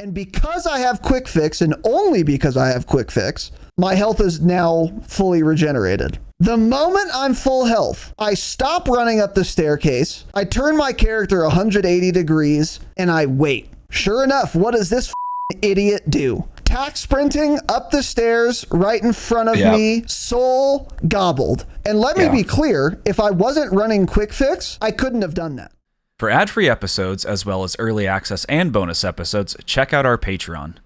And because I have quick fix, and only because I have quick fix, my health is now fully regenerated. The moment I'm full health, I stop running up the staircase, I turn my character 180 degrees, and I wait. Sure enough, what does this idiot do? Tack sprinting up the stairs right in front of me, soul gobbled. And let me be clear, if I wasn't running quick fix, I couldn't have done that. For ad-free episodes, as well as early access and bonus episodes, check out our Patreon.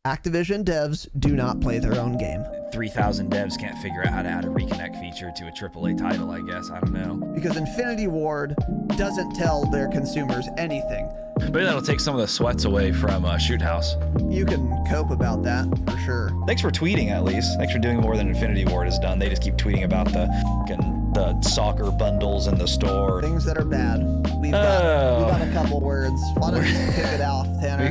Activision devs do not play their own game. 3,000 devs can't figure out how to add a reconnect feature to a AAA title, I guess. I don't know. Because Infinity Ward doesn't tell their consumers anything. Maybe that'll take some of the sweats away from Shoot House. You can cope about that, for sure. Thanks for tweeting, at least. Thanks for doing more than Infinity Ward has done. They just keep tweeting about the soccer bundles in the store. Things that are bad. We've got a couple words. Why don't you kick it off, Tanner?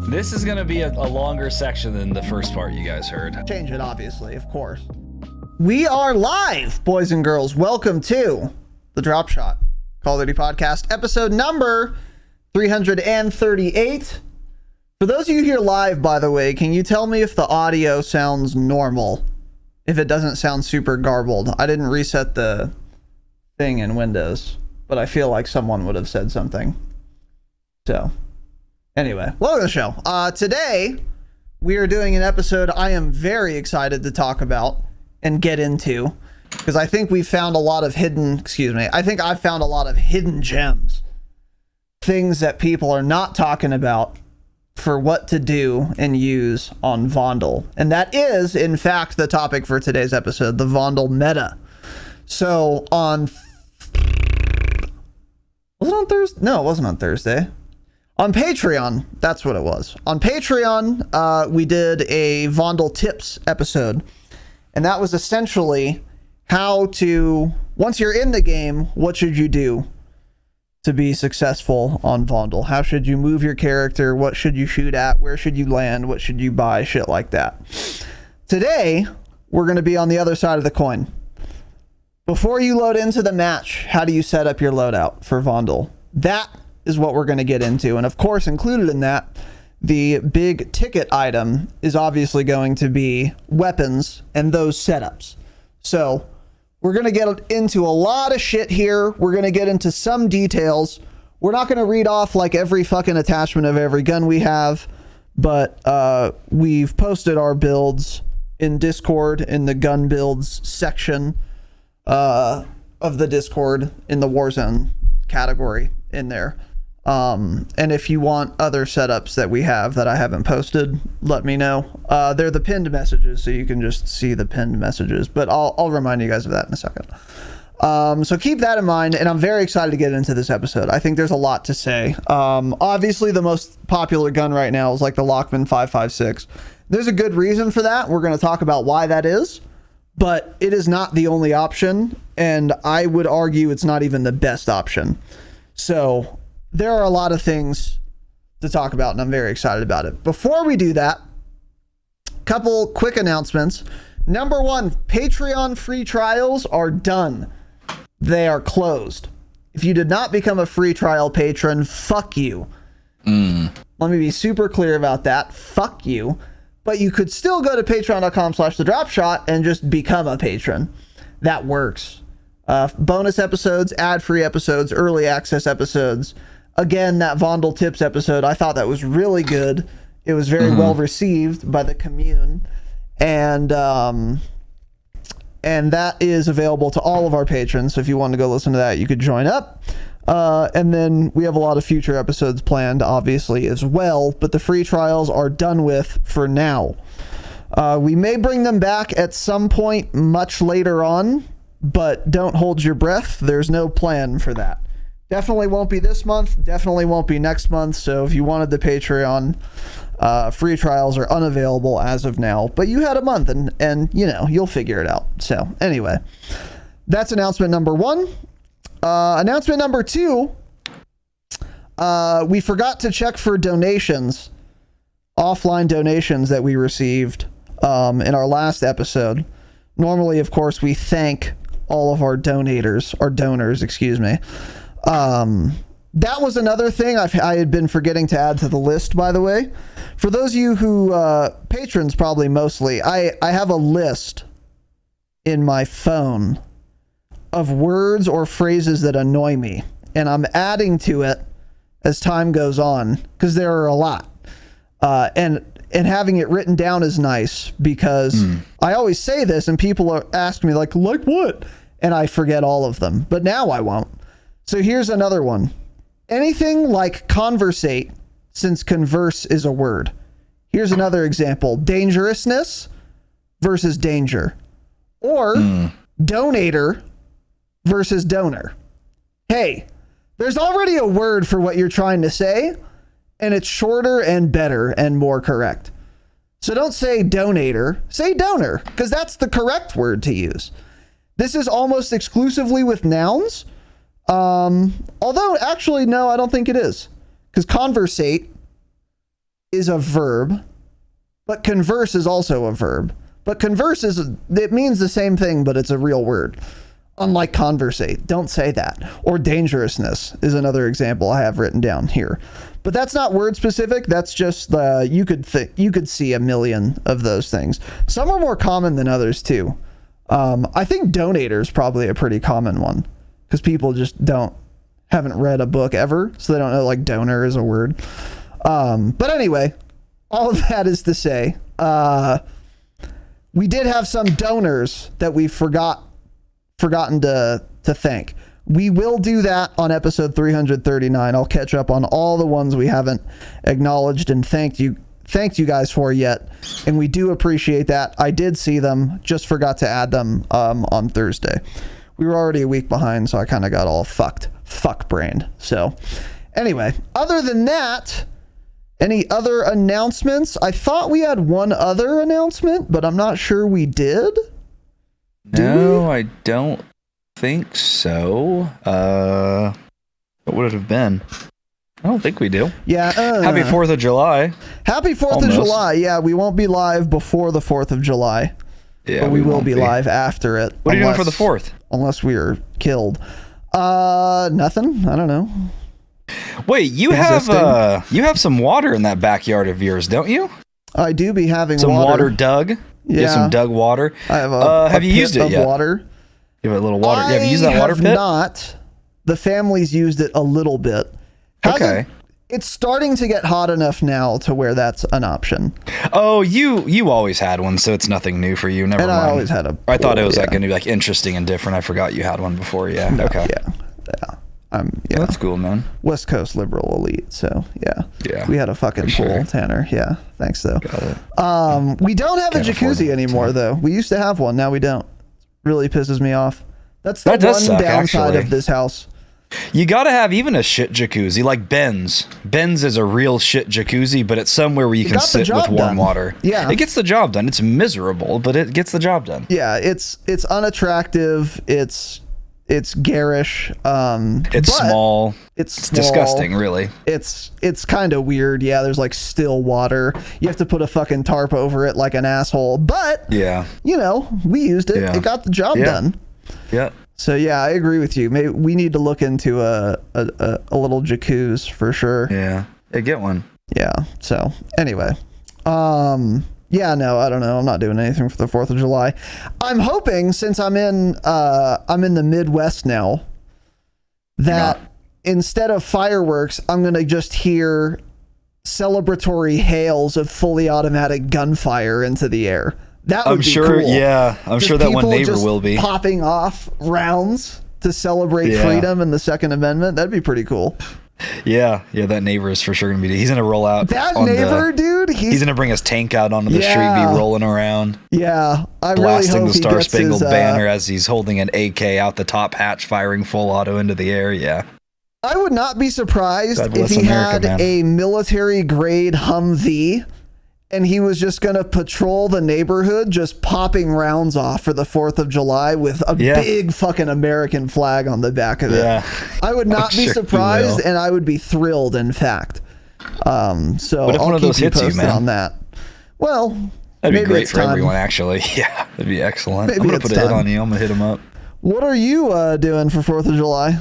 This is going to be a longer section than the first part you guys heard. Change it, obviously, of course. We are live, boys and girls. Welcome to the Dropshot Call of Duty Podcast, episode number 338. For those of you here live, by the way, can you tell me if the audio sounds normal? If it doesn't sound super garbled. I didn't reset the thing in Windows, but I feel like someone would have said something. So, anyway, welcome to the show. Today, we are doing an episode I am very excited to talk about and get into, because I think we found a lot of I think I've found a lot of hidden gems. Things that people are not talking about for what to do and use on Vondel. And that is, in fact, the topic for today's episode, the Vondel meta. So was it on Thursday? No, it wasn't on Thursday. On Patreon, that's what it was. On Patreon, we did a Vondel tips episode. And that was essentially how to, once you're in the game, what should you do to be successful on Vondel? How should you move your character? What should you shoot at? Where should you land? What should you buy? Shit like that. Today, we're going to be on the other side of the coin. Before you load into the match, how do you set up your loadout for Vondel? That is what we're going to get into. And of course, included in that, the big ticket item is obviously going to be weapons and those setups. So we're going to get into a lot of shit here. We're going to get into some details. We're not going to read off like every fucking attachment of every gun we have, but we've posted our builds in Discord in the gun builds section of the Discord in the Warzone category in there. And if you want other setups that we have that I haven't posted, let me know. They're the pinned messages, so you can just see the pinned messages, but I'll remind you guys of that in a second. So keep that in mind, and I'm very excited to get into this episode. I think there's a lot to say. Obviously, the most popular gun right now is like the Lockman 5.56. There's a good reason for that. We're going to talk about why that is, but it is not the only option, and I would argue it's not even the best option. So there are a lot of things to talk about, and I'm very excited about it. Before we do that, couple quick announcements. Number one, Patreon free trials are done. They are closed. If you did not become a free trial patron, fuck you. Let me be super clear about that. Fuck you. But you could still go to patreon.com/thedropshot and just become a patron. That works. Bonus episodes, ad-free episodes, early access episodes. Again, that Vondel tips episode, I thought that was really good. It was very well received by the commune. And that is available to all of our patrons. So if you want to go listen to that, you could join up. And then we have a lot of future episodes planned, obviously, as well. But the free trials are done with for now. We may bring them back at some point much later on, but don't hold your breath. There's no plan for that. Definitely won't be this month. Definitely won't be next month. So if you wanted the Patreon, free trials are unavailable as of now. But you had a month, and you know, you'll figure it out. So anyway, that's announcement number one. Announcement number two, we forgot to check for donations, offline donations that we received in our last episode. Normally, of course, we thank all of our donors, excuse me. that was another thing I had been forgetting to add to the list, by the way. For those of you who, patrons probably mostly, I have a list in my phone of words or phrases that annoy me. And I'm adding to it as time goes on, because there are a lot. And having it written down is nice, because I always say this and people ask me like what? And I forget all of them. But now I won't. So here's another one. Anything like conversate, since converse is a word. Here's another example. Dangerousness versus danger. Or donator versus donor. Hey, there's already a word for what you're trying to say, and it's shorter and better and more correct. So don't say donator, say donor, because that's the correct word to use. This is almost exclusively with nouns. Although, actually, no, I don't think it is. Because conversate is a verb, but converse is also a verb. But converse it means the same thing, but it's a real word. Unlike conversate. Don't say that. Or dangerousness is another example I have written down here. But that's not word specific. That's just you could see a million of those things. Some are more common than others too. I think donator is probably a pretty common one, because people just haven't read a book ever, so they don't know like donor is a word. But anyway, all of that is to say, we did have some donors that we forgotten to thank. We will do that on episode 339. I'll catch up on all the ones we haven't acknowledged and thanked you guys for yet, and we do appreciate that. I did see them, just forgot to add them on Thursday. We were already a week behind, so I kind of got all fuck brained. So anyway, other than that, any other announcements? I thought we had one other announcement, but I'm not sure we did. No, I don't think so. What would it have been? I don't think we do. Yeah. Happy 4th of July. Happy 4th of July. Yeah, we won't be live before the 4th of July. Yeah, but we will be live after it. What are you doing for the 4th? Unless we are killed. Nothing. I don't know. Wait, you have some water in that backyard of yours, don't you? I do be having some water dug. Yeah, you have some dug water. I have have you used it yet? Water. You have a little water. Have you used that water pit? Not. The family's used it a little bit. Okay. It's starting to get hot enough now to where that's an option. Oh, you always had one, so it's nothing new for you. Never mind. I always had a pool, I thought it was like going to be like interesting and different. I forgot you had one before. Yeah. No, okay. Yeah. Yeah, that's cool, man. West Coast liberal elite, so yeah. We had a fucking pool, sure. Tanner. Yeah, thanks though. Got it. We don't have a jacuzzi anymore though. We used to have one, now we don't. Really pisses me off. That's the one downside of this house. You gotta have even a shit jacuzzi, like Ben's. Ben's is a real shit jacuzzi, but it's somewhere where you can sit with warm water. Yeah, it gets the job done. It's miserable, but it gets the job done. Yeah, it's unattractive. It's garish. It's small. It's disgusting, really. It's kind of weird. Yeah, there's like still water. You have to put a fucking tarp over it like an asshole. But yeah, we used it. Yeah. It got the job done. Yeah. So yeah, I agree with you. Maybe we need to look into a little jacuzzi for sure. Yeah, get one. Yeah. So anyway, yeah, no, I don't know. I'm not doing anything for the 4th of July. I'm hoping, since I'm in the Midwest now, that instead of fireworks, I'm going to just hear celebratory hails of fully automatic gunfire into the air. That would be cool. Yeah, I'm sure that one neighbor will be popping off rounds to celebrate freedom and the Second Amendment. That'd be pretty cool. Yeah, that neighbor is for sure gonna be. He's gonna roll out. That neighbor, dude. He's gonna bring his tank out onto the street, be rolling around. Yeah, I blasting really hope the Star Spangled Banner as he's holding an AK out the top hatch, firing full auto into the air. Yeah, I would not be surprised if he had a military grade Humvee, and he was just gonna patrol the neighborhood, just popping rounds off for the 4th of July with a big fucking American flag on the back of it. Yeah, I would not be surprised, and I would be thrilled. In fact, so what if one of those hits you, man? On that. Well, that'd be great for everyone. Actually, yeah, that'd be excellent. I'm gonna put a hit on you. I'm gonna hit him up. What are you doing for 4th of July?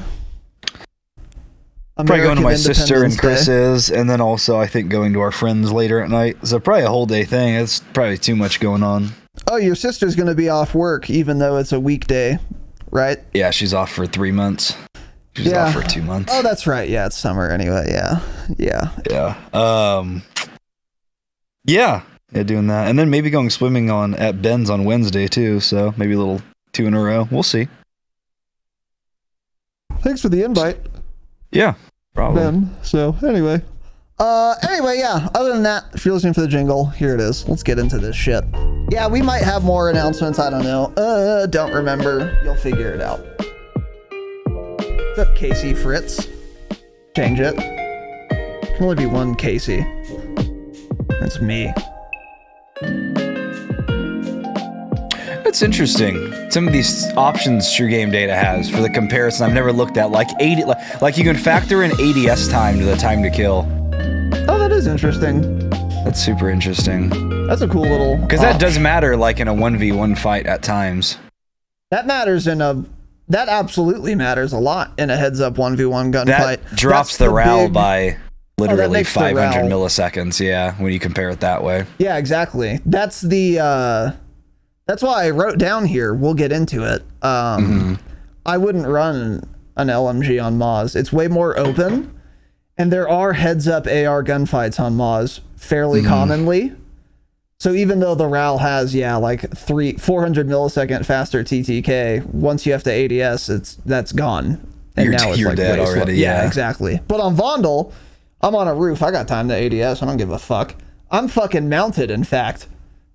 Probably going to my sister and Independence Day. Chris's, and then also I think going to our friends later at night. So probably a whole day thing. It's probably too much going on. Oh, your sister's going to be off work even though it's a weekday, right? Yeah, she's off for 3 months. She's off for 2 months. Oh, that's right. Yeah, it's summer anyway. Yeah. Yeah, doing that. And then maybe going swimming at Ben's on Wednesday too, so maybe a little 2 in a row. We'll see. Thanks for the invite. Yeah, probably. Ben. So, anyway. Yeah, other than that, if you're listening for the jingle, here it is. Let's get into this shit. Yeah, we might have more announcements. I don't know. Don't remember. You'll figure it out. What's up, Casey Fritz? Change it. Can only be one Casey. That's me. It's interesting. Some of these options True Game Data has for the comparison I've never looked at, like you can factor in ADS time to the time to kill. Oh, that is interesting. That's super interesting. That's a cool little... Because that does matter, like in a 1v1 fight at times. That matters that absolutely matters a lot in a heads-up 1v1 gunfight. That drops the RAL by literally 500 milliseconds, yeah, when you compare it that way. Yeah, exactly. That's the... That's why I wrote down here, we'll get into it. I wouldn't run an LMG on Moz. It's way more open, and there are heads-up AR gunfights on Moz fairly commonly. So even though the RAL has, like 400 millisecond faster TTK, once you have to ADS, that's gone. And you're dead already, yeah, exactly. But on Vondel, I'm on a roof. I got time to ADS. I don't give a fuck. I'm fucking mounted, in fact.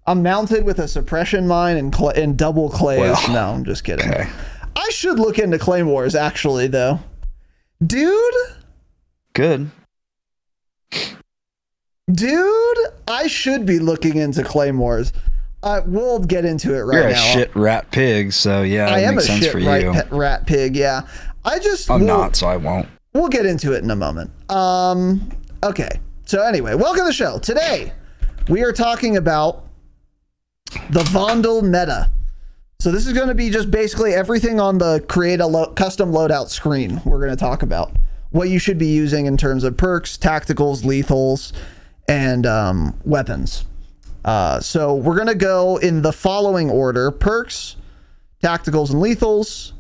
I'm mounted with a suppression mine and double clays. Well, no, I'm just kidding. Okay. I should look into claymores, actually, though. Dude? Good. Dude, I should be looking into claymores. We'll get into it right now. You're a shit rat pig, so yeah, it makes sense for you. I am a shit rat pig, yeah. I'm not, so I won't. We'll get into it in a moment. Okay. So anyway, welcome to the show. Today, we are talking about the Vondel meta. So this is going to be just basically everything on the create a custom loadout screen we're going to talk about. What you should be using in terms of perks, tacticals, lethals, and weapons. So we're going to go in the following order: perks, tacticals, and lethals,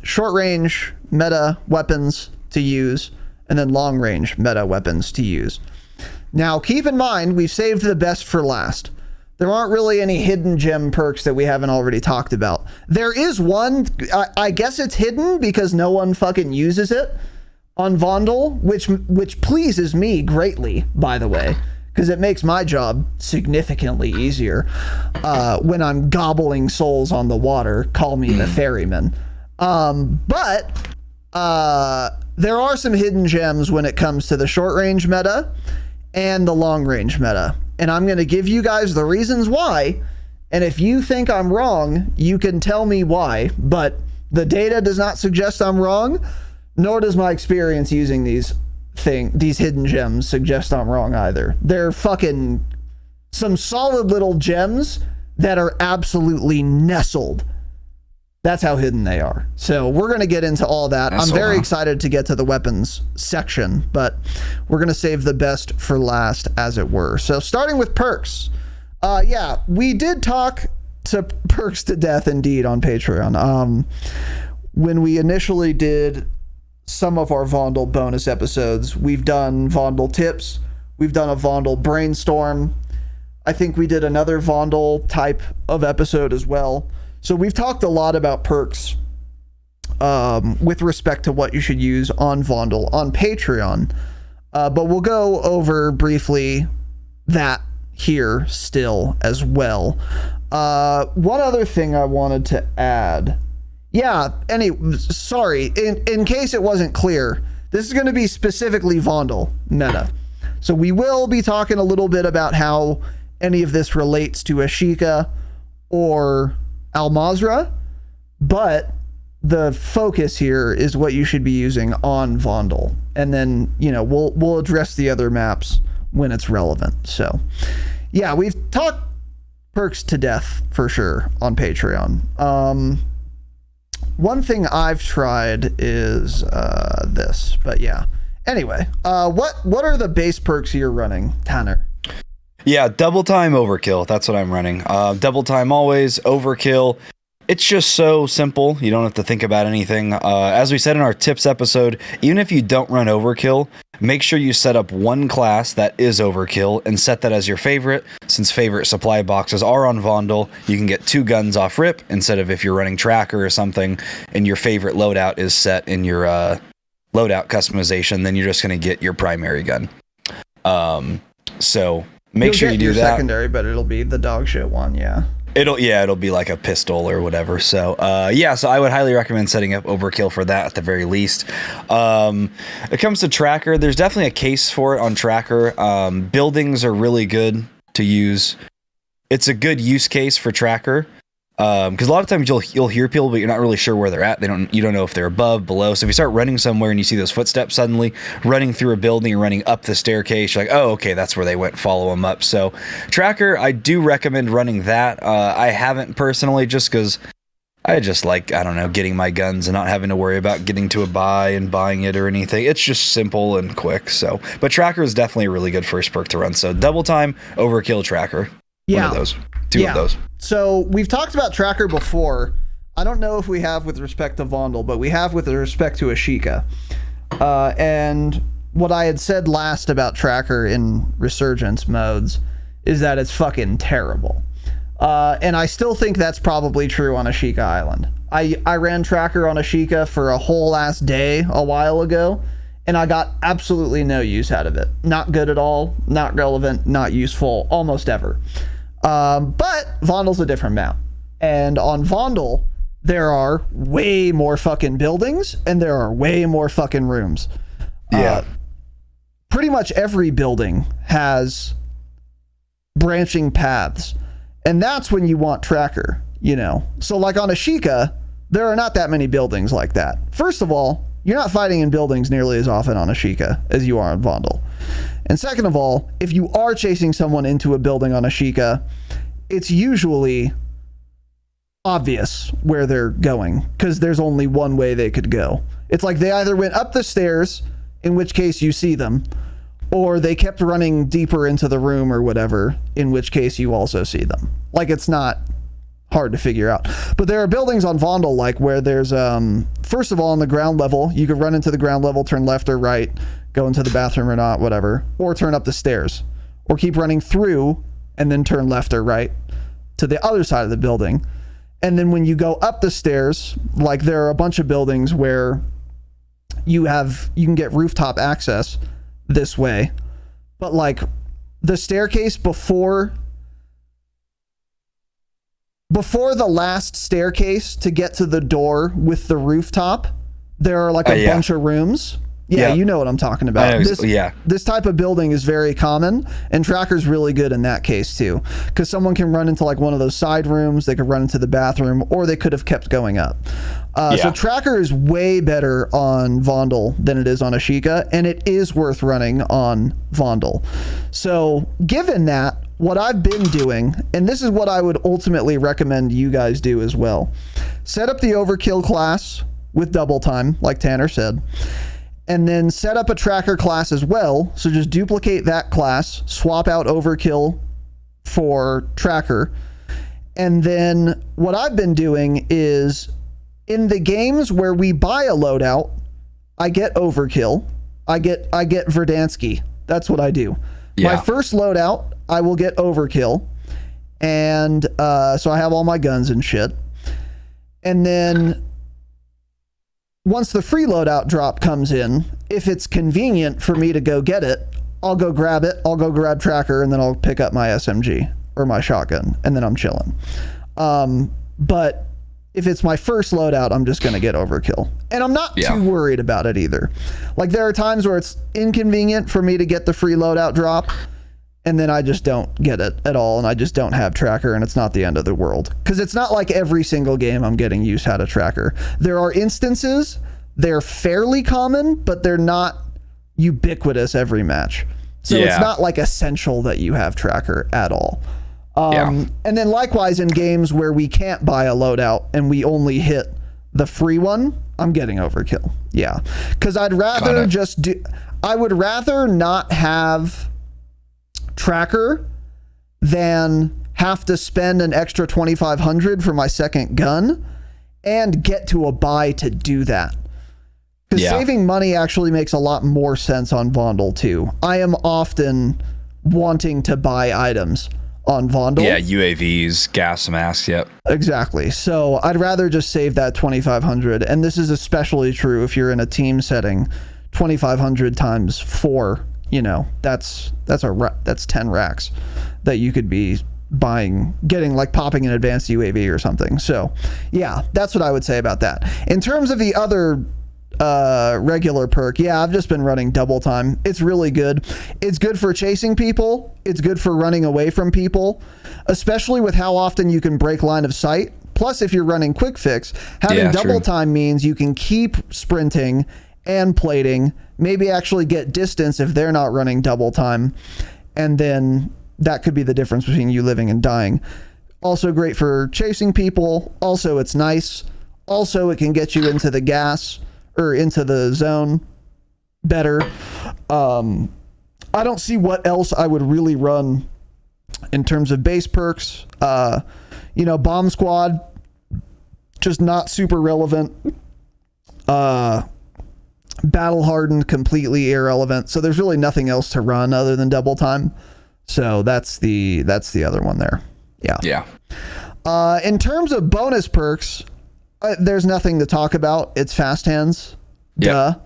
short range meta weapons to use, and then long range meta weapons to use. Now keep in mind, we've saved the best for last. There aren't really any hidden gem perks that we haven't already talked about. There is one, I guess it's hidden because no one fucking uses it on Vondel, which pleases me greatly, by the way, because it makes my job significantly easier when I'm gobbling souls on the water. Call me the ferryman. But there are some hidden gems when it comes to the short range meta and the long range meta. And I'm going to give you guys the reasons why. And if you think I'm wrong, you can tell me why. But the data does not suggest I'm wrong, nor does my experience using these hidden gems suggest I'm wrong either. They're fucking some solid little gems that are absolutely nestled. That's how hidden they are. So we're going to get into all that. I'm very excited to get to the weapons section, but we're going to save the best for last, as it were. So starting with perks. We did talk to perks to death indeed on Patreon. When we initially did some of our Vondel bonus episodes, we've done Vondel tips. We've done a Vondel brainstorm. I think we did another Vondel type of episode as well. So we've talked a lot about perks with respect to what you should use on Vondel on Patreon. But we'll go over briefly that here still as well. One other thing I wanted to add. Sorry, in case it wasn't clear, this is going to be specifically Vondel meta. So we will be talking a little bit about how any of this relates to Ashika or Al-Mazrah, but the focus here is what you should be using on Vondel. And then, we'll address the other maps when it's relevant. So, yeah, we've talked perks to death for sure on Patreon. one thing I've tried is this, but yeah. Anyway, what are the base perks you're running, Tanner? Yeah, double time overkill. That's what I'm running. Double time always, overkill. It's just so simple. You don't have to think about anything. As we said in our tips episode, even if you don't run overkill, make sure you set up one class that is overkill and set that as your favorite. Since favorite supply boxes are on Vondel, you can get 2 guns off rip instead of if you're running tracker or something and your favorite loadout is set in your loadout customization, then you're just going to get your primary gun. So make sure you do that. Secondary, but it'll be the dog shit one, yeah. It'll be like a pistol or whatever. So so I would highly recommend setting up overkill for that at the very least. It comes to tracker, there's definitely a case for it on tracker. Buildings are really good to use. It's a good use case for tracker. Because a lot of times you'll hear people, but you're not really sure where they're at. You don't know if they're above, below. So if you start running somewhere and you see those footsteps suddenly running through a building or running up the staircase, you're like, oh, okay, that's where they went. Follow them up. So tracker, I do recommend running that. I haven't personally, just because I just like, I don't know, getting my guns and not having to worry about getting to a buy and buying it or anything. It's just simple and quick. So, but tracker is definitely a really good first perk to run. So double time, overkill, tracker. Yeah. One of those. Two of those. So we've talked about tracker before. I don't know if we have with respect to Vondel, but we have with respect to Ashika. And what I had said last about tracker in resurgence modes is that it's fucking terrible. And I still think that's probably true on Ashika Island. I ran tracker on Ashika for a whole last day a while ago, and I got absolutely no use out of it. Not good at all, not relevant, not useful, almost ever. But Vondel's a different map. And on Vondel, there are way more fucking buildings, and there are way more fucking rooms. Yeah. Pretty much every building has branching paths. And that's when you want tracker, you know. So like on Ashika, there are not that many buildings like that. First of all, you're not fighting in buildings nearly as often on Ashika as you are on Vondel. And second of all, if you are chasing someone into a building on Ashika, it's usually obvious where they're going because there's only one way they could go. It's like they either went up the stairs, in which case you see them, or they kept running deeper into the room or whatever, in which case you also see them. Like, it's not hard to figure out. But there are buildings on Vondel, like where there's, first of all, on the ground level, you could run into the ground level, turn left or right, go into the bathroom or not, whatever, or turn up the stairs, or keep running through and then turn left or right to the other side of the building. And then when you go up the stairs, like there are a bunch of buildings where you can get rooftop access this way, but like the staircase before the last staircase to get to the door with the rooftop, there are like a bunch of rooms. Yeah, you know what I'm talking about. This type of building is very common, and tracker's really good in that case too, because someone can run into like one of those side rooms, they could run into the bathroom, or they could have kept going up. So tracker is way better on Vondel than it is on Ashika, and it is worth running on Vondel. So given that, what I've been doing, and this is what I would ultimately recommend you guys do as well, set up the overkill class with double time, like Tanner said, and then set up a tracker class as well. So just duplicate that class, swap out overkill for tracker. And then what I've been doing is in the games where we buy a loadout, I get overkill. I get Verdanski. That's what I do. Yeah. My first loadout, I will get overkill. And so I have all my guns and shit. And then once the free loadout drop comes in, if it's convenient for me to go get it, I'll go grab it. I'll go grab tracker, and then I'll pick up my SMG or my shotgun, and then I'm chilling. But if it's my first loadout, I'm just going to get overkill. And I'm not too worried about it either. Like, there are times where it's inconvenient for me to get the free loadout drop, and then I just don't get it at all, and I just don't have tracker, and it's not the end of the world. Because it's not like every single game I'm getting use out of tracker. There are instances, they're fairly common, but they're not ubiquitous every match. So it's not like essential that you have tracker at all. And then likewise in games where we can't buy a loadout and we only hit the free one, I'm getting overkill. Yeah. Because I would rather not have tracker than have to spend an extra 2,500 for my second gun and get to a buy to do that. Because saving money actually makes a lot more sense on Vondel too. I am often wanting to buy items on Vondel. Yeah, UAVs, gas masks, yep. Exactly. So I'd rather just save that 2,500. And this is especially true if you're in a team setting. 2,500 times 4, that's 10 racks that you could be getting like popping an advanced UAV or something. So yeah, that's what I would say about that. In terms of the other regular perk, I've just been running double time. It's really good. It's good for chasing people. It's good for running away from people, especially with how often you can break line of sight. Plus, if you're running quick fix, having double time means you can keep sprinting and plating, maybe actually get distance if they're not running double time, and then that could be the difference between you living and dying. Also great for chasing people. Also, it's nice. Also, it can get you into the gas or into the zone better. I don't see what else I would really run in terms of base perks. Bomb squad, just not super relevant. Battle hardened, completely irrelevant. So there's really nothing else to run other than double time. So that's the other one there. Yeah. In terms of bonus perks, there's nothing to talk about. It's fast hands. Duh.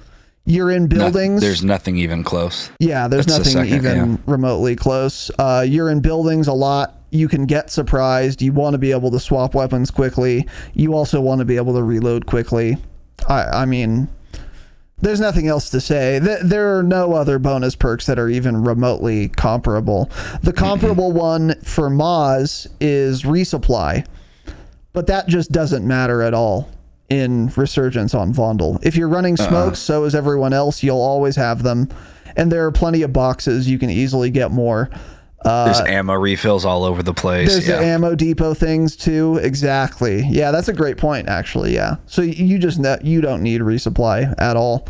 You're in buildings. There's nothing even close. Yeah, there's nothing even remotely close. You're in buildings a lot. You can get surprised. You want to be able to swap weapons quickly. You also want to be able to reload quickly. I mean, there's nothing else to say. There are no other bonus perks that are even remotely comparable. The comparable one for Moz is resupply, but that just doesn't matter at all in Resurgence on Vondel. If you're running smokes, so is everyone else. You'll always have them, and there are plenty of boxes. You can easily get more. There's ammo refills all over the place. There's the ammo depot things too. Exactly. Yeah, that's a great point, actually. Yeah. So you don't need resupply at all.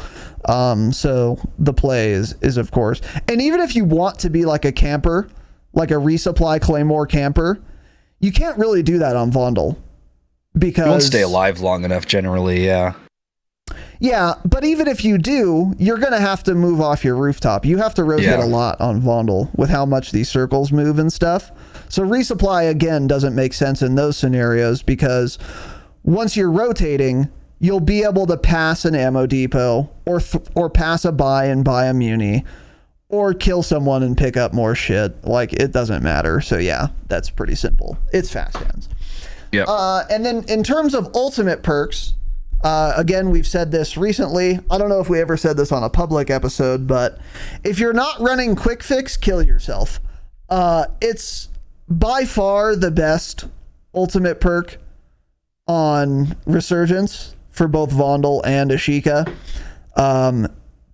So the play is of course, and even if you want to be like a camper, like a resupply Claymore camper, you can't really do that on Vondel because you won't stay alive long enough generally. Yeah. Yeah, but even if you do, you're going to have to move off your rooftop. You have to rotate a lot on Vondel with how much these circles move and stuff. So resupply, again, doesn't make sense in those scenarios because once you're rotating, you'll be able to pass an ammo depot or pass a buy and buy a muni or kill someone and pick up more shit. Like, it doesn't matter. So yeah, that's pretty simple. It's fast hands. Yep. And then in terms of ultimate perks, again, we've said this recently. I don't know if we ever said this on a public episode, but if you're not running quick fix, kill yourself. It's by far the best ultimate perk on Resurgence for both Vondel and Ashika.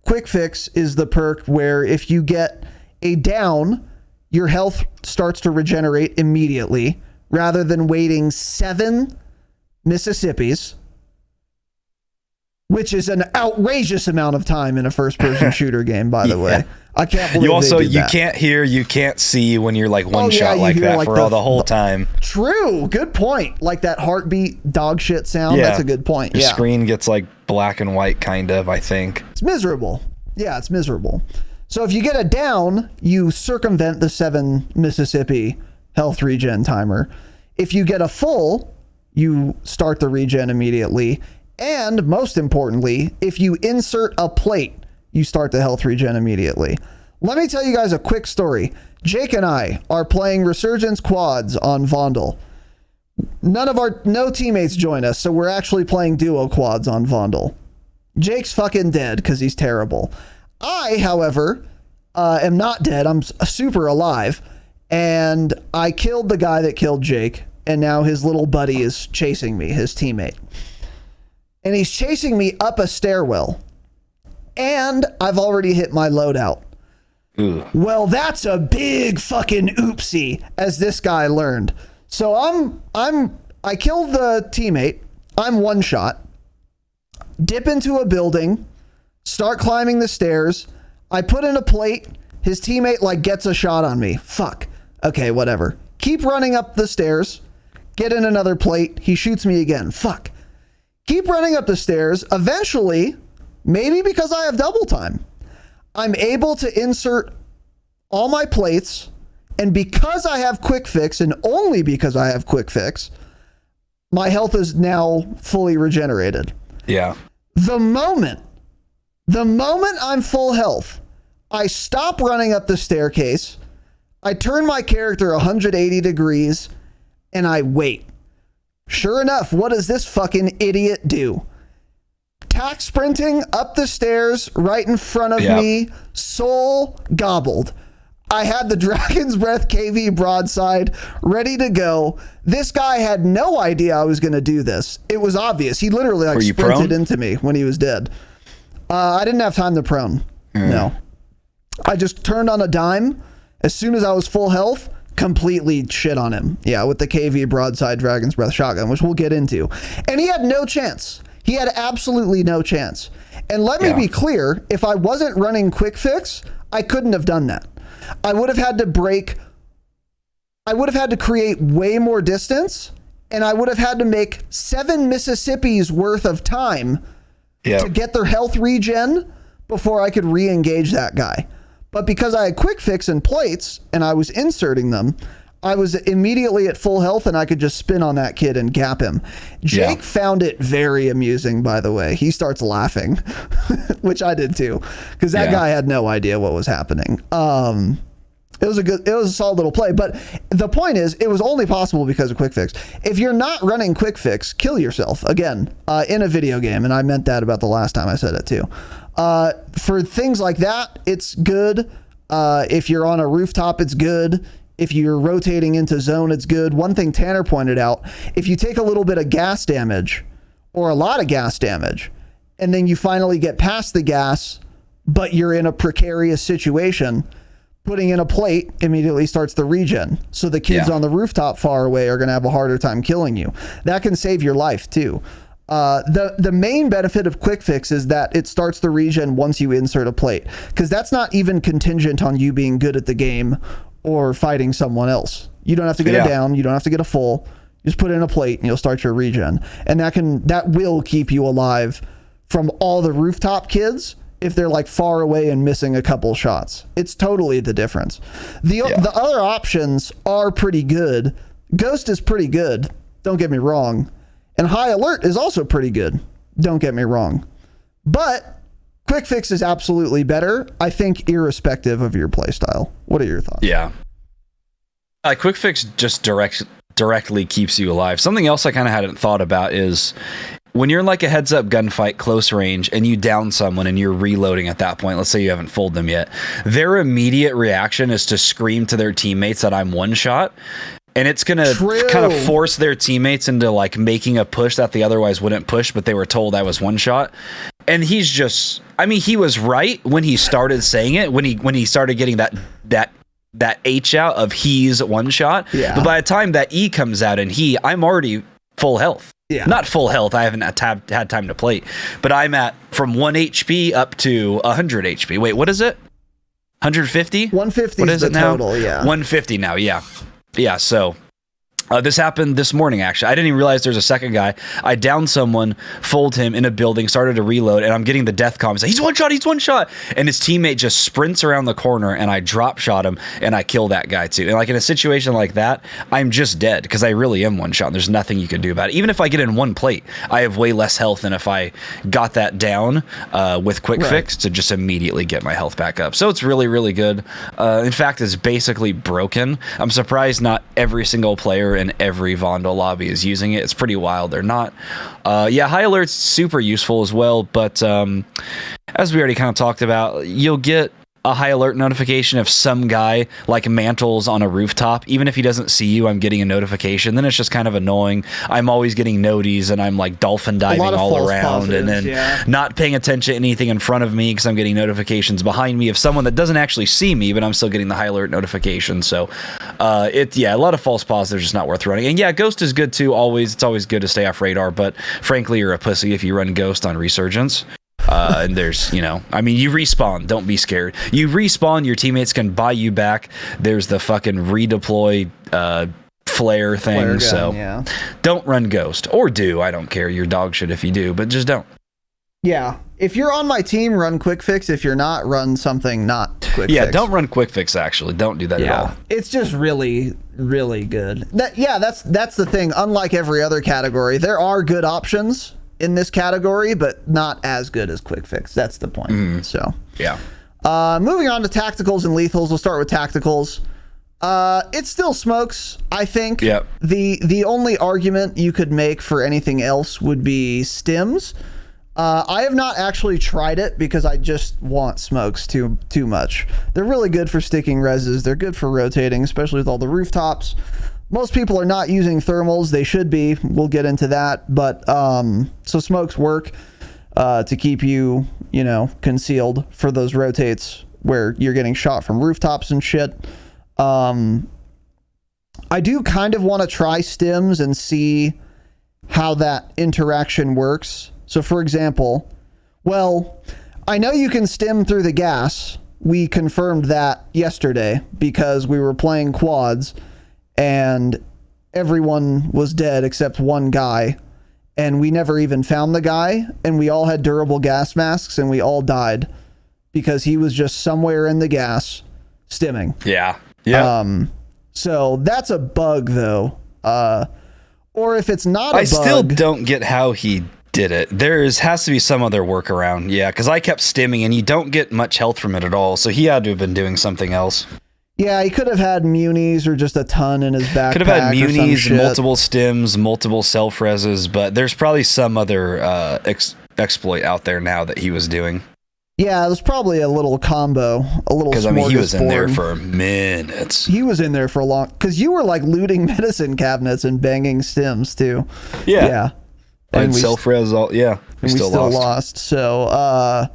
Quick fix is the perk where if you get a down, your health starts to regenerate immediately rather than waiting 7 Mississippis, which is an outrageous amount of time in a first-person shooter game, by the way. I can't believe you can't hear, you can't see when you're like one shot like that like for the whole time. True. Good point. Like that heartbeat dog shit sound. Yeah. That's a good point. Your screen gets like black and white kind of, I think. It's miserable. Yeah, it's miserable. So if you get a down, you circumvent the 7 Mississippi health regen timer. If you get a full, you start the regen immediately. And most importantly, if you insert a plate, you start the health regen immediately. Let me tell you guys a quick story. Jake and I are playing Resurgence quads on Vondel. No teammates join us, so we're actually playing duo quads on Vondel. Jake's fucking dead because he's terrible. I, however, am not dead. I'm super alive. And I killed the guy that killed Jake, and now his little buddy is chasing me, his teammate. And he's chasing me up a stairwell. And I've already hit my loadout. Ooh. Well, that's a big fucking oopsie, as this guy learned. So I killed the teammate. I'm one shot. dip into a building, start climbing the stairs. I put in a plate. His teammate like gets a shot on me. Fuck. Okay, whatever. Keep running up the stairs. Get in another plate. He shoots me again. Fuck. Keep running up the stairs. Eventually, maybe because I have double time, I'm able to insert all my plates. And because I have quick fix, and only because I have quick fix, my health is now fully regenerated. Yeah. The moment I'm full health, I stop running up the staircase. I turn my character 180 degrees and I wait. Sure enough, what does this fucking idiot do? Tack sprinting up the stairs right in front of me, soul gobbled. I had the Dragon's Breath KV broadside ready to go. This guy had no idea I was going to do this. It was obvious. He literally like sprinted into me when he was dead. I didn't have time to prone. No. I just turned on a dime. As soon as I was full health, completely shit on him. Yeah, with the KV broadside Dragon's Breath shotgun, which we'll get into. And he had no chance. He had absolutely no chance. And let me be clear, if I wasn't running quick fix, I couldn't have done that. I would have had to create way more distance, and I would have had to make 7 Mississippis worth of time to get their health regen before I could re-engage that guy. But because I had quick fix and plates and I was inserting them, I was immediately at full health and I could just spin on that kid and gap him. Jake found it very amusing, by the way. He starts laughing, which I did too, because that guy had no idea what was happening. It was a solid little play, but the point is, it was only possible because of quick fix. If you're not running quick fix, kill yourself again in a video game, and I meant that about the last time I said it too. For things like that, it's good. If you're on a rooftop, it's good. If you're rotating into zone, it's good. One thing Tanner pointed out, if you take a little bit of gas damage or a lot of gas damage, and then you finally get past the gas, but you're in a precarious situation, putting in a plate immediately starts the regen. So the kids on the rooftop far away are going to have a harder time killing you. That can save your life too. The main benefit of quick fix is that it starts the regen once you insert a plate, because that's not even contingent on you being good at the game or fighting someone else. You don't have to get a down. You don't have to get a full. Just put in a plate and you'll start your regen. And that will keep you alive from all the rooftop kids if they're like far away and missing a couple shots. It's totally the difference. The other options are pretty good. Ghost is pretty good. Don't get me wrong. And High Alert is also pretty good. Don't get me wrong. But quick fix is absolutely better, I think, irrespective of your playstyle. What are your thoughts? Yeah. Quick fix just directly keeps you alive. Something else I kind of hadn't thought about is when you're in like a heads up gunfight, close range, and you down someone and you're reloading at that point, let's say you haven't fooled them yet, their immediate reaction is to scream to their teammates that I'm one shot. And it's going to kind of force their teammates into like making a push that they otherwise wouldn't push, but they were told I was one shot. And he's just, I mean, he was right when he started saying it, when he started getting that H out of he's one shot. Yeah. But by the time that E comes out and I'm already full health. Yeah. Not full health. I haven't had time to plate, but I'm at from 1 HP up to 100 HP. Wait, what is it? 150? 150 what is the total, yeah. 150 now, yeah. Yeah, so this happened this morning, actually. I didn't even realize there's a second guy. I downed someone, fooled him in a building, started to reload, and I'm getting the death comms. He's one shot. And his teammate just sprints around the corner, and I drop shot him, and I kill that guy too. And like in a situation like that, I'm just dead because I really am one shot. And there's nothing you can do about it. Even if I get in one plate, I have way less health than if I got that down with quick fix to just immediately get my health back up. So it's really, really good. In fact, it's basically broken. I'm surprised not every single player in every Vondel lobby is using it. It's pretty wild. They're not. High alert's super useful as well, but as we already kind of talked about, you'll get a high alert notification if some guy like mantles on a rooftop. Even if he doesn't see you, I'm getting a notification. Then it's just kind of annoying. I'm always getting noties, and I'm like dolphin diving all around and then not paying attention to anything in front of me because I'm getting notifications behind me of someone that doesn't actually see me, but I'm still getting the high alert notification. So a lot of false positives, just not worth running. And yeah, Ghost is good too. It's always good to stay off radar, but frankly, you're a pussy if you run Ghost on Resurgence. And there's, you respawn. Don't be scared. You respawn, your teammates can buy you back. There's the fucking redeploy flare thing. Gun, don't run Ghost. Or do. I don't care. You're dog shit if you do, but just don't. Yeah. If you're on my team, run Quick Fix. If you're not, run something not Quick Fix. Yeah, don't run Quick Fix, actually. Don't do that at all. It's just really, really good. That's the thing. Unlike every other category, there are good options in this category, but not as good as Quick Fix. That's the point. So yeah. Moving on to tacticals and lethals. We'll start with tacticals. It still smokes, I think. Yep. The only argument you could make for anything else would be stims. I have not actually tried it because I just want smokes too much. They're really good for sticking reses. They're good for rotating, especially with all the rooftops. Most people are not using thermals. They should be. We'll get into that. But so smokes work to keep you, concealed for those rotates where you're getting shot from rooftops and shit. I do kind of want to try stims and see how that interaction works. So for example, I know you can stim through the gas. We confirmed that yesterday because we were playing quads and everyone was dead except one guy, and we never even found the guy, and we all had durable gas masks, and we all died because he was just somewhere in the gas stimming. Yeah. So that's a bug though. Or if it's not a bug, I still don't get how he did it. Has to be some other workaround. Yeah, because I kept stimming and you don't get much health from it at all. So he had to have been doing something else. Yeah, he could have had munis or just a ton in his backpack. Could have had munis, multiple stims, multiple self-reses, but there's probably some other exploit out there now that he was doing. Yeah, it was probably a little combo, a little. Because he was in there for minutes. He was in there for a long. Because you were like looting medicine cabinets and banging stims too. Yeah. And self-res, we still lost. So,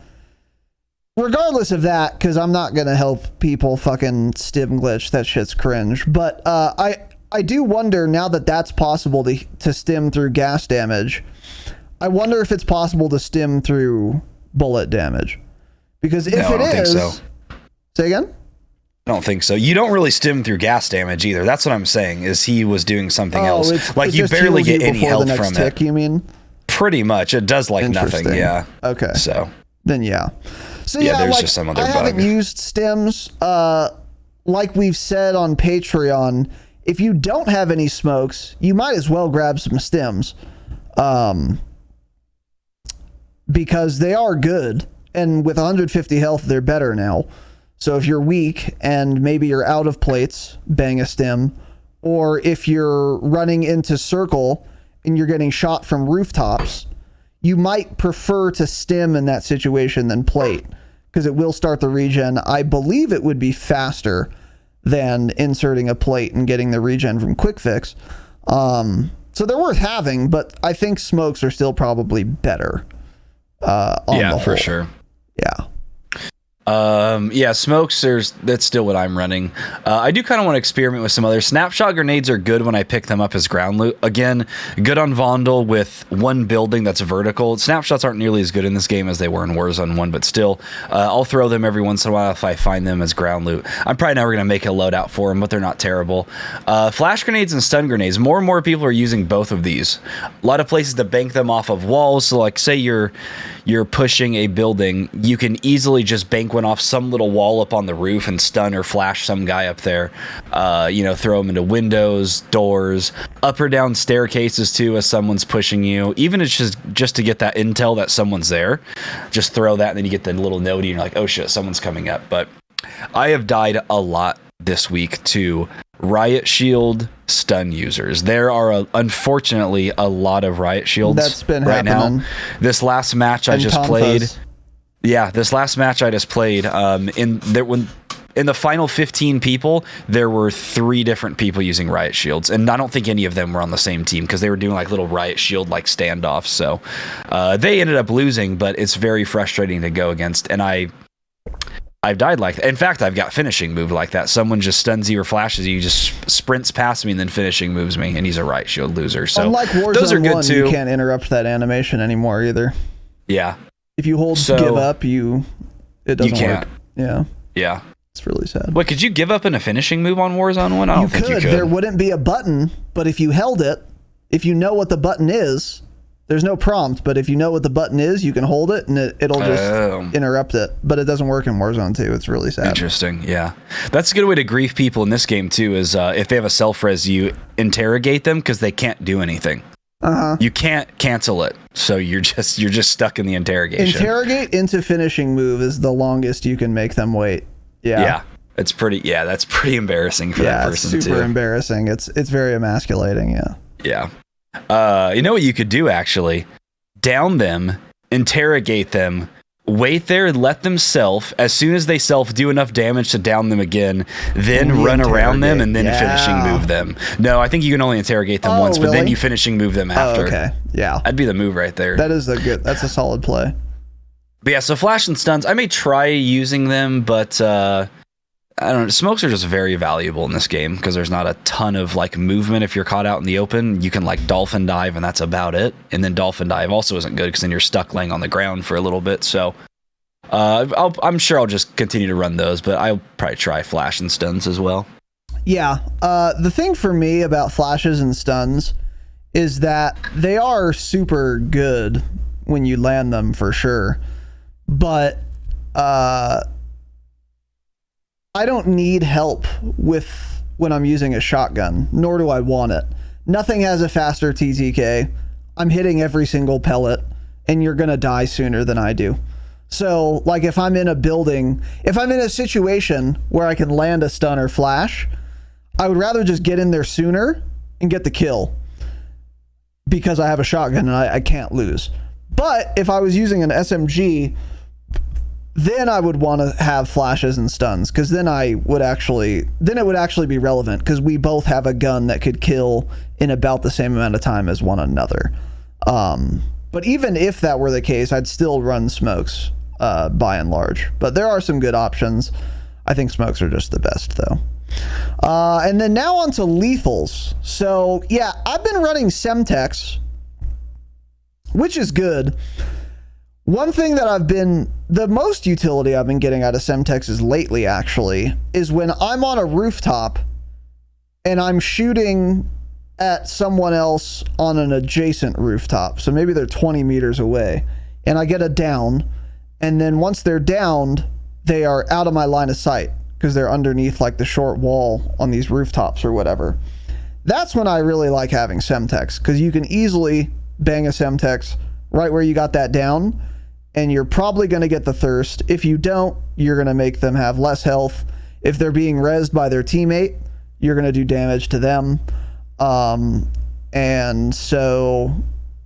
regardless of that, because I'm not gonna help people fucking stim glitch. That shit's cringe. But I do wonder now that that's possible to stim through gas damage. I wonder if it's possible to stim through bullet damage. Because if it is, think so. Say again? I don't think so. You don't really stim through gas damage either. That's what I'm saying, is he was doing something else. Like you barely get any health from it. You mean? Pretty much. It does like nothing, yeah. Okay. So. Then yeah. So there's just some other bug. I haven't used stims. Like we've said on Patreon, if you don't have any smokes, you might as well grab some stims. Because they are good. And with 150 health, they're better now. So if you're weak and maybe you're out of plates, bang a stim. Or if you're running into circle and you're getting shot from rooftops, you might prefer to stim in that situation than plate, because it will start the regen. I believe it would be faster than inserting a plate and getting the regen from Quick Fix. So they're worth having, but I think smokes are still probably better. On the whole. For sure. Yeah. Smokes, that's still what I'm running. I do kind of want to experiment with some other. Snapshot grenades are good when I pick them up as ground loot. Again, good on Vondel with one building that's vertical. Snapshots aren't nearly as good in this game as they were in Warzone 1, but still, I'll throw them every once in a while if I find them as ground loot. I'm probably never going to make a loadout for them, but they're not terrible. Flash grenades and stun grenades. More and more people are using both of these. A lot of places to bank them off of walls. So like say you're pushing a building, you can easily just bank one off some little wall up on the roof and stun or flash some guy up there. Throw them into windows, doors, up or down staircases too as someone's pushing you. Even if it's just to get that intel that someone's there, just throw that and then you get the little nodie and you're like, oh shit, someone's coming up. But I have died a lot this week to riot shield stun users. There are unfortunately a lot of riot shields that's been right happening. Now. This last match I just played. Yeah, this last match I just played, in the final 15 people, there were 3 different people using riot shields, and I don't think any of them were on the same team because they were doing like little riot shield like standoffs. So they ended up losing, but it's very frustrating to go against. And I've died like that. In fact, I've got finishing move like that. Someone just stuns you or flashes you, just sprints past me and then finishing moves me, and he's a riot shield loser. So unlike Warzone those are good 1, too. you can't interrupt that animation anymore either. Yeah. If you hold give up, it doesn't work. Yeah. Yeah. It's really sad. Wait, could you give up in a finishing move on Warzone 1? I don't think you could. There wouldn't be a button, but if you held it, if you know what the button is, there's no prompt, but if you know what the button is, you can hold it and it'll just interrupt it. But it doesn't work in Warzone 2. It's really sad. Interesting, yeah. That's a good way to grief people in this game too, is if they have a self-res, you interrogate them because they can't do anything. You can't cancel it, so you're just stuck in the interrogation. Interrogate into finishing move is the longest you can make them wait. Yeah, that's pretty embarrassing for that person too. It's super embarrassing. It's very emasculating. Yeah. You know what you could do actually? Down them, interrogate them, wait there, let them self. As soon as they self, do enough damage to down them again, then run around them and then finishing move them. No, I think you can only interrogate them once, but then you finishing move them after. Okay, yeah, that'd be the move right there. That's a solid play. But yeah, so flash and stuns, I may try using them, but I don't know. Smokes are just very valuable in this game because there's not a ton of like movement. If you're caught out in the open, you can like dolphin dive and that's about it. And then dolphin dive also isn't good because then you're stuck laying on the ground for a little bit. So I'm sure I'll just continue to run those, but I'll probably try flash and stuns as well. Yeah. The thing for me about flashes and stuns is that they are super good when you land them for sure. But I don't need help with when I'm using a shotgun, nor do I want it. Nothing has a faster TTK. I'm hitting every single pellet, and you're going to die sooner than I do. So, like, if I'm in a building, if I'm in a situation where I can land a stun or flash, I would rather just get in there sooner and get the kill because I have a shotgun and I can't lose. But if I was using an SMG, then I would want to have flashes and stuns because then it would actually be relevant because we both have a gun that could kill in about the same amount of time as one another. But even if that were the case, I'd still run smokes by and large. But there are some good options. I think smokes are just the best though. And then now on to lethals. So yeah, I've been running Semtex, which is good. One thing that the most utility I've been getting out of Semtexes lately, actually, is when I'm on a rooftop and I'm shooting at someone else on an adjacent rooftop. So maybe they're 20 meters away and I get a down. And then once they're downed, they are out of my line of sight because they're underneath like the short wall on these rooftops or whatever. That's when I really like having Semtex because you can easily bang a Semtex right where you got that down. And you're probably going to get the thirst. If you don't, you're going to make them have less health. If they're being rezzed by their teammate, you're going to do damage to them. And so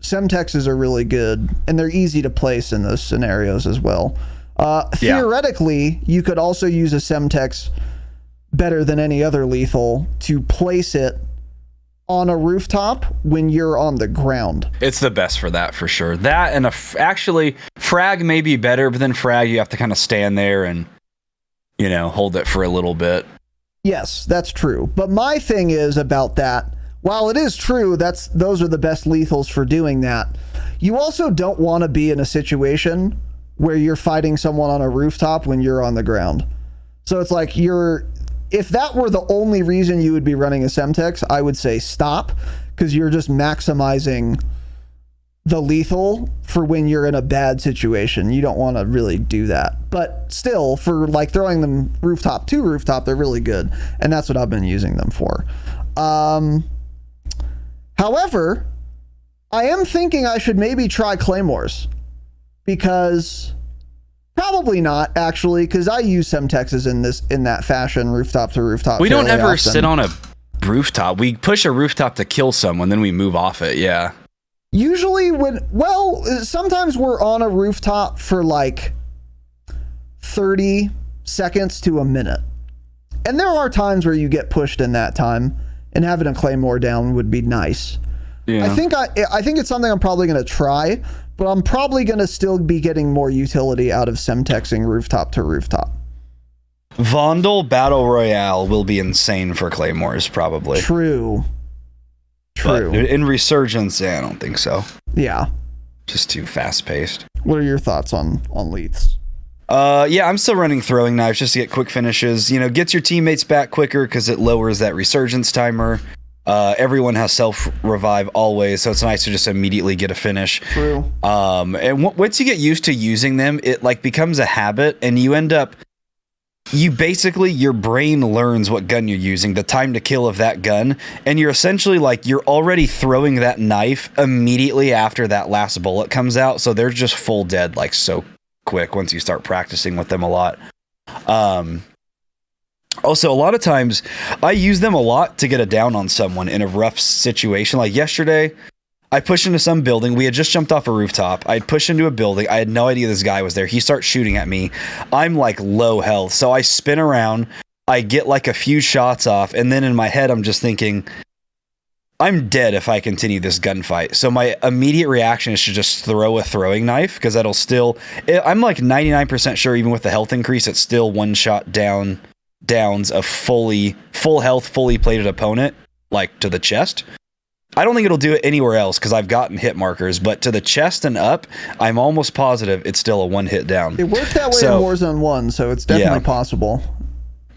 Semtexes are really good, and they're easy to place in those scenarios as well. Theoretically, you could also use a Semtex better than any other lethal to place it on a rooftop when you're on the ground. It's the best for that for sure. That and actually frag may be better, but then frag you have to kind of stand there and hold it for a little bit. Yes, that's true. But my thing is about that, while it is true those are the best lethals for doing that, you also don't want to be in a situation where you're fighting someone on a rooftop when you're on the ground. So it's like if that were the only reason you would be running a Semtex, I would say stop, because you're just maximizing the lethal for when you're in a bad situation. You don't want to really do that. But still, for like throwing them rooftop to rooftop, they're really good. And that's what I've been using them for. However, I am thinking I should maybe try Claymores, because... Probably not, actually, because I use Semtexes in that fashion, rooftop to rooftop. We don't ever sit on a rooftop. We push a rooftop to kill someone, then we move off it, yeah. Usually sometimes we're on a rooftop for like 30 seconds to a minute. And there are times where you get pushed in that time, and having a claymore down would be nice. Yeah. I think it's something I'm probably going to try, but I'm probably going to still be getting more utility out of Semtexing rooftop to rooftop. Vondel Battle Royale will be insane for claymores, probably. True. But in Resurgence, I don't think so. Yeah. Just too fast-paced. What are your thoughts on Leiths? Yeah, I'm still running throwing knives just to get quick finishes. You know, gets your teammates back quicker because it lowers that resurgence timer. Everyone has self-revive always, so it's nice to just immediately get a finish. True. And once you get used to using them, it like becomes a habit, and you end up... your brain learns what gun you're using, the time to kill of that gun, and you're essentially like, you're already throwing that knife immediately after that last bullet comes out, so they're just full dead like so quick once you start practicing with them a lot. Also, a lot of times I use them a lot to get a down on someone in a rough situation. Like yesterday, I pushed into some building. We had just jumped off a rooftop. I'd pushed into a building. I had no idea this guy was there. He starts shooting at me. I'm like low health. So I spin around. I get like a few shots off. And then in my head, I'm just thinking, I'm dead if I continue this gunfight. So my immediate reaction is to just throw a throwing knife, because that'll still... I'm like 99% sure, even with the health increase, it's still one shot downs a full health, fully plated opponent, like to the chest. I don't think it'll do it anywhere else because I've gotten hit markers, but to the chest and up, I'm almost positive it's still a one hit down. It worked that way in Warzone 1, so it's definitely possible.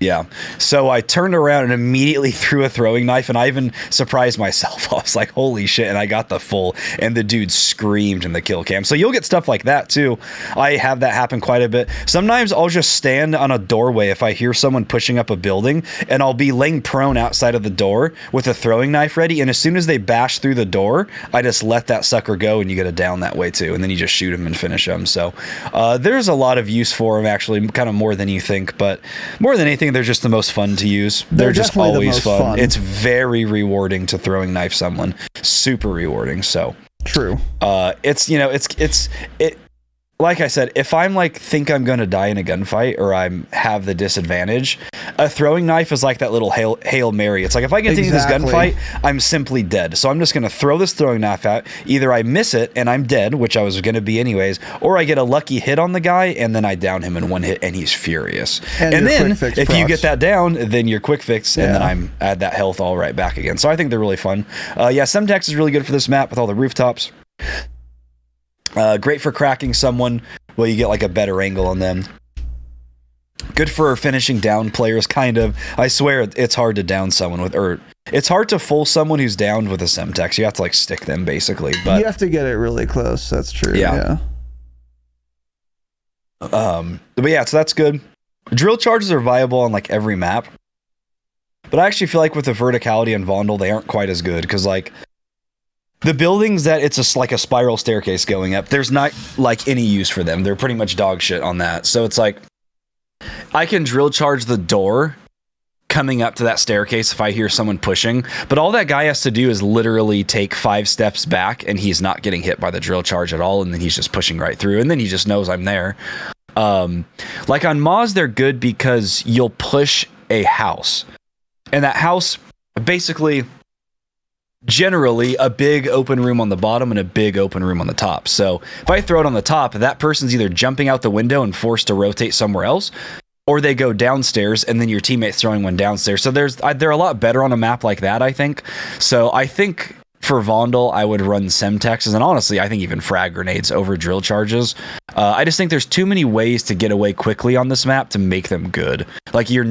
Yeah. So I turned around and immediately threw a throwing knife, and I even surprised myself. I was like, holy shit. And I got the full, and the dude screamed in the kill cam. So you'll get stuff like that too. I have that happen quite a bit. Sometimes I'll just stand on a doorway if I hear someone pushing up a building, and I'll be laying prone outside of the door with a throwing knife ready. And as soon as they bash through the door, I just let that sucker go, and you get a down that way too. And then you just shoot them and finish them. So there's a lot of use for them, actually, kind of more than you think. But more than anything, they're just the most fun to use. They're just always fun. It's very rewarding to throwing knife someone. Super rewarding. So true. It's like I said, if I'm like think I'm going to die in a gunfight or have the disadvantage, a throwing knife is like that little Hail Mary. It's like if I continue this gunfight, I'm simply dead. So I'm just going to throw this throwing knife out. Either I miss it and I'm dead, which I was going to be anyways, or I get a lucky hit on the guy and then I down him in one hit and he's furious. And then if you get that down, then you're quick fix and then I'm add that health all right back again. So I think they're really fun. Semtex is really good for this map with all the rooftops. Great for cracking someone. Well, you get like a better angle on them. Good for finishing down players, kind of. I swear it's hard to down someone with, or it's hard to full someone who's downed with a Semtex. You have to like stick them basically. But you have to get it really close. That's true. Yeah. But yeah, so that's good. Drill charges are viable on like every map. But I actually feel like with the verticality and Vondel, they aren't quite as good because like the buildings that it's like a spiral staircase going up, there's not like any use for them. They're pretty much dog shit on that. So it's like I can drill charge the door coming up to that staircase if I hear someone pushing, but all that guy has to do is literally take 5 steps back and he's not getting hit by the drill charge at all, and then he's just pushing right through, and then he just knows I'm there. Like on Moz, they're good because you'll push a house, and that house basically generally a big open room on the bottom and a big open room on the top. So if I throw it on the top, that person's either jumping out the window and forced to rotate somewhere else, or they go downstairs and then your teammate's throwing one downstairs. So they're a lot better on a map like that, I think. So I think for Vondel, I would run Semtexes, and honestly, I think even frag grenades over drill charges. I just think there's too many ways to get away quickly on this map to make them good. Like you're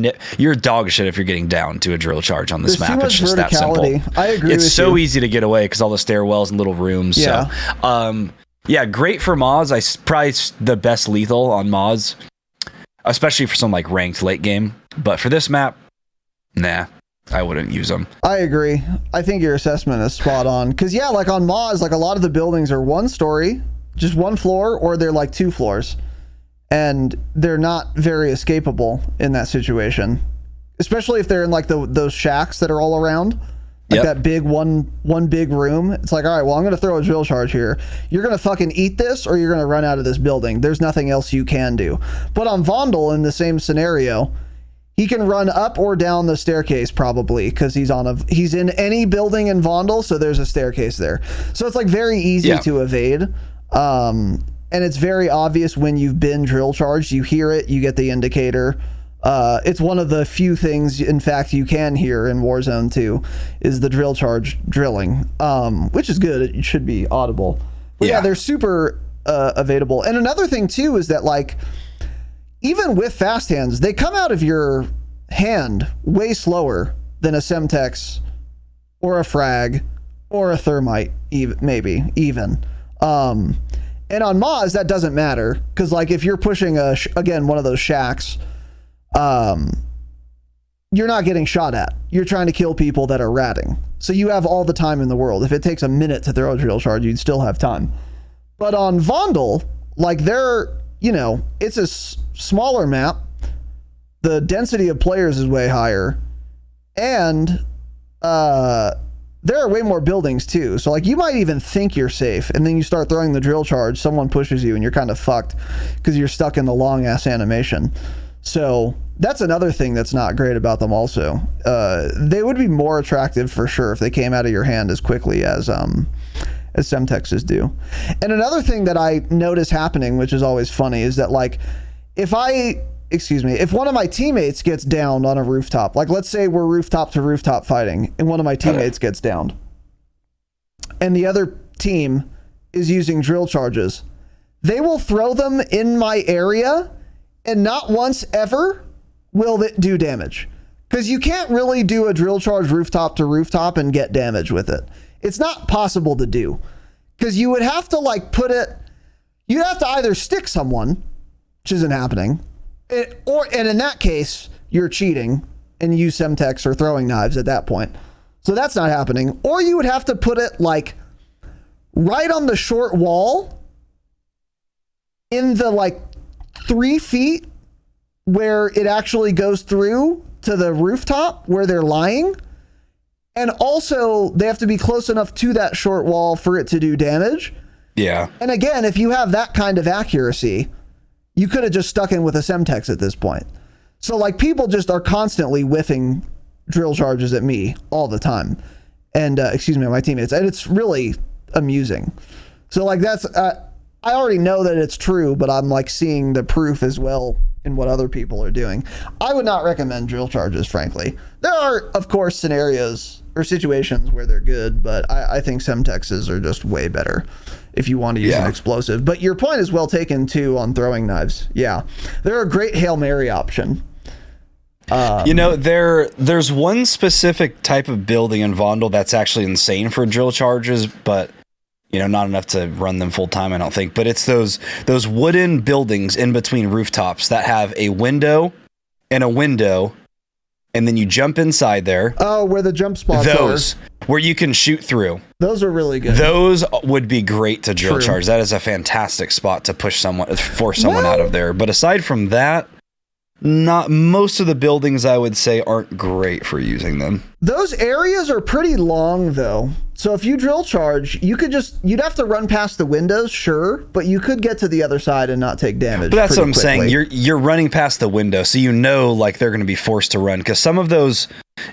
dog shit if you're getting down to a drill charge on this map. It's just that simple. I agree. It's so easy to get away because all the stairwells and little rooms. Yeah. So, great for Moz. Probably the best lethal on Moz, especially for some like ranked late game. But for this map, nah. I wouldn't use them. I agree. I think your assessment is spot on. Because, like on Moz, like a lot of the buildings are one story, just one floor, or they're like 2 floors. And they're not very escapable in that situation. Especially if they're in like those shacks that are all around. like Yep. that big one big room. It's like, all right, well, I'm going to throw a drill charge here. You're going to fucking eat this or you're going to run out of this building. There's nothing else you can do. But on Vondel, in the same scenario, he can run up or down the staircase probably because he's in any building in Vondel, so there's a staircase there. So it's like very easy to evade. And it's very obvious when you've been drill charged. You hear it, you get the indicator. It's one of the few things, in fact, you can hear in Warzone 2 is the drill charge drilling, which is good. It should be audible. But yeah, they're super evadable. And another thing too is that, like, even with fast hands, they come out of your hand way slower than a Semtex or a frag or a thermite, maybe even. And on Maz, that doesn't matter because, like, if you're pushing again one of those shacks, you're not getting shot at. You're trying to kill people that are ratting. So you have all the time in the world. If it takes a minute to throw a drill charge, you'd still have time. But on Vondel, like, it's a smaller map. The density of players is way higher. And there are way more buildings too. So, like, you might even think you're safe, and then you start throwing the drill charge, someone pushes you, and you're kind of fucked because you're stuck in the long-ass animation. So that's another thing that's not great about them also. They would be more attractive for sure if they came out of your hand as quickly as Semtexes do. And another thing that I notice happening, which is always funny, is that, like, if one of my teammates gets downed on a rooftop, like let's say we're rooftop to rooftop fighting and one of my teammates gets downed and the other team is using drill charges, they will throw them in my area and not once ever will it do damage. Because you can't really do a drill charge rooftop to rooftop and get damage with it. It's not possible to do. Because you would have to, like, you'd have to either stick someone, which isn't happening, and in that case, you're cheating and use Semtex or throwing knives at that point. So that's not happening. Or you would have to put it, like, right on the short wall in the, like, 3 feet where it actually goes through to the rooftop where they're lying. And also they have to be close enough to that short wall for it to do damage. Yeah. And again, if you have that kind of accuracy, you could have just stuck in with a Semtex at this point. So, like, people just are constantly whiffing drill charges at me all the time. And, my teammates. And it's really amusing. So, like, that's, I already know that it's true, but I'm, like, seeing the proof as well in what other people are doing. I would not recommend drill charges, frankly. There are, of course, scenarios or situations where they're good, but I think Semtexes are just way better if you want to use an explosive. But your point is well taken, too, on throwing knives. Yeah. They're a great Hail Mary option. There's one specific type of building in Vondel that's actually insane for drill charges, but not enough to run them full time, I don't think. But it's those wooden buildings in between rooftops that have a window and a window, and then you jump inside there. Oh, where the jump spots are. Where you can shoot through. Those are really good. Those would be great to drill charge. That is a fantastic spot to force someone out of there. But aside from that, not most of the buildings, I would say, aren't great for using them. Those areas are pretty long, though. So if you drill charge, you'd have to run past the windows, sure, but you could get to the other side and not take damage. But that's what I'm saying. You're running past the window, so like they're going to be forced to run. Because some of those,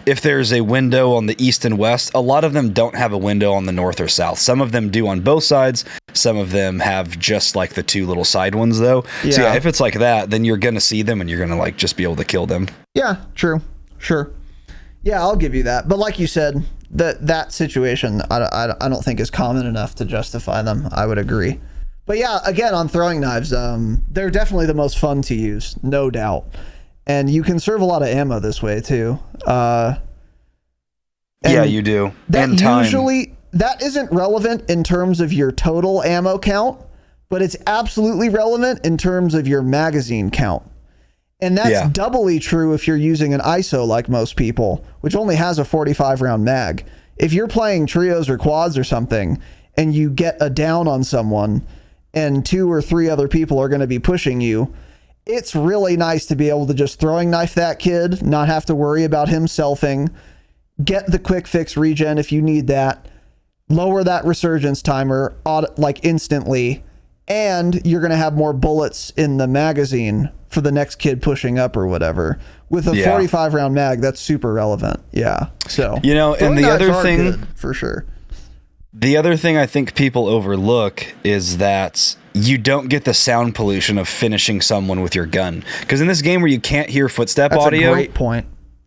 if there's a window on the east and west, a lot of them don't have a window on the north or south. Some of them do on both sides. Some of them have just like the two little side ones, though. Yeah. So yeah, if it's like that, then you're going to see them and you're going to like just be able to kill them. Yeah, true. Sure. Yeah, I'll give you that. But like you said, that situation, I don't think is common enough to justify them. I would agree. But yeah, again, on throwing knives, they're definitely the most fun to use, no doubt. And you conserve a lot of ammo this way too. Yeah, you do. And time. Usually, that isn't relevant in terms of your total ammo count, but it's absolutely relevant in terms of your magazine count. And that's doubly true if you're using an ISO like most people, which only has a 45 round mag. If you're playing trios or quads or something and you get a down on someone and 2 or 3 other people are going to be pushing you, it's really nice to be able to just throwing knife that kid, not have to worry about him selfing, get the quick fix regen if you need that, lower that resurgence timer like instantly, and you're going to have more bullets in the magazine for the next kid pushing up or whatever. With a 45 round mag, that's super relevant. Yeah. So, you know, and the other thing, for sure. The other thing I think people overlook is that you don't get the sound pollution of finishing someone with your gun. Because in this game where you can't hear footstep audio, that's a great point.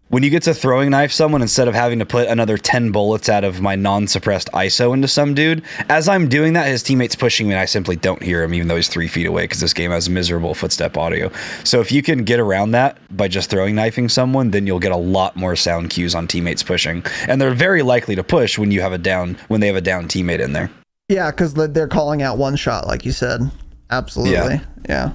When you get to throwing knife someone, instead of having to put another 10 bullets out of my non-suppressed ISO into some dude, as I'm doing that, his teammate's pushing me and I simply don't hear him, even though he's 3 feet away, because this game has miserable footstep audio. So if you can get around that by just throwing knifing someone, then you'll get a lot more sound cues on teammates pushing. And they're very likely to push when they have a down teammate in there. Yeah, because they're calling out one shot, like you said. Absolutely. Yeah.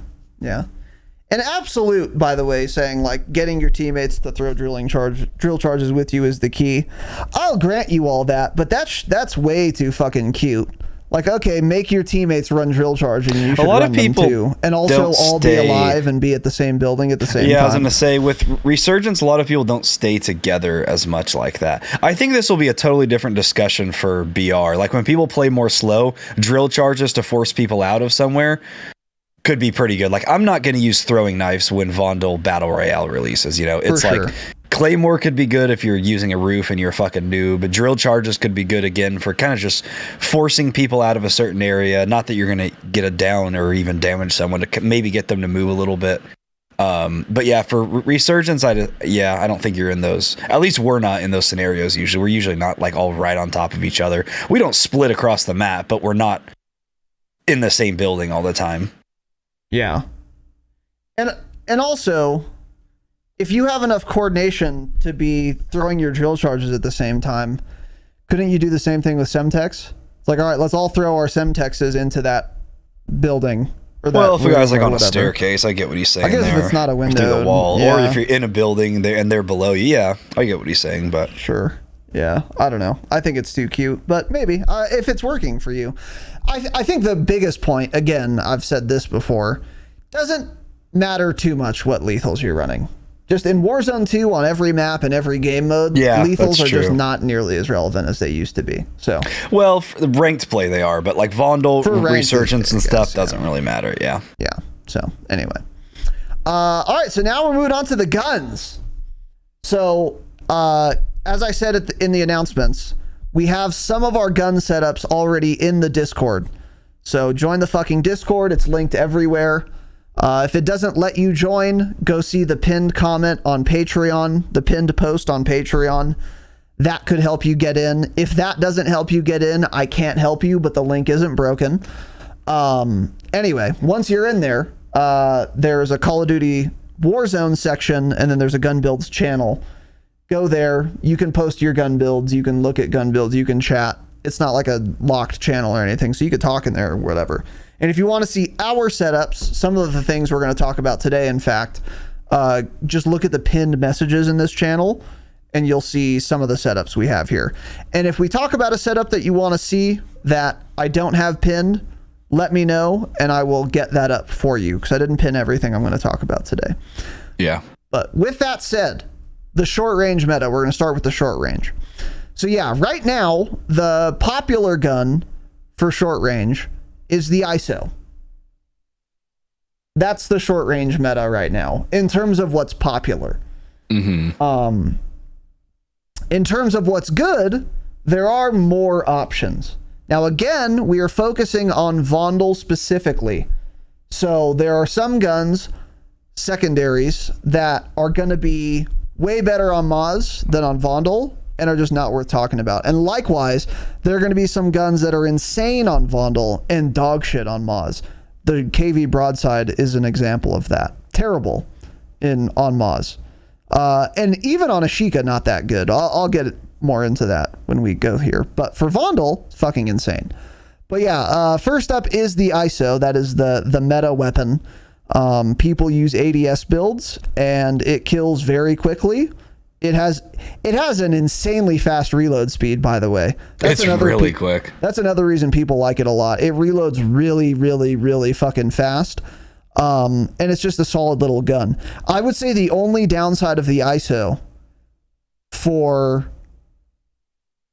And Absolute, by the way, saying like getting your teammates to throw drill charges with you is the key. I'll grant you all that, but that's way too fucking cute. Like, okay, make your teammates run drill charge and you should run them too. And also all be alive and be at the same building at the same time. Yeah, I was going to say, with Resurgence, a lot of people don't stay together as much like that. I think this will be a totally different discussion for BR. Like, when people play more slow, drill charges to force people out of somewhere could be pretty good. Like, I'm not going to use throwing knives when Vondel Battle Royale releases, you know? It's like, Claymore could be good if you're using a roof and you're a fucking noob, but drill charges could be good again for kind of just forcing people out of a certain area. Not that you're going to get a down or even damage someone, to maybe get them to move a little bit. But yeah, for Resurgence, I don't think you're in those. At least we're not in those scenarios usually. We're usually not like all right on top of each other. We don't split across the map, but we're not in the same building all the time. Yeah. And also, if you have enough coordination to be throwing your drill charges at the same time, couldn't you do the same thing with Semtex? It's like, all right, let's all throw our Semtexes into that building. Or that if a guy's like on a staircase, I get what he's saying. I guess there, if it's not a window. Through the wall. Or if you're in a building and they're below you, yeah, I get what he's saying, but... Sure. Yeah, I don't know. I think it's too cute, but maybe if it's working for you. I think the biggest point, again, I've said this before, doesn't matter too much what lethals you're running. Just in Warzone 2 on every map and every game mode, lethals are just not nearly as relevant as they used to be. So, well, for the ranked play they are, but like Vondel, Resurgence and stuff doesn't really matter. Yeah. So anyway, all right. So now we're moving on to the guns. So as I said in the announcements, we have some of our gun setups already in the Discord. So join the fucking Discord. It's linked everywhere. If it doesn't let you join, go see the pinned comment on Patreon, the pinned post on Patreon. That could help you get in. If that doesn't help you get in, I can't help you, but the link isn't broken. Anyway, once you're in there, there's a Call of Duty Warzone section, and then there's a gun builds channel. Go there. You can post your gun builds. You can look at gun builds. You can chat. It's not like a locked channel or anything, so you could talk in there or whatever. And if you want to see our setups, some of the things we're going to talk about today, in fact, just look at the pinned messages in this channel, and you'll see some of the setups we have here. And if we talk about a setup that you want to see that I don't have pinned, let me know, and I will get that up for you, because I didn't pin everything I'm going to talk about today. Yeah. But with that said, the short range meta, we're going to start with the short range. So yeah, right now, the popular gun for short range is the ISO. That's the short range meta right now in terms of what's popular. Mm-hmm. In terms of what's good, there are more options. Now, again, we are focusing on Vondel specifically. So there are some guns, secondaries, that are going to be way better on Moz than on Vondel, and are just not worth talking about. And likewise, there are going to be some guns that are insane on Vondel and dog shit on Moz. The KV Broadside is an example of that. Terrible on Moz. And even on Ashika, not that good. I'll get more into that when we go here. But for Vondel, it's fucking insane. But yeah, first up is the ISO. That is the meta weapon. People use ADS builds, and it kills very quickly. It has an insanely fast reload speed, by the way. It's really quick. That's another reason people like it a lot. It reloads really, really, really fucking fast. And it's just a solid little gun. I would say the only downside of the ISO for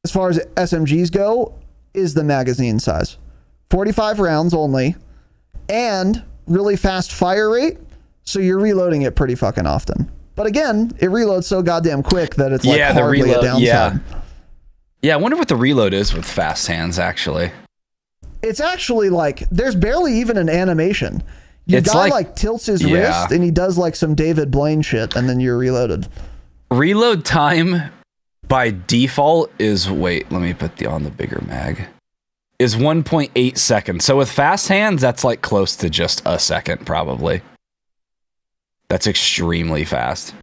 as far as SMGs go, is the magazine size. 45 rounds only, and really fast fire rate, so you're reloading it pretty fucking often. But again, it reloads so goddamn quick that it's like hardly a downside. Yeah, I wonder what the reload is with fast hands, actually. It's actually like, there's barely even an animation. Your guy like tilts his wrist and he does like some David Blaine shit, and then you're reloaded. Reload time by default is, wait, let me put on the bigger mag, is 1.8 seconds. So with fast hands, that's like close to just a second, probably. That's extremely fast.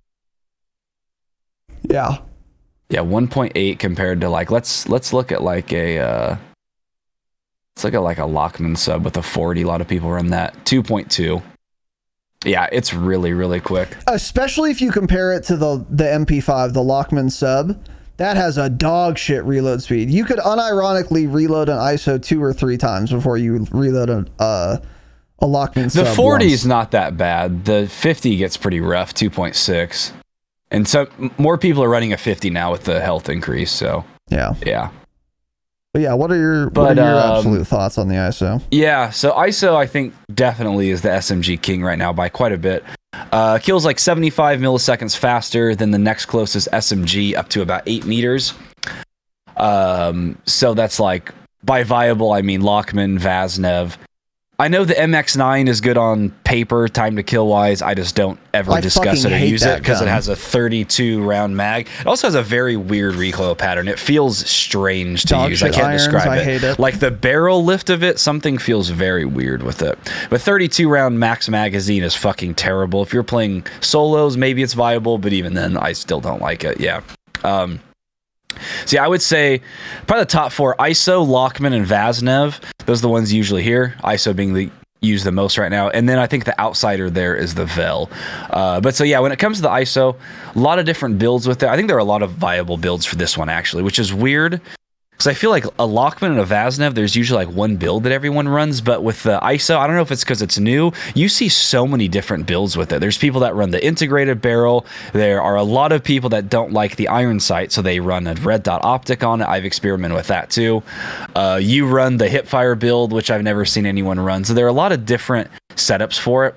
Yeah. Yeah, 1.8 compared to like, let's look at like a let's look at like a Lockman sub with a 40. A lot of people run that. 2.2. Yeah, it's really, really quick. Especially if you compare it to the MP5, the Lockman sub. That has a dog shit reload speed. You could unironically reload an ISO 2 or 3 times before you reload a Lockman sub. The 40 is not that bad. The 50 gets pretty rough, 2.6. And so more people are running a 50 now with the health increase, so yeah. But yeah, what are your absolute thoughts on the ISO? Yeah, so ISO I think definitely is the SMG king right now by quite a bit. Kills like 75 milliseconds faster than the next closest SMG, up to about 8 meters. So that's like, by viable, I mean Lockman, Vaznev. I know the MX9 is good on paper, time to kill wise. I just don't ever discuss it or use it because it has a 32 round mag. It also has a very weird recoil pattern. It feels strange to use. I can't describe it. Hate it. Like the barrel lift of it, something feels very weird with it. But 32 round max magazine is fucking terrible. If you're playing solos, maybe it's viable, but even then, I still don't like it. Yeah. So yeah, I would say probably the top 4: ISO, Lockman, and Vaznev. Those are the ones you usually hear. ISO being used the most right now. And then I think the outsider there is the Vel. But so yeah, when it comes to the ISO, a lot of different builds with it. I think there are a lot of viable builds for this one actually, which is weird. Because I feel like a Lockman and a Vaznev, there's usually like one build that everyone runs, but with the ISO, I don't know if it's because it's new, you see so many different builds with it. There's people that run the integrated barrel. There are a lot of people that don't like the iron sight, so they run a red dot optic on it. I've experimented with that too. You run the hipfire build, which I've never seen anyone run. So there are a lot of different setups for it.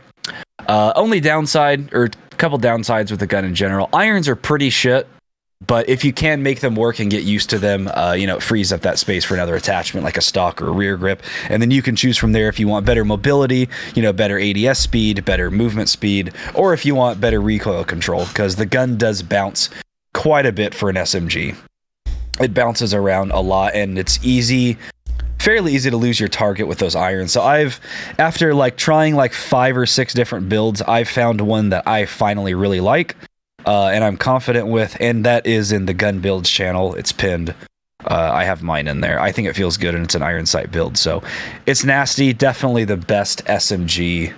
Only downside, or a couple downsides with the gun in general, irons are pretty shit. But if you can make them work and get used to them, it frees up that space for another attachment like a stock or a rear grip. And then you can choose from there if you want better mobility, better ADS speed, better movement speed, or if you want better recoil control, because the gun does bounce quite a bit for an SMG. It bounces around a lot, and it's fairly easy to lose your target with those irons. So after like trying like 5 or 6 different builds, I've found one that I finally really like. And I'm confident with, and that is in the gun builds channel. It's pinned. I have mine in there. I think it feels good, and it's an iron sight build. So it's nasty. Definitely the best SMG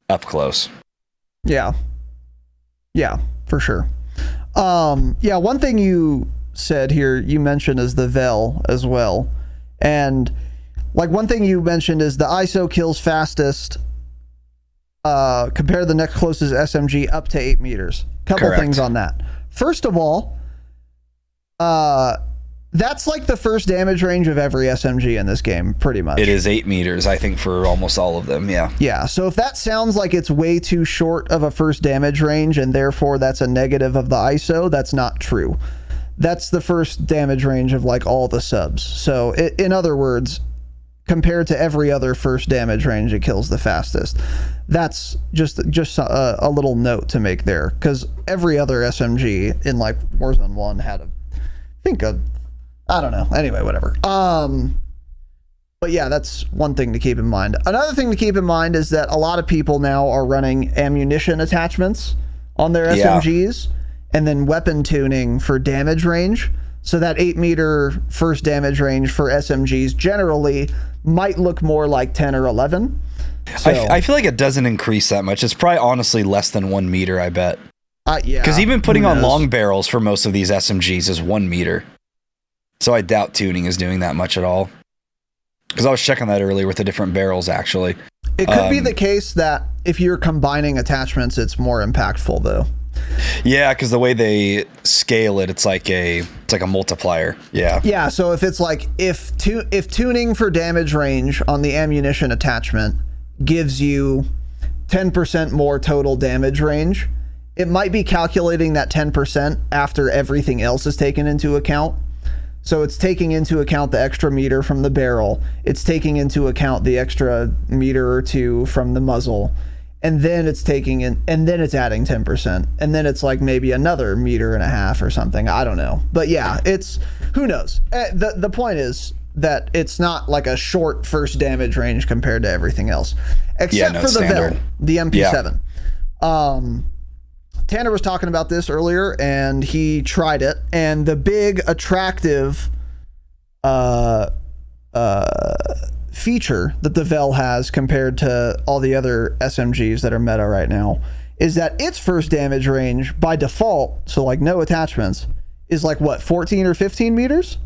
up close. Yeah, for sure. One thing you said here, you mentioned is the Vel as well. And like one thing you mentioned is the ISO kills fastest compared to the next closest SMG up to 8 meters. Couple things on that. First of all, that's like the first damage range of every SMG in this game, pretty much. It is 8 meters, I think, for almost all of them, yeah. Yeah, so if that sounds like it's way too short of a first damage range, and therefore that's a negative of the ISO, that's not true. That's the first damage range of like all the subs. So in other words, compared to every other first damage range, it kills the fastest. That's just a little note to make there, because every other SMG in like Warzone 1 had I don't know. Anyway, whatever. But yeah, that's one thing to keep in mind. Another thing to keep in mind is that a lot of people now are running ammunition attachments on their SMGs, and then weapon tuning for damage range. So that 8 meter first damage range for SMGs generally might look more like 10 or 11. So, I feel like it doesn't increase that much. It's probably honestly less than 1 meter, I bet. Yeah. Because even putting on long barrels for most of these SMGs is 1 meter. So I doubt tuning is doing that much at all. Because I was checking that earlier with the different barrels, actually. It could be the case that if you're combining attachments, it's more impactful, though. Yeah, because the way they scale it, it's like a multiplier. Yeah. Yeah, so if it's like if tuning for damage range on the ammunition attachment gives you 10% more total damage range, it might be calculating that 10% after everything else is taken into account. So it's taking into account the extra meter from the barrel. It's taking into account the extra meter or two from the muzzle. And then it's taking in, and then it's adding 10%. And then it's like maybe another meter and a half or something. I don't know. But yeah, it's, who knows? The point is that it's not like a short first damage range compared to everything else. Except for the standard. Vel, the MP7. Yeah. Tanner was talking about this earlier, and he tried it, and the big attractive feature that the Vel has compared to all the other SMGs that are meta right now is that its first damage range by default, so like no attachments, is like what, 14 or 15 meters?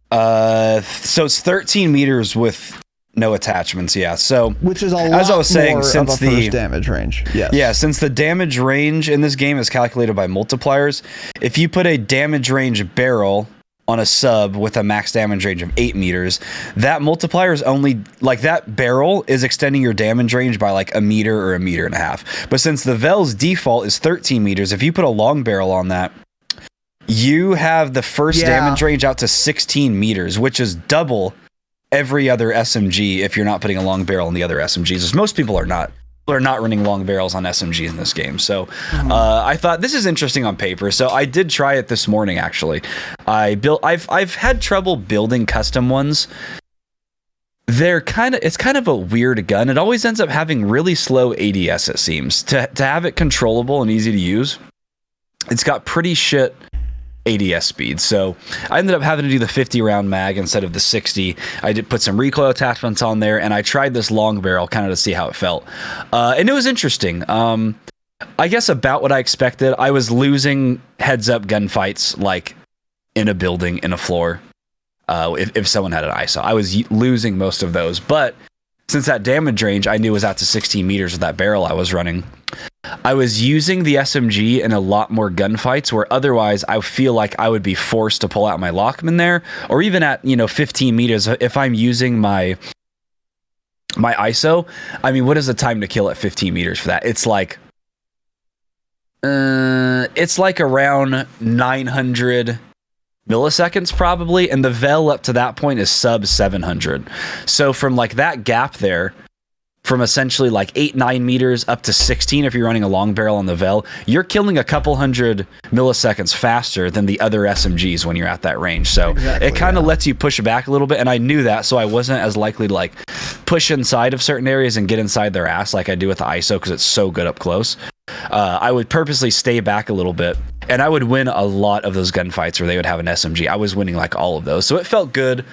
So it's 13 meters with no attachments, yeah. So which is a lot as I was saying, more since of a first damage range. Yes. Yeah, since the damage range in this game is calculated by multipliers, if you put a damage range barrel on a sub with a max damage range of 8 meters, that multiplier is only, like, that barrel is extending your damage range by like a meter or a meter and a half. But since the Vel's default is 13 meters, if you put a long barrel on that, you have the first damage range out to 16 meters, which is double every other SMG if you're not putting a long barrel in the other SMGs, as most people are not. People are not running long barrels on SMGs in this game. So I thought this is interesting on paper. So I did try it this morning, actually. I've had trouble building custom ones. It's kind of a weird gun. It always ends up having really slow ADS, it seems. To have it controllable and easy to use, it's got pretty shit ADS speed. So I ended up having to do the 50 round mag instead of the 60. I did put some recoil attachments on there, and I tried this long barrel kind of to see how it felt. And it was interesting. I guess about what I expected. I was losing heads up gunfights like in a building, in a floor. If someone had an ISO, I was losing most of those. But since that damage range I knew was out to 16 meters with that barrel I was running, I was using the SMG in a lot more gunfights where otherwise I feel like I would be forced to pull out my Lockman there, or even at 15 meters if I'm using my ISO. I mean, what is the time to kill at 15 meters for that? It's like around 900 milliseconds probably, and the Vel up to that point is sub 700. So from like that gap there, from essentially like 8-9 meters up to 16, if you're running a long barrel on the Vel, you're killing a couple hundred milliseconds faster than the other SMGs when you're at that range. So it kind of lets you push back a little bit, and I knew that, so I wasn't as likely to like push inside of certain areas and get inside their ass like I do with the ISO because it's so good up close. I would purposely stay back a little bit, and I would win a lot of those gunfights where they would have an SMG. I was winning like all of those, so it felt good.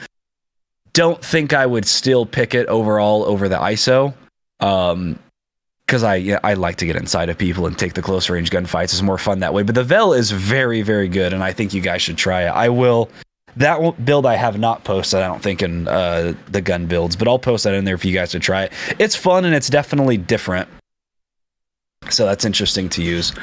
Don't think I would still pick it overall over the ISO, because I like to get inside of people and take the close range gunfights. It's more fun that way. But the Vel is very, very good, and I think you guys should try it. I will. That build I have not posted, I don't think, in the gun builds, but I'll post that in there for you guys to try it. It's fun, and it's definitely different. So that's interesting to use.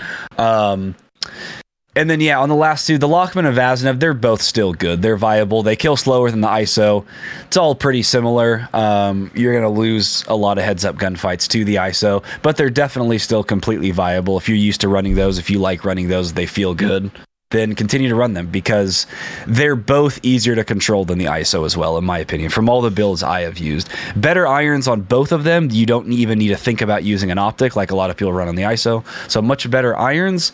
And then, yeah, on the last two, the Lockman and Vaznov, they're both still good. They're viable. They kill slower than the ISO. It's all pretty similar. You're going to lose a lot of heads-up gunfights to the ISO, but they're definitely still completely viable. If you're used to running those, if you like running those, they feel good, then continue to run them because they're both easier to control than the ISO as well, in my opinion, from all the builds I have used. Better irons on both of them. You don't even need to think about using an optic like a lot of people run on the ISO. So much better irons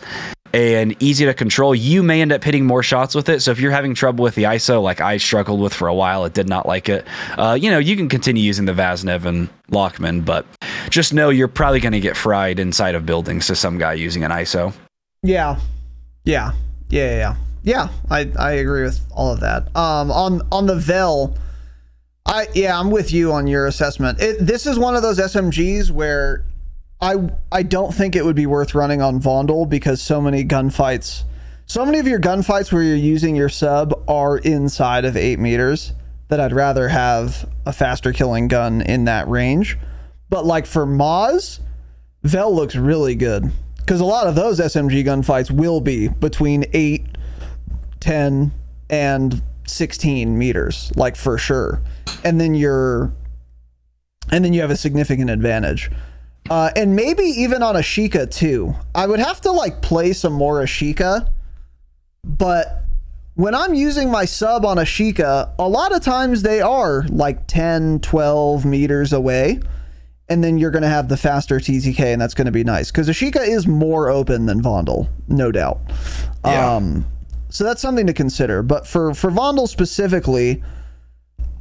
and easy to control. You may end up hitting more shots with it. So if you're having trouble with the ISO, like I struggled with for a while, it did not like it. You can continue using the Vaznov and Lockman, but just know you're probably going to get fried inside of buildings to some guy using an ISO. Yeah. I agree with all of that. On the Vel, I'm with you on your assessment. This is one of those SMGs where I don't think it would be worth running on Vondel because so many of your gunfights where you're using your sub are inside of 8 meters that I'd rather have a faster killing gun in that range. But like for Moz, Vel looks really good Because a lot of those SMG gunfights will be between 8, 10, and 16 meters, like for sure. And then you have a significant advantage. And maybe even on Ashika too. I would have to like play some more Ashika, but when I'm using my sub on Ashika, a lot of times they are like 10, 12 meters away. And then you're going to have the faster TTK, and that's going to be nice. Because Ashika is more open than Vondel, no doubt. Yeah. So that's something to consider. But for Vondel specifically,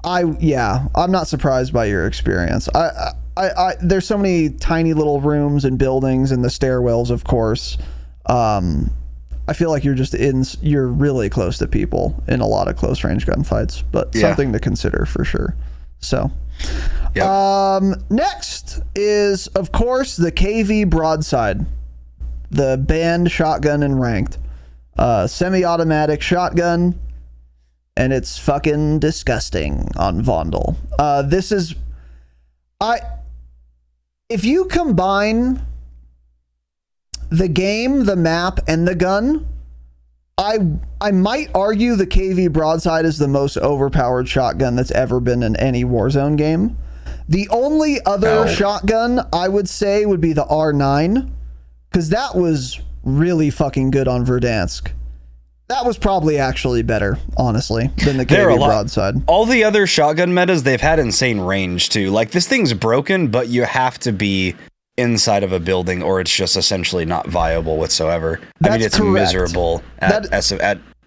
I'm not surprised by your experience. There's so many tiny little rooms and buildings and the stairwells, of course. I feel like you're really close to people in a lot of close range gunfights, but something to consider for sure. So, next is, of course, the KV broadside, the banned shotgun in ranked, semi-automatic shotgun, and it's fucking disgusting on Vondel. If you combine the game, the map, and the gun, I might argue the KV broadside is the most overpowered shotgun that's ever been in any Warzone game. The only other shotgun I would say would be the R9, because that was really fucking good on Verdansk. That was probably actually better, honestly, than the KV broadside. All the other shotgun metas, they've had insane range too. Like, this thing's broken, but you have to be inside of a building or it's just essentially not viable whatsoever. I mean, it's correct. Miserable at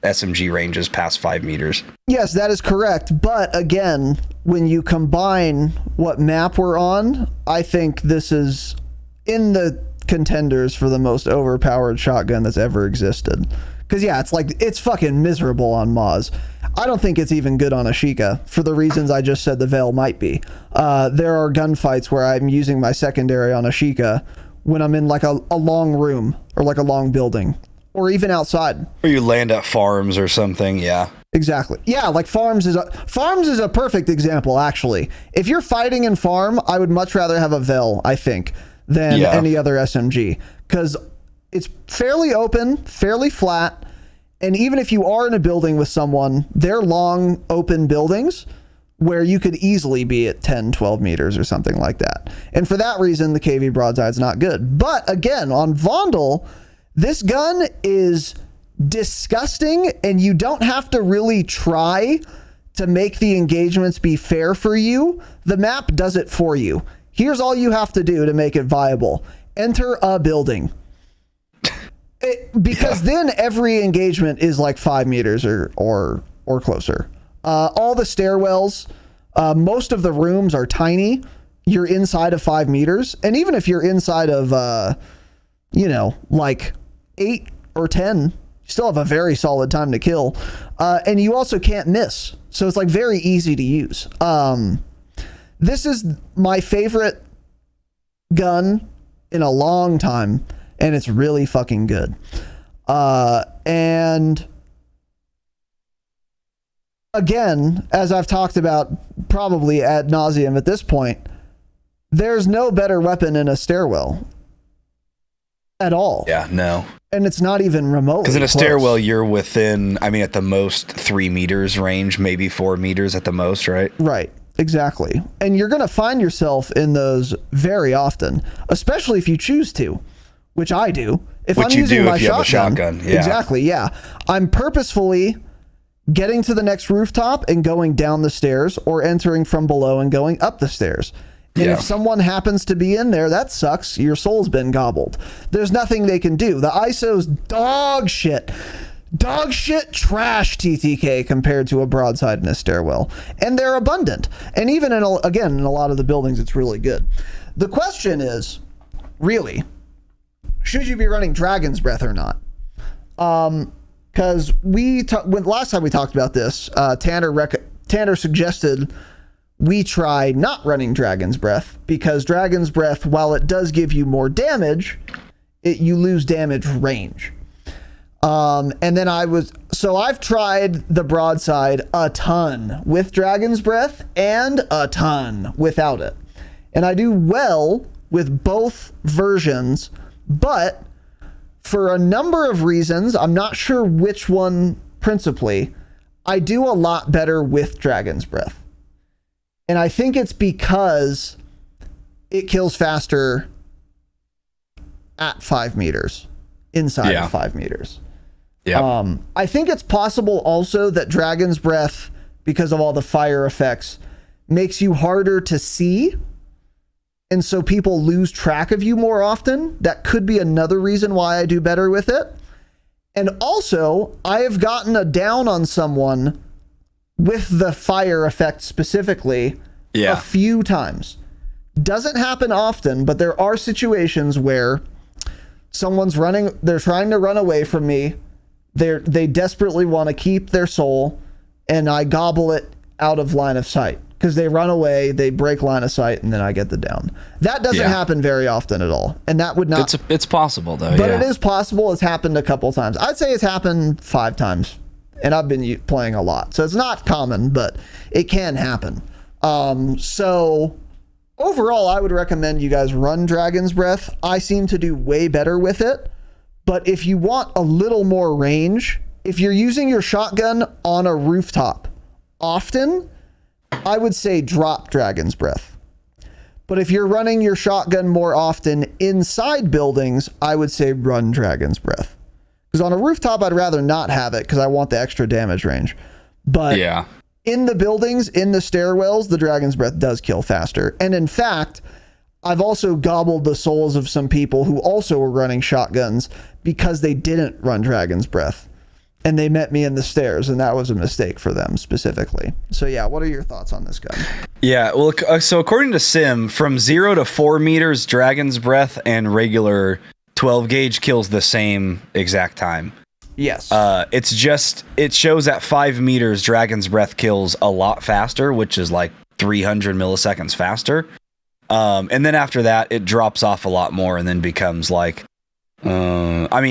SMG ranges past 5 meters. Yes, that is correct. But again, when you combine what map we're on, I think this is in the contenders for the most overpowered shotgun that's ever existed. Because it's fucking miserable on Maz. I don't think it's even good on Ashika for the reasons I just said the Veil might be. There are gunfights where I'm using my secondary on Ashika when I'm in like a long room or like a long building or even outside. Or you land at farms or something, yeah. Exactly. Yeah, like farms is a perfect example, actually. If you're fighting in farm, I would much rather have a Veil, I think, than any other SMG. Because it's fairly open, fairly flat, and even if you are in a building with someone, they're long, open buildings where you could easily be at 10, 12 meters or something like that. And for that reason, the KV broadside's not good. But again, on Vondel, this gun is disgusting, and you don't have to really try to make the engagements be fair for you. The map does it for you. Here's all you have to do to make it viable. Enter a building. Because then every engagement is like 5 meters or closer. All the stairwells, most of the rooms are tiny. You're inside of 5 meters. And even if you're inside of, like 8 or 10, you still have a very solid time to kill. And you also can't miss. So it's like very easy to use. This is my favorite gun in a long time. And it's really fucking good. And again, as I've talked about probably ad nauseum at this point, there's no better weapon in a stairwell at all. Yeah, no. And it's not even remotely because in a close. Stairwell, you're within, I mean, at the most 3 meters range, maybe 4 meters at the most, right? Right. Exactly. And you're going to find yourself in those very often, especially if you choose to. Which I do. If I'm using my shotgun. Yeah. Exactly, yeah. I'm purposefully getting to the next rooftop and going down the stairs or entering from below and going up the stairs. And if someone happens to be in there, that sucks. Your soul's been gobbled. There's nothing they can do. The ISO's dog shit. Dog shit trash TTK compared to a broadside in a stairwell. And they're abundant. And even in a lot of the buildings, it's really good. The question is, really, should you be running Dragon's Breath or not? Because when last time we talked about this, Tanner suggested we try not running Dragon's Breath because Dragon's Breath, while it does give you more damage, you lose damage range. And then I've tried the broadside a ton with Dragon's Breath and a ton without it. And I do well with both versions. But for a number of reasons, I'm not sure which one principally, I do a lot better with Dragon's Breath. And I think it's because it kills faster at 5 meters, inside of 5 meters. Yeah. I think it's possible also that Dragon's Breath, because of all the fire effects, makes you harder to see. And so people lose track of you more often. That could be another reason why I do better with it. And also, I have gotten a down on someone with the fire effect specifically a few times. Doesn't happen often, but there are situations where someone's running, they're trying to run away from me. They desperately want to keep their soul, and I gobble it out of line of sight because they run away, they break line of sight, and then I get the down. That doesn't happen very often at all, and that would not. It's possible though, but it is possible. It's happened a couple times. I'd say it's happened 5 times, and I've been playing a lot, so it's not common, but it can happen. So overall, I would recommend you guys run Dragon's Breath. I seem to do way better with it. But if you want a little more range, if you're using your shotgun on a rooftop often, I would say drop Dragon's Breath. But if you're running your shotgun more often inside buildings, I would say run Dragon's Breath. Because on a rooftop, I'd rather not have it because I want the extra damage range. But in the buildings, in the stairwells, the Dragon's Breath does kill faster. And in fact, I've also gobbled the souls of some people who also were running shotguns because they didn't run Dragon's Breath. And they met me in the stairs, and that was a mistake for them specifically. So yeah, what are your thoughts on this gun? Yeah, well, so according to Sim, from 0 to 4 meters, Dragon's Breath and regular 12 gauge kills the same exact time. Yes. It's just, it shows at 5 meters, Dragon's Breath kills a lot faster, which is like 300 milliseconds faster. And then after that, it drops off a lot more and then becomes like,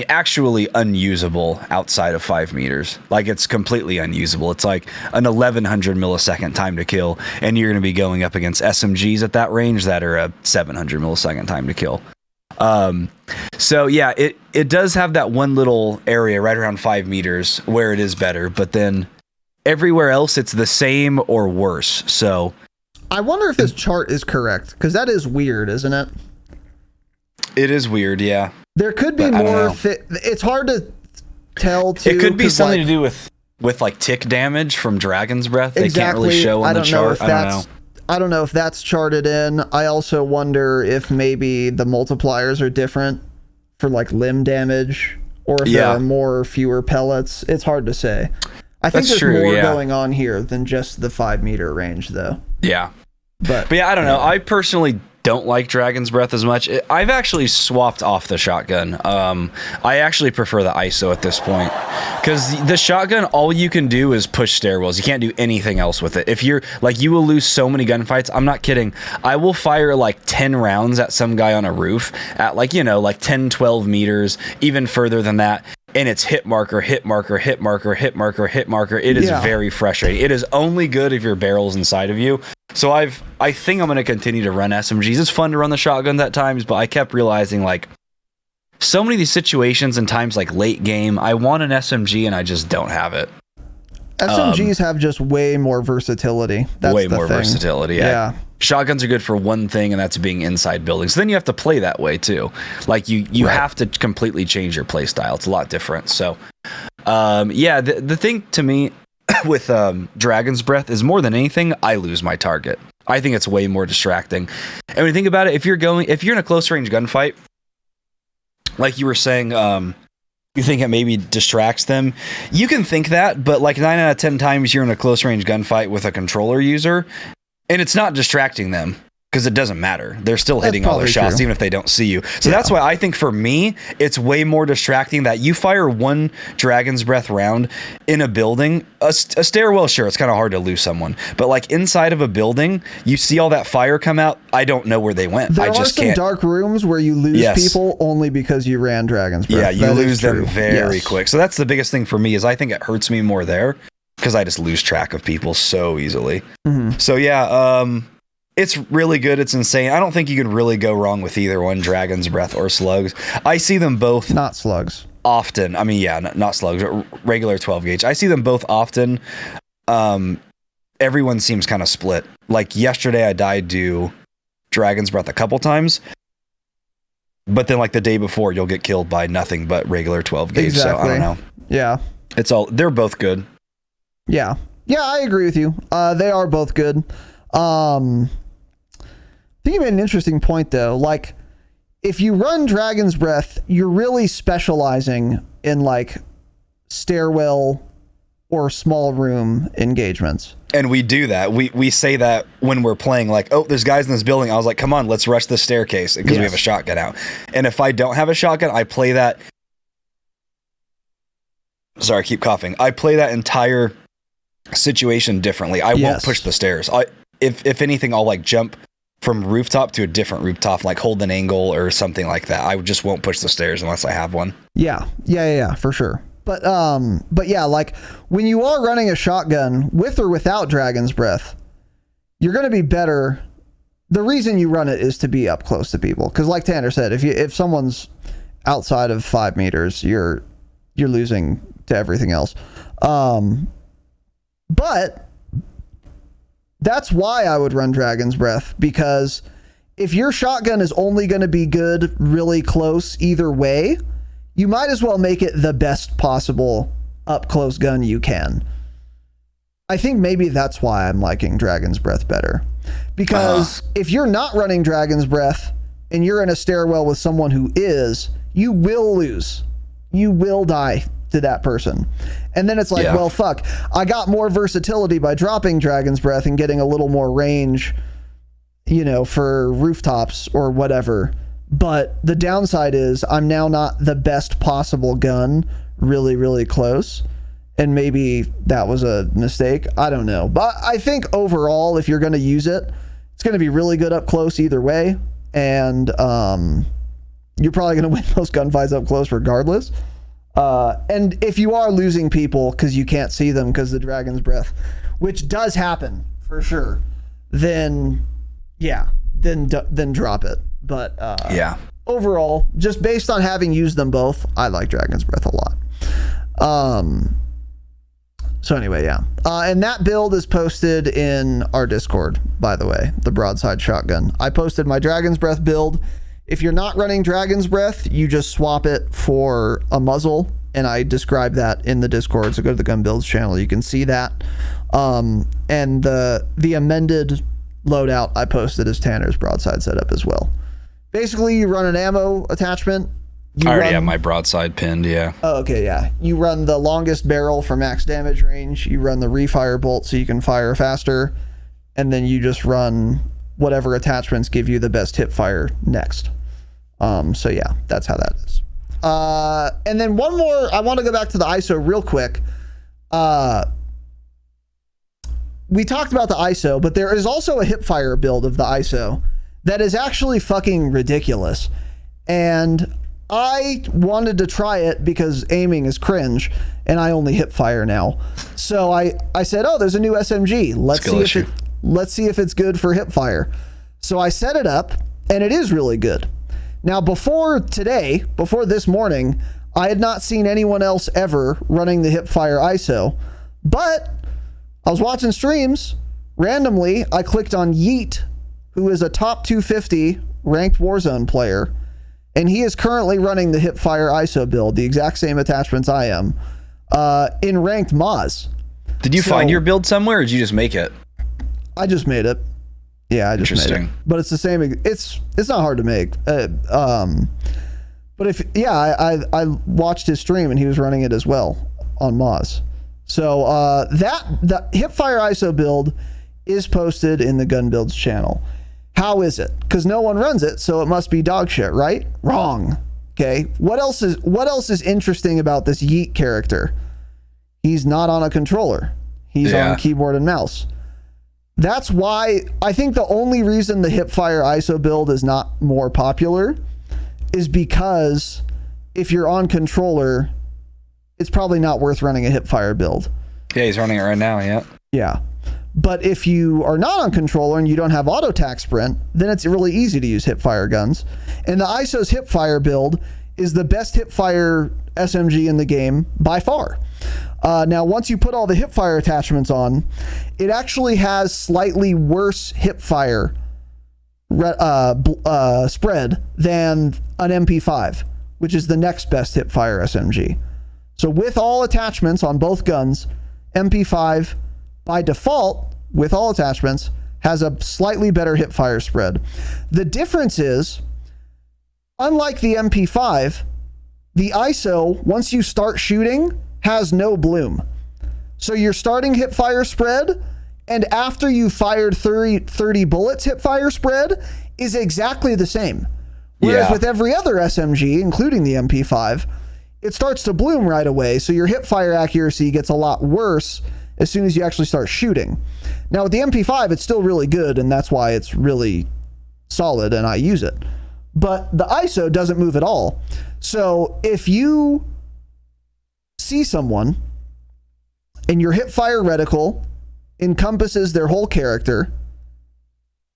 actually unusable outside of 5 meters. Like, it's completely unusable. It's like an 1100 millisecond time to kill, and you're going to be going up against SMGs at that range that are a 700 millisecond time to kill. So yeah, it does have that one little area right around 5 meters where it is better, but then everywhere else it's the same or worse. So I wonder if this chart is correct, because that is weird, isn't it? It is weird, yeah. There could be more. It's hard to tell. Too, it could be something to do with like tick damage from Dragon's Breath. They can't really show on the chart. I don't know if that's charted in. I also wonder if maybe the multipliers are different for like limb damage, or if there are more or fewer pellets. It's hard to say. I think there's more going on here than just the 5 meter range, though. Yeah. But yeah, I don't know. I personally don't like Dragon's Breath as much. I've actually swapped off the shotgun. I actually prefer the ISO at this point, because the shotgun, all you can do is push stairwells. You can't do anything else with it. If you're like, you will lose so many gunfights. I'm not kidding. I will fire like 10 rounds at some guy on a roof at like 10, 12 meters, even further than that. And it's hit marker, hit marker, hit marker, hit marker, hit marker. It is very frustrating. It is only good if your barrel's inside of you. So I think I'm going to continue to run SMGs. It's fun to run the shotguns at times, but I kept realizing like so many of these situations and times like late game, I want an SMG and I just don't have it. SMGs have just way more versatility. That's way more versatility. Yeah. Shotguns are good for one thing, and that's being inside buildings. Then you have to play that way too. Like you have to completely change your play style. It's a lot different. So, the thing to me with Dragon's Breath is, more than anything, I lose my target. I think it's way more distracting. And when you think about it, if you're in a close range gunfight, like you were saying, you think it maybe distracts them. You can think that, but like 9 out of 10 times you're in a close range gunfight with a controller user, and it's not distracting them because it doesn't matter. They're still hitting all their shots, even if they don't see you. So that's why I think for me, it's way more distracting that you fire one Dragon's Breath round in a building. A stairwell, sure, it's kind of hard to lose someone. But like inside of a building, you see all that fire come out. I don't know where they went. There I just are some dark rooms where you lose people only because you ran Dragon's Breath. Yeah, you lose them very quick. So that's the biggest thing for me, is I think it hurts me more there because I just lose track of people so easily. So yeah, It's really good. It's insane. I don't think you can really go wrong with either one, Dragon's Breath or Slugs. I see them both Not slugs. often. I mean, yeah, not Slugs, regular 12 gauge. I see them both often. Everyone seems kind of split. Like yesterday, I died to Dragon's Breath a couple times, but then like the day before, you'll get killed by nothing but regular 12 gauge. Exactly. So I don't know. Yeah. They're both good. Yeah. Yeah, I agree with you. They are both good. I think you made an interesting point though. Like, if you run Dragon's Breath, you're really specializing in like stairwell or small room engagements. And we do that. We say that when we're playing, like, oh, there's guys in this building. I was like, come on, let's rush the staircase because we have a shotgun out. And if I don't have a shotgun, I play that. Sorry, I keep coughing. I play that entire situation differently. I won't push the stairs. If anything, I'll like jump from rooftop to a different rooftop, like hold an angle or something like that. I just won't push the stairs unless I have one. Yeah, for sure. But yeah, like when you are running a shotgun with or without Dragon's Breath, you're going to be better. The reason you run it is to be up close to people. Cause like Tanner said, if someone's outside of 5 meters, you're losing to everything else. But that's why I would run Dragon's Breath, because if your shotgun is only going to be good really close either way, you might as well make it the best possible up close gun you can. I think maybe that's why I'm liking Dragon's Breath better. Because if you're not running Dragon's Breath and you're in a stairwell with someone who is, you will lose. You will die to that person. And then it's like, well, fuck, I got more versatility by dropping Dragon's Breath and getting a little more range, you know, for rooftops or whatever. But the downside is I'm now not the best possible gun really, really close. And maybe that was a mistake. I don't know. But I think overall, if you're going to use it, it's going to be really good up close either way. And you're probably going to win those gunfights up close regardless. And if you are losing people because you can't see them because of the Dragon's Breath, which does happen for sure, then drop it. But overall, just based on having used them both, I like Dragon's Breath a lot. So anyway, and that build is posted in our Discord, by the way, the broadside shotgun. I posted my Dragon's Breath build. If you're not running Dragon's Breath, you just swap it for a muzzle, and I describe that in the Discord, so go to the Gun Builds channel. You can see that. And the amended loadout I posted is Tanner's broadside setup as well. Basically, you run an ammo attachment. I already have my broadside pinned, yeah. Oh, okay, yeah. You run the longest barrel for max damage range. You run the refire bolt so you can fire faster. And then you just run whatever attachments give you the best hip fire next. So yeah, that's how that is. And then one more, I want to go back to the ISO real quick. We talked about the ISO, but there is also a hip fire build of the ISO that is actually fucking ridiculous. And I wanted to try it because aiming is cringe and I only hip fire now. So I said, oh, there's a new SMG. Let's see if it's good for hip fire. So I set it up and it is really good. Now, before this morning, I had not seen anyone else ever running the hipfire ISO, but I was watching streams. Randomly, I clicked on Yeet, who is a top 250 ranked Warzone player, and he is currently running the hipfire ISO build, the exact same attachments I am, in ranked Moz. Did you find your build somewhere, or did you just make it? I just made it. Yeah, I just made it. But it's the same. It's not hard to make. But I watched his stream and he was running it as well on Moz. So the hipfire ISO build is posted in the Gun Builds channel. How is it? Because no one runs it, so it must be dog shit, right? Wrong. Okay. What else is interesting about this Yeet character? He's not on a controller. He's on keyboard and mouse. That's why I think the only reason the hipfire ISO build is not more popular is because if you're on controller, it's probably not worth running a hipfire build. Yeah, he's running it right now, yeah. Yeah. But if you are not on controller and you don't have auto tac sprint, then it's really easy to use hipfire guns. And the ISO's hipfire build is the best hipfire SMG in the game by far. Now, once you put all the hipfire attachments on, it actually has slightly worse hipfire spread than an MP5, which is the next best hipfire SMG. So with all attachments on both guns, MP5 by default, with all attachments, has a slightly better hipfire spread. The difference is, unlike the MP5, the ISO, once you start shooting, has no bloom. So your starting hipfire spread, and after you fired 30 bullets, hipfire spread is exactly the same. Whereas with every other SMG, including the MP5, it starts to bloom right away, so your hipfire accuracy gets a lot worse as soon as you actually start shooting. Now with the MP5, it's still really good, and that's why it's really solid and I use it. But the ISO doesn't move at all. So if you see someone and your hipfire reticle encompasses their whole character,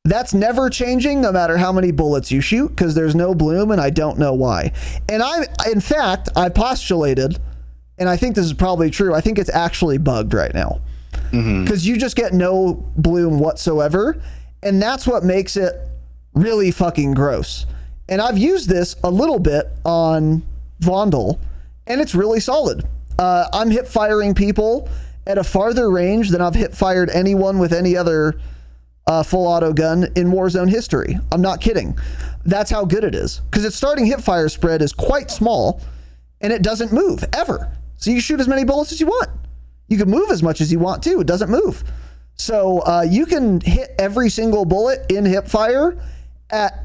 that's never changing no matter how many bullets you shoot, because there's no bloom, and I don't know why. And in fact, I postulated, and I think this is probably true, I think it's actually bugged right now. Because you just get no bloom whatsoever, and that's what makes it really fucking gross. And I've used this a little bit on Vondel, and it's really solid. I'm hip firing people at a farther range than I've hip fired anyone with any other full auto gun in Warzone history. I'm not kidding. That's how good it is. Because its starting hip fire spread is quite small, and it doesn't move ever. So you shoot as many bullets as you want. You can move as much as you want too. It doesn't move. So you can hit every single bullet in hip fire at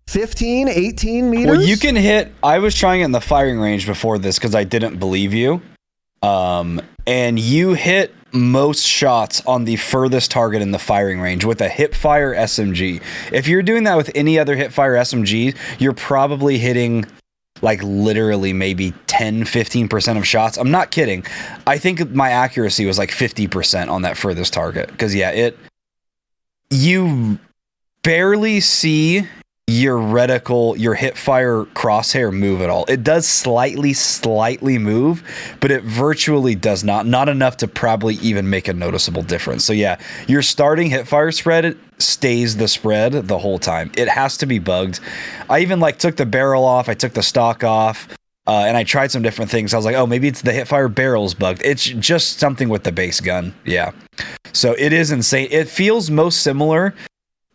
15, 18 meters. Well, you can hit, I was trying it in the firing range before this because I didn't believe you. And you hit most shots on the furthest target in the firing range with a hipfire SMG. If you're doing that with any other hipfire SMG, you're probably hitting like literally maybe 10-15% of shots. I'm not kidding. I think my accuracy was like 50% on that furthest target. Because you barely see your reticle, your hipfire crosshair move at all. It does slightly move, but it virtually does not enough to probably even make a noticeable difference. So yeah, your starting hipfire spread stays the spread the whole time. It has to be bugged. I even took the barrel off, I took the stock off, and I tried some different things. I was like, oh, maybe it's the hipfire barrel's bugged. It's just something with the base gun. Yeah. So it is insane. It feels most similar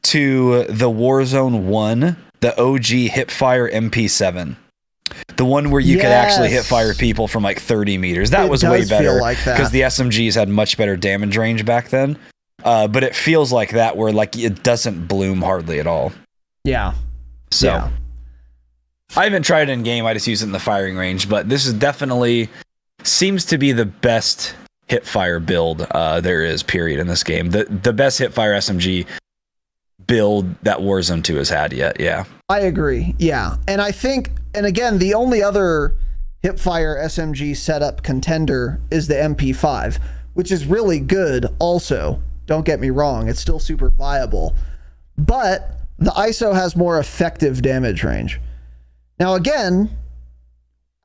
to the Warzone 1, the OG hipfire MP7. The one where you could actually hipfire people from like 30 meters. That was way better because the SMGs had much better damage range back then. But it feels like that where it doesn't bloom hardly at all. Yeah. So I haven't tried it in game. I just use it in the firing range. But this is definitely seems to be the best hipfire build there is, period, in this game. The best hipfire SMG build that Warzone 2 has had yet. Yeah, I agree. Yeah. And I think, and again, the only other hipfire SMG setup contender is the MP5, which is really good also. Don't get me wrong, it's still super viable, but the ISO has more effective damage range. Now again,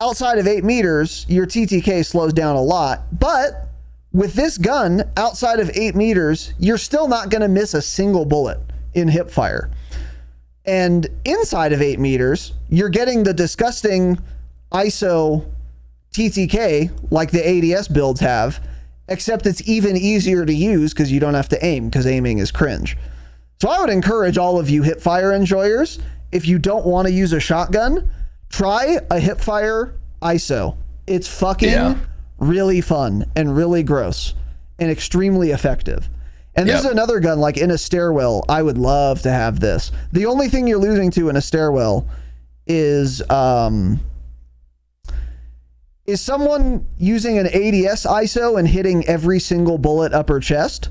outside of 8 meters, your TTK slows down a lot, but with this gun outside of 8 meters, you're still not going to miss a single bullet in hipfire. And inside of 8 meters, you're getting the disgusting ISO TTK like the ADS builds have, except it's even easier to use because you don't have to aim, because aiming is cringe. So I would encourage all of you hipfire enjoyers, if you don't want to use a shotgun, try a hipfire ISO. It's fucking really fun and really gross and extremely effective. And this is another gun, like in a stairwell, I would love to have this. The only thing you're losing to in a stairwell is someone using an ADS ISO and hitting every single bullet upper chest.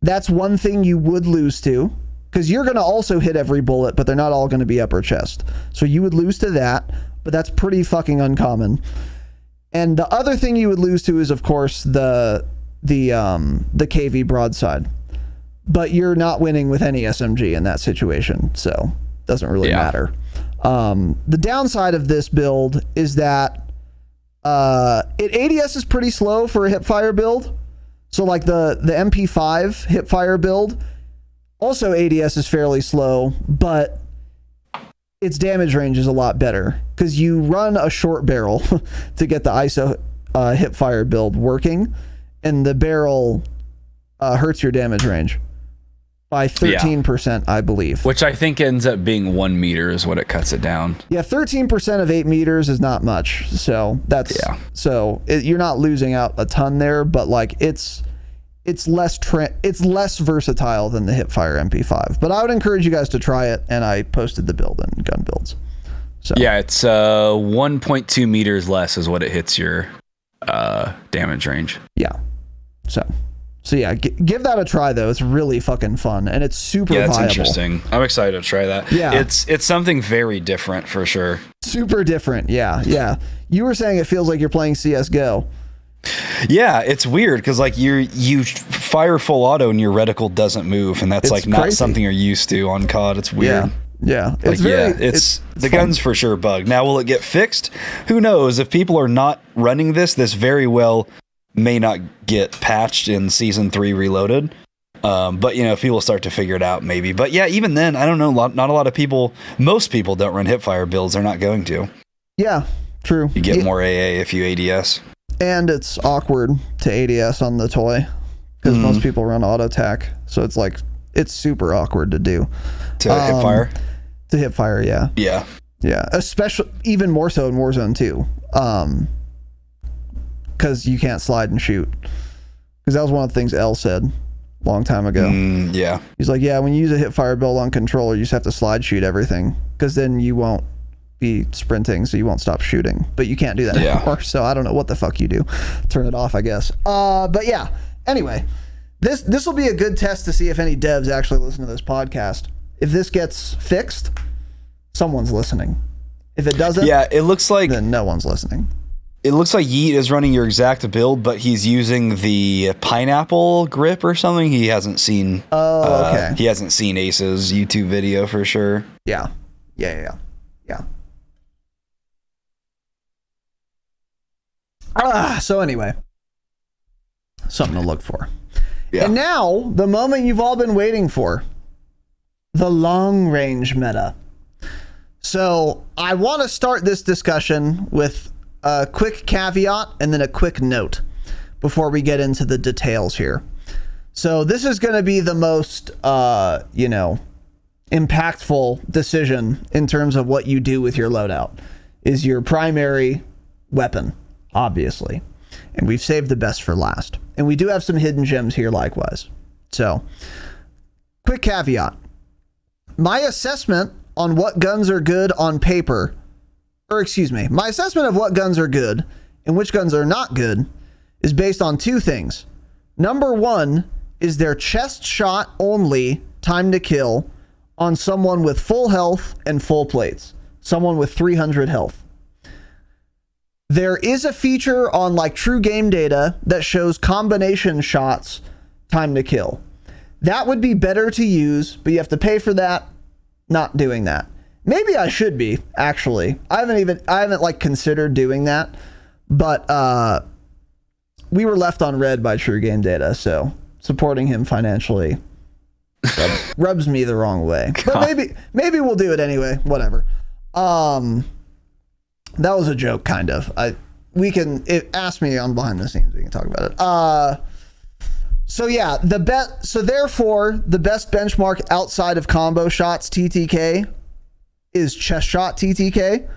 That's one thing you would lose to, because you're going to also hit every bullet, but they're not all going to be upper chest. So you would lose to that, but that's pretty fucking uncommon. And the other thing you would lose to is, of course, the KV broadside. But you're not winning with any SMG in that situation, so doesn't really matter. The downside of this build is that ADS is pretty slow for a hipfire build. So like the MP5 hipfire build, also ADS is fairly slow, but its damage range is a lot better because you run a short barrel to get the ISO hipfire build working, and the barrel hurts your damage range by 13%, I believe. Which I think ends up being 1 meter is what it cuts it down. Yeah, 13% of 8 meters is not much. So that's you're not losing out a ton there, but like it's less versatile than the hipfire MP5. But I would encourage you guys to try it, and I posted the build in gun builds. So yeah, it's 1.2 meters less is what it hits your damage range. Yeah. So yeah, give that a try though. It's really fucking fun, and it's super viable. Yeah, it's interesting. I'm excited to try that. Yeah, it's something very different for sure. Super different. Yeah. You were saying it feels like you're playing CS:GO. Yeah, it's weird because like you fire full auto and your reticle doesn't move, and that's It's like not crazy. something you're used to on COD. It's weird. Yeah. It's the gun's for sure bugged. Now, will it get fixed? Who knows? If people are not running this very well may not get patched in season 3 reloaded. But if people start to figure it out, maybe. But yeah, even then, I don't know. Not a lot of people. Most people don't run hipfire builds. They're not going to. Yeah, true. You get more AA if you ADS. And it's awkward to ADS on the toy because most people run auto tac, so it's super awkward to do. To hipfire. To hipfire, yeah. Yeah, especially even more so in Warzone 2. Because you can't slide and shoot. Because that was one of the things L said a long time ago. Yeah. He's like, yeah, when you use a hipfire build on controller, you just have to slide shoot everything. Because then you won't be sprinting, so you won't stop shooting. But you can't do that anymore, so I don't know what the fuck you do. Turn it off, I guess. But yeah, anyway, this will be a good test to see if any devs actually listen to this podcast. If this gets fixed, someone's listening. If it doesn't, it looks like then no one's listening. It looks like Yeet is running your exact build, but he's using the pineapple grip or something. He hasn't seen. Oh, okay. He hasn't seen Ace's YouTube video for sure. Yeah. So anyway, something to look for. Yeah. And now, the moment you've all been waiting for, the long range meta. So I want to start this discussion with a quick caveat and then a quick note before we get into the details here. So this is going to be the most, impactful decision in terms of what you do with your loadout is your primary weapon, obviously. And we've saved the best for last. And we do have some hidden gems here likewise. So, quick caveat. My assessment on what guns are good on paper, my assessment of what guns are good and which guns are not good is based on two things. Number one is their chest shot only time to kill on someone with full health and full plates. Someone with 300 health. There is a feature on like True Game Data that shows combination shots time to kill. That would be better to use, but you have to pay for that. Not doing that. Maybe I should be, actually. I haven't like considered doing that, but we were left on red by True Game Data, so supporting him financially rubs me the wrong way. But maybe we'll do it anyway. Whatever. That was a joke, kind of. Ask me on behind the scenes. We can talk about it. So yeah, therefore the best benchmark outside of combo shots TTK is chest shot TTK,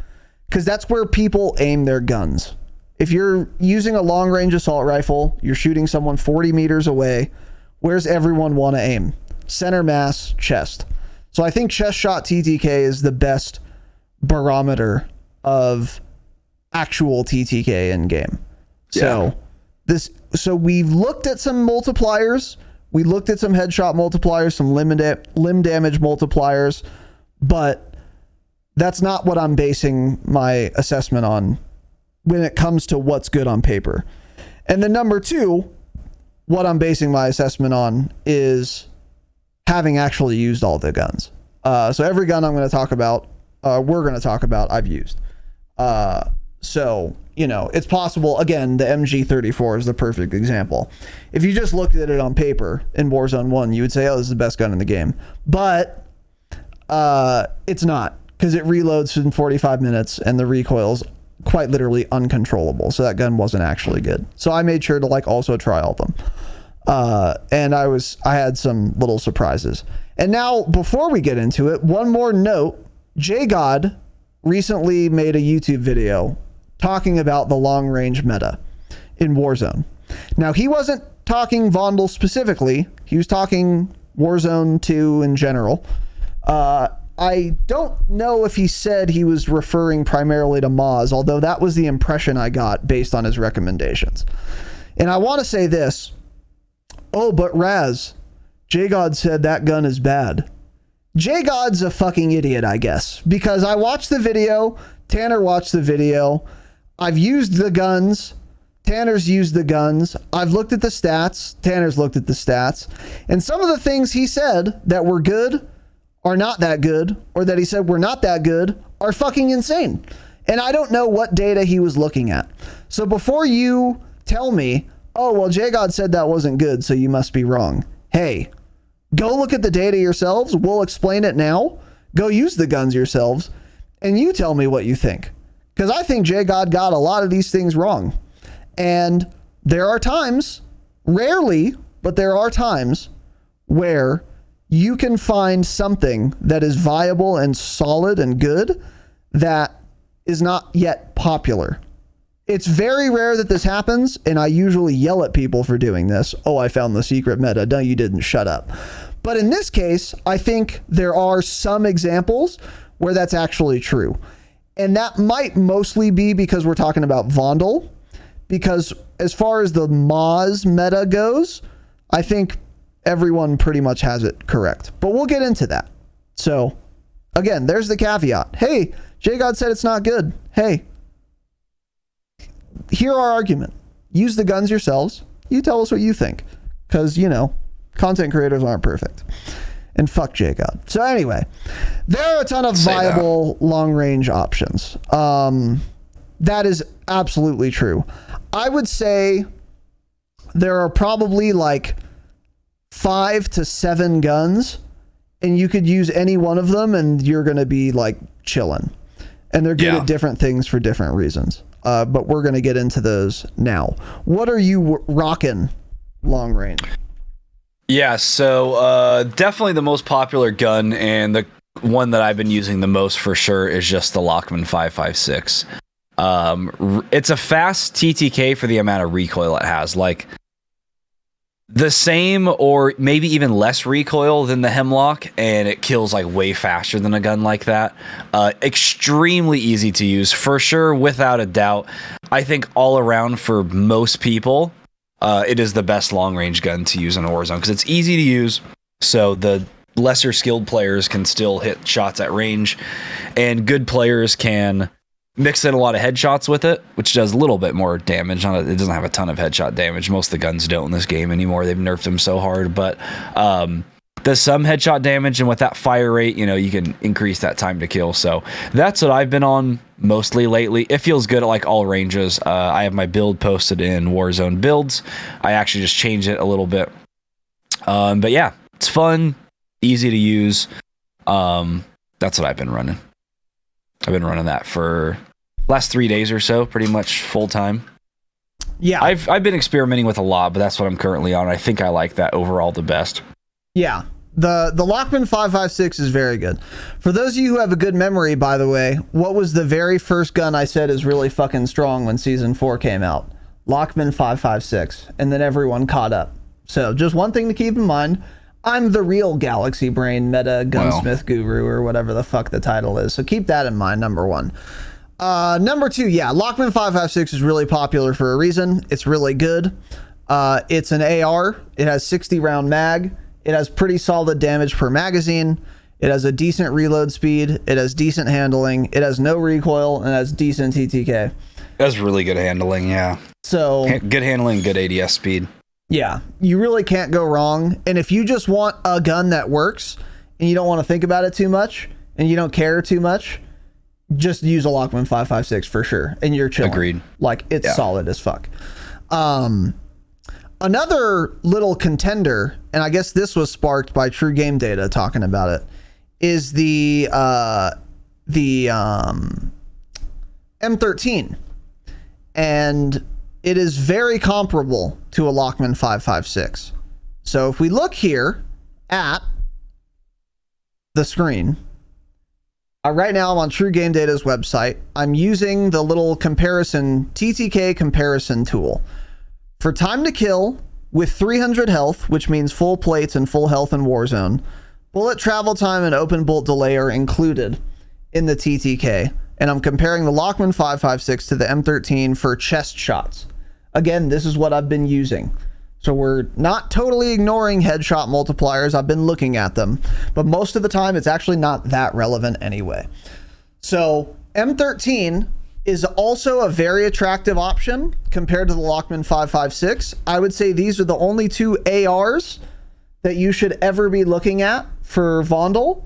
because that's where people aim their guns. If you're using a long range assault rifle, you're shooting someone 40 meters away. Where's everyone want to aim? Center mass, chest. So I think chest shot TTK is the best barometer of actual TTK in game. Yeah. So we've looked at some multipliers. We looked at some headshot multipliers, some limb damage multipliers, but that's not what I'm basing my assessment on when it comes to what's good on paper. And then number two, what I'm basing my assessment on is having actually used all the guns. So every gun I'm going to talk about, we're going to talk about, I've used. So, you know, it's possible. Again, the MG34 is the perfect example. If you just looked at it on paper in Warzone 1, you would say, oh, this is the best gun in the game. But it's not, because it reloads in 45 minutes and the recoil's quite literally uncontrollable. So that gun wasn't actually good. So I made sure to like also try all of them. And I had some little surprises. And now, before we get into it, one more note. JGod recently made a YouTube video talking about the long range meta in Warzone. Now, he wasn't talking Vondel specifically. He was talking Warzone 2 in general. I don't know if he said he was referring primarily to Moz, although that was the impression I got based on his recommendations. And I want to say this. Oh, but Raz, JGod said that gun is bad. JGod's a fucking idiot, I guess, because I watched the video. Tanner watched the video. I've used the guns. Tanner's used the guns. I've looked at the stats. Tanner's looked at the stats. And some of the things he said that were good are not that good, or that he said were not that good, are fucking insane. And I don't know what data he was looking at. So before you tell me, oh, well, JGod said that wasn't good, so you must be wrong. Hey, go look at the data yourselves. We'll explain it now. Go use the guns yourselves, and you tell me what you think. Because I think JGod got a lot of these things wrong. And there are times, rarely, but there are times where you can find something that is viable and solid and good that is not yet popular. It's very rare that this happens, and I usually yell at people for doing this. Oh, I found the secret meta. No, you didn't. Shut up. But in this case, I think there are some examples where that's actually true. And that might mostly be because we're talking about Vondel, because as far as the Moz meta goes, I think everyone pretty much has it correct. But we'll get into that. So, again, there's the caveat. Hey, JGod said it's not good. Hey, hear our argument. Use the guns yourselves. You tell us what you think. Because, you know, content creators aren't perfect. And fuck JGod. So anyway, there are a ton of viable long-range options. That is absolutely true. I would say there are probably like 5 to 7 guns, and you could use any one of them and you're going to be like chilling. And they're good at different things for different reasons. But we're going to get into those now. What are you rocking long range? Yeah, so definitely the most popular gun, and the one that I've been using the most for sure, is just the Lockman 5.56. It's a fast TTK for the amount of recoil it has. Like, the same or maybe even less recoil than the Hemlock, and it kills like way faster than a gun like that. Extremely easy to use, for sure, without a doubt. I think all around for most people, it is the best long-range gun to use in Warzone because it's easy to use, so the lesser skilled players can still hit shots at range, and good players can mix in a lot of headshots with it, which does a little bit more damage. It doesn't have a ton of headshot damage. Most of the guns don't in this game anymore. They've nerfed them so hard, but does some headshot damage, and with that fire rate, you know, you can increase that time to kill. So that's what I've been on mostly lately. It feels good at like all ranges. I have my build posted in Warzone builds. I actually just changed it a little bit. But yeah, it's fun, easy to use. That's what I've been running. I've been running that for last 3 days or so, pretty much full time. Yeah, I've been experimenting with a lot, but that's what I'm currently on. I think I like that overall the best. Yeah, the Lockman 5.56 is very good. For those of you who have a good memory, by the way, what was the very first gun I said is really fucking strong when Season 4 came out? Lockman 5.56, and then everyone caught up. So just one thing to keep in mind. I'm the real Galaxy Brain meta gunsmith guru, or whatever the fuck the title is. So keep that in mind, number one. Number two, yeah, Lockman 5.56 is really popular for a reason. It's really good. It's an AR. It has 60 round mag. It has pretty solid damage per magazine. It has a decent reload speed. It has decent handling. It has no recoil and has decent TTK. That's really good handling, yeah. So Good handling, good ADS speed. yeah, you really can't go wrong. And if you just want a gun that works and you don't want to think about it too much and you don't care too much, just use a Lockman 5.56 for sure. And you're chilling. Agreed. Like, it's solid as fuck. Another little contender, and I guess this was sparked by True Game Data talking about it, is the M13. And it is very comparable to a Lockman 5.56. So if we look here at the screen, right now I'm on True Game Data's website. I'm using the little TTK comparison tool. For time to kill with 300 health, which means full plates and full health in Warzone, bullet travel time and open bolt delay are included in the TTK. And I'm comparing the Lockman 5.56 to the M13 for chest shots. Again, this is what I've been using. So we're not totally ignoring headshot multipliers. I've been looking at them, but most of the time it's actually not that relevant anyway. So M13 is also a very attractive option compared to the Lockman 5.56. I would say these are the only two ARs that you should ever be looking at for Vondel,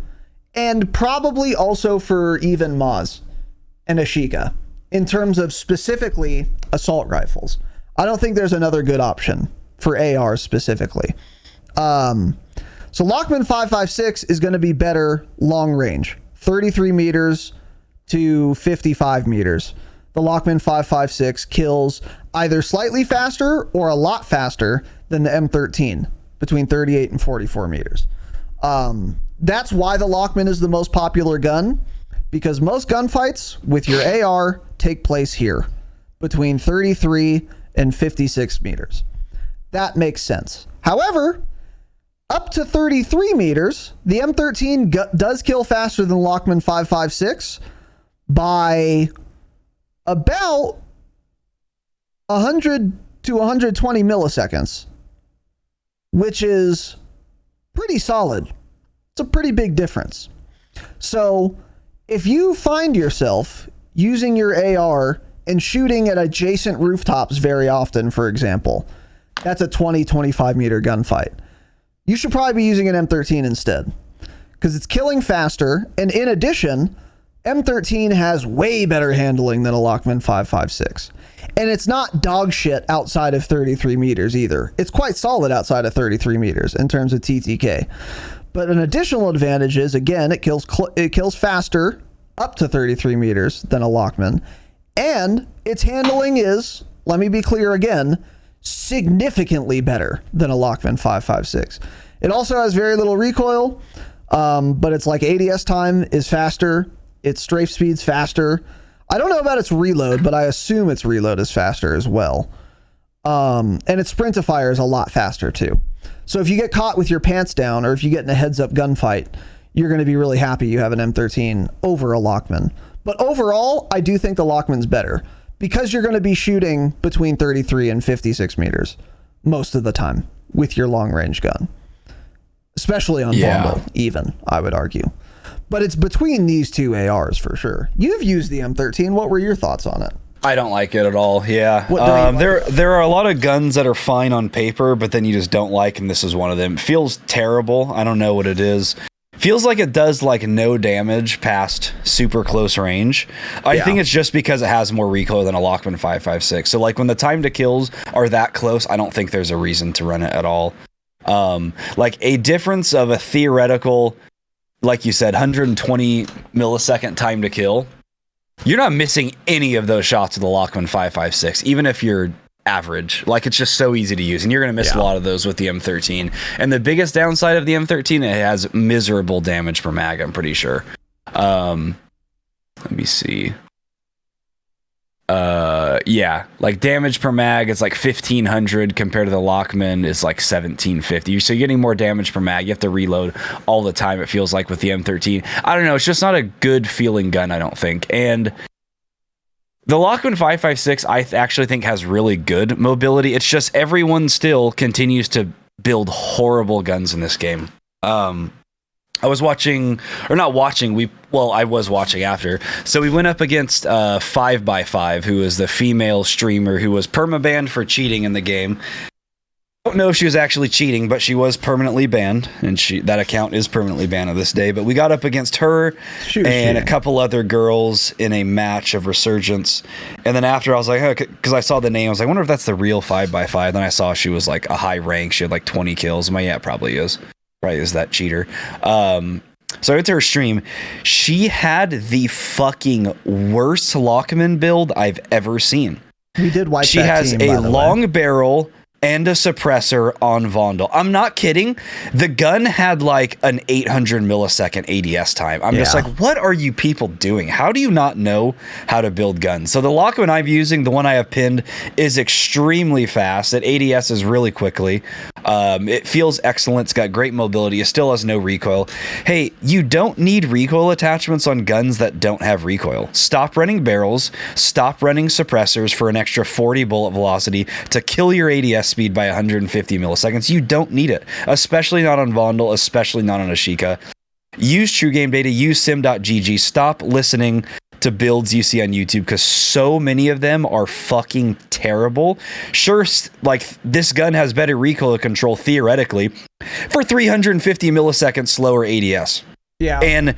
and probably also for even Maz and Ashika in terms of specifically assault rifles. I don't think there's another good option for ARs specifically. So Lockman 5.56 is going to be better long range, 33 meters to 55 meters. The Lockman 5.56 kills either slightly faster or a lot faster than the M13, between 38 and 44 meters. That's why the Lockman is the most popular gun, because most gunfights with your AR take place here, between 33 and 56 meters. That makes sense. However, up to 33 meters, the M13 does kill faster than the Lockman 5.56 by about 100 to 120 milliseconds, which is pretty solid. It's a pretty big difference. So if you find yourself using your AR and shooting at adjacent rooftops very often, for example, that's a 20-25 meter gunfight, you should probably be using an M13 instead, because it's killing faster. And in addition, M13 has way better handling than a Lockman 5.56. And it's not dog shit outside of 33 meters either. It's quite solid outside of 33 meters in terms of TTK. But an additional advantage is, again, it kills faster up to 33 meters than a Lockman. And its handling is, let me be clear again, significantly better than a Lockman 5.56. It also has very little recoil, but its like ADS time is faster. Its strafe speed's faster. I don't know about its reload, but I assume its reload is faster as well. And its sprint to fire is a lot faster too. So if you get caught with your pants down, or if you get in a heads up gunfight, you're going to be really happy you have an M13 over a Lockman. But overall, I do think the Lockman's better, because you're going to be shooting between 33 and 56 meters most of the time with your long range gun, especially on Vondel, even, I would argue. But it's between these two ARs for sure. You've used the M13. What were your thoughts on it? I don't like it at all. Yeah. Like? There are a lot of guns that are fine on paper, but then you just don't like, and this is one of them. It feels terrible. I don't know what it is. Feels like it does like no damage past super close range. I think it's just because it has more recoil than a Lockman 5.56. So like when the time to kills are that close, I don't think there's a reason to run it at all. Like a difference of a theoretical, like you said, 120 millisecond time to kill. You're not missing any of those shots with the Lockman 5.56, even if you're average. Like, it's just so easy to use, and you're going to miss a lot of those with the M13. And the biggest downside of the M13, it has miserable damage per mag, I'm pretty sure. Let me see. Like damage per mag, it's like 1500 compared to the Lockman is like 1750. So you're getting more damage per mag. You have to reload all the time, it feels like, with the M13. I don't know, it's just not a good feeling gun, I don't think. And the Lockman 5.56, I actually think, has really good mobility. It's just everyone still continues to build horrible guns in this game. I was watching, or not watching, I was watching after. So we went up against 5x5, who is the female streamer who was permabanned for cheating in the game. I don't know if she was actually cheating, but she was permanently banned, and that account is permanently banned to this day. But we got up against her and a couple other girls in a match of Resurgence. And then after, I was like, because I saw the name, I was like, I wonder if that's the real 5x5. Then I saw she was like a high rank. She had like 20 kills. I'm like, yeah, it probably is. Probably is that cheater. So I went to her stream. She had the fucking worst Lockman build I've ever seen. We did wipe She that has team, a long barrel and a suppressor on Vondel. I'm not kidding. The gun had like an 800 millisecond ADS time. I'm just like, what are you people doing? How do you not know how to build guns? So the Lockman I'm using, the one I have pinned, is extremely fast. It ADSs really quickly. It feels excellent. It's got great mobility. It still has no recoil. Hey, you don't need recoil attachments on guns that don't have recoil. Stop running barrels. Stop running suppressors for an extra 40 bullet velocity to kill your ADS speed by 150 milliseconds. You don't need it, especially not on Vondel, especially not on Ashika. Use true game data, use sim.gg. Stop listening to builds you see on YouTube, because so many of them are fucking terrible. Sure, like this gun has better recoil control theoretically for 350 milliseconds slower ADS. Yeah. And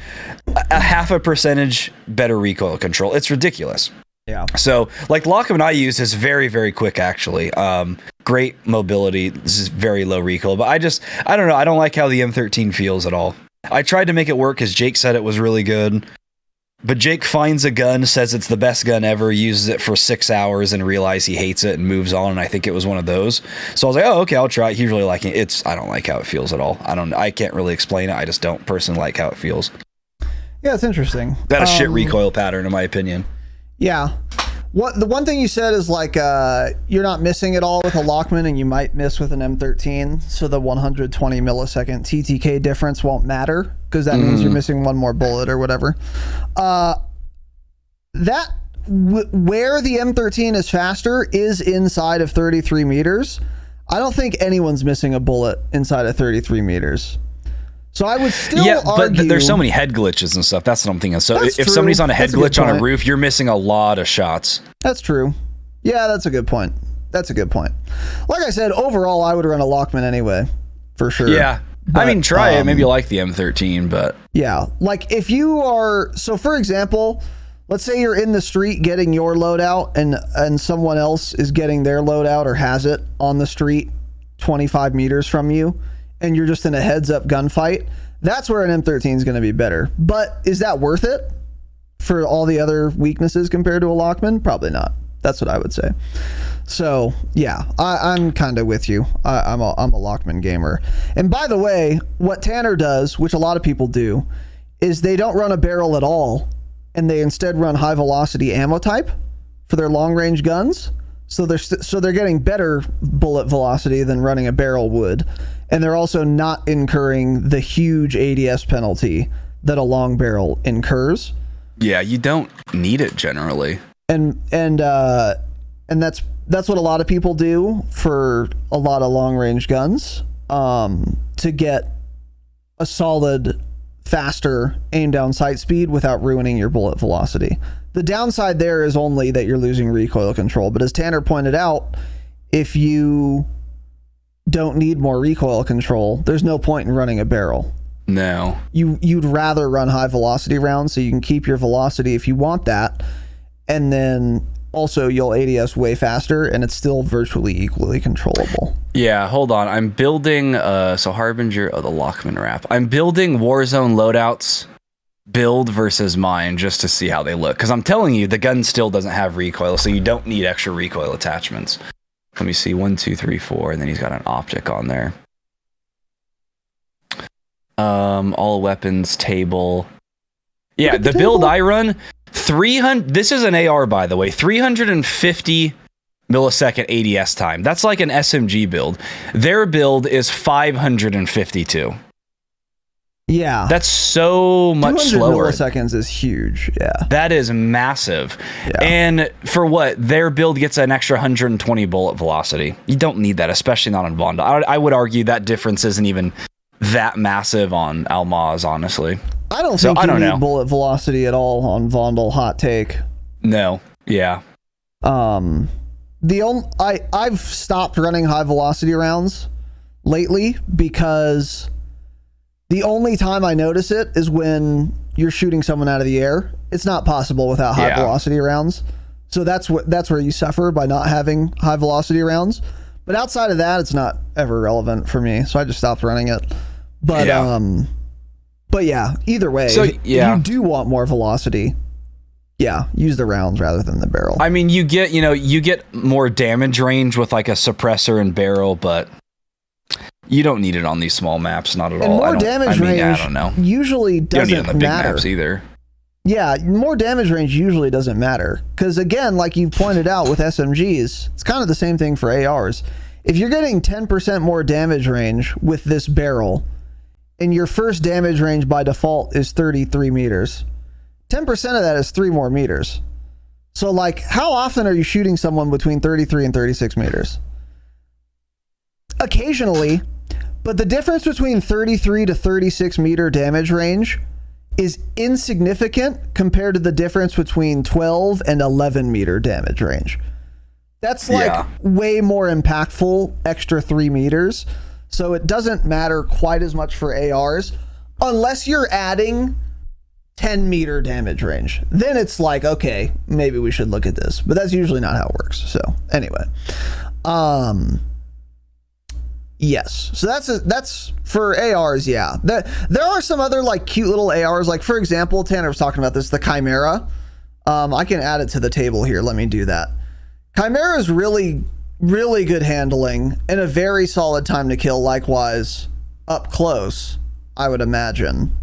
a half a percentage better recoil control. It's ridiculous. Yeah. So, like, Lockman I use is very, very quick, actually. Great mobility. This is very low recoil. But I don't know. I don't like how the M13 feels at all. I tried to make it work because Jake said it was really good. But Jake finds a gun, says it's the best gun ever, uses it for 6 hours, and realizes he hates it and moves on. And I think it was one of those. So I was like, oh, okay, I'll try it. He's really liking it. I don't like how it feels at all. I can't really explain it. I just don't personally like how it feels. Yeah, it's interesting. Got a shit recoil pattern, in my opinion. Yeah. The one thing you said is like you're not missing it all with a Lockman, and you might miss with an M13, so the 120 millisecond TTK difference won't matter, because that means you're missing one more bullet or whatever. Where the M13 is faster is inside of 33 meters. I don't think anyone's missing a bullet inside of 33 meters. So I would still argue... but there's so many head glitches and stuff. That's what I'm thinking. So if true. somebody's on a head glitch on point. a roof, you're missing a lot of shots. That's true. Yeah, that's a good point. That's a good point. Like I said, overall, I would run a Lockman anyway, for sure. Yeah. But, I mean, try it. Maybe you like the M13, but... Yeah. Like, if you are... So, for example, let's say you're in the street getting your loadout, and someone else is getting their loadout or has it on the street 25 meters from you, and you're just in a heads-up gunfight, that's where an M13 is going to be better. But is that worth it for all the other weaknesses compared to a Lockman? Probably not. That's what I would say. So, yeah, I'm kind of with you. I'm a Lockman gamer. And by the way, what Tanner does, which a lot of people do, is they don't run a barrel at all, and they instead run high-velocity ammo type for their long-range guns. So they're getting better bullet velocity than running a barrel would. And they're also not incurring the huge ADS penalty that a long barrel incurs. Yeah, you don't need it generally. And that's what a lot of people do for a lot of long range guns, to get a solid, faster aim down sight speed without ruining your bullet velocity. The downside there is only that you're losing recoil control. But as Tanner pointed out, if you don't need more recoil control, there's no point in running a barrel. No. You'd rather run high velocity rounds so you can keep your velocity if you want that, and then also you'll ADS way faster, and it's still virtually equally controllable. Yeah, hold on. I'm building so Harbinger, the Lockman wrap. I'm building Warzone loadouts build versus mine just to see how they look, because I'm telling you, the gun still doesn't have recoil, so you don't need extra recoil attachments. Let me see, 1, 2, 3, 4, and then he's got an optic on there. All weapons table. Yeah, the build I run, 300. This is an AR, by the way, 350 millisecond ADS time. That's like an SMG build. Their build is 552. Yeah, that's so much slower. Milliseconds is huge. Yeah, that is massive. Yeah. And for what their build gets an extra 120 bullet velocity. You don't need that, especially not on Vondel. I would argue that difference isn't even that massive on Almaz, honestly. I don't think you need bullet velocity at all on Vondel. Hot take. No. Yeah. I've stopped running high velocity rounds lately because the only time I notice it is when you're shooting someone out of the air. It's not possible without high velocity rounds. So that's where you suffer by not having high velocity rounds. But outside of that, it's not ever relevant for me. So I just stopped running it. But yeah, either way, if you do want more velocity, use the rounds rather than the barrel. I mean, you get more damage range with like a suppressor and barrel, but you don't need it on these small maps, not at all. More damage range I don't know. Usually doesn't you don't need it on the matter. big maps either. Yeah, more damage range usually doesn't matter. Because again, like you pointed out with SMGs, it's kind of the same thing for ARs. If you're getting 10% more damage range with this barrel, and your first damage range by default is 33 meters, 10% of that is 3 more meters. So like, how often are you shooting someone between 33 and 36 meters? Occasionally, but the difference between 33 to 36 meter damage range is insignificant compared to the difference between 12 and 11 meter damage range. That's like way more impactful, extra 3 meters. So it doesn't matter quite as much for ARs unless you're adding 10 meter damage range. Then it's like, okay, maybe we should look at this, but that's usually not how it works. So anyway, yes. So that's for ARs. Yeah. There are some other like cute little ARs. Like for example, Tanner was talking about this, the Chimera. I can add it to the table here. Let me do that. Chimera is really good handling and a very solid time to kill. Likewise, up close, I would imagine.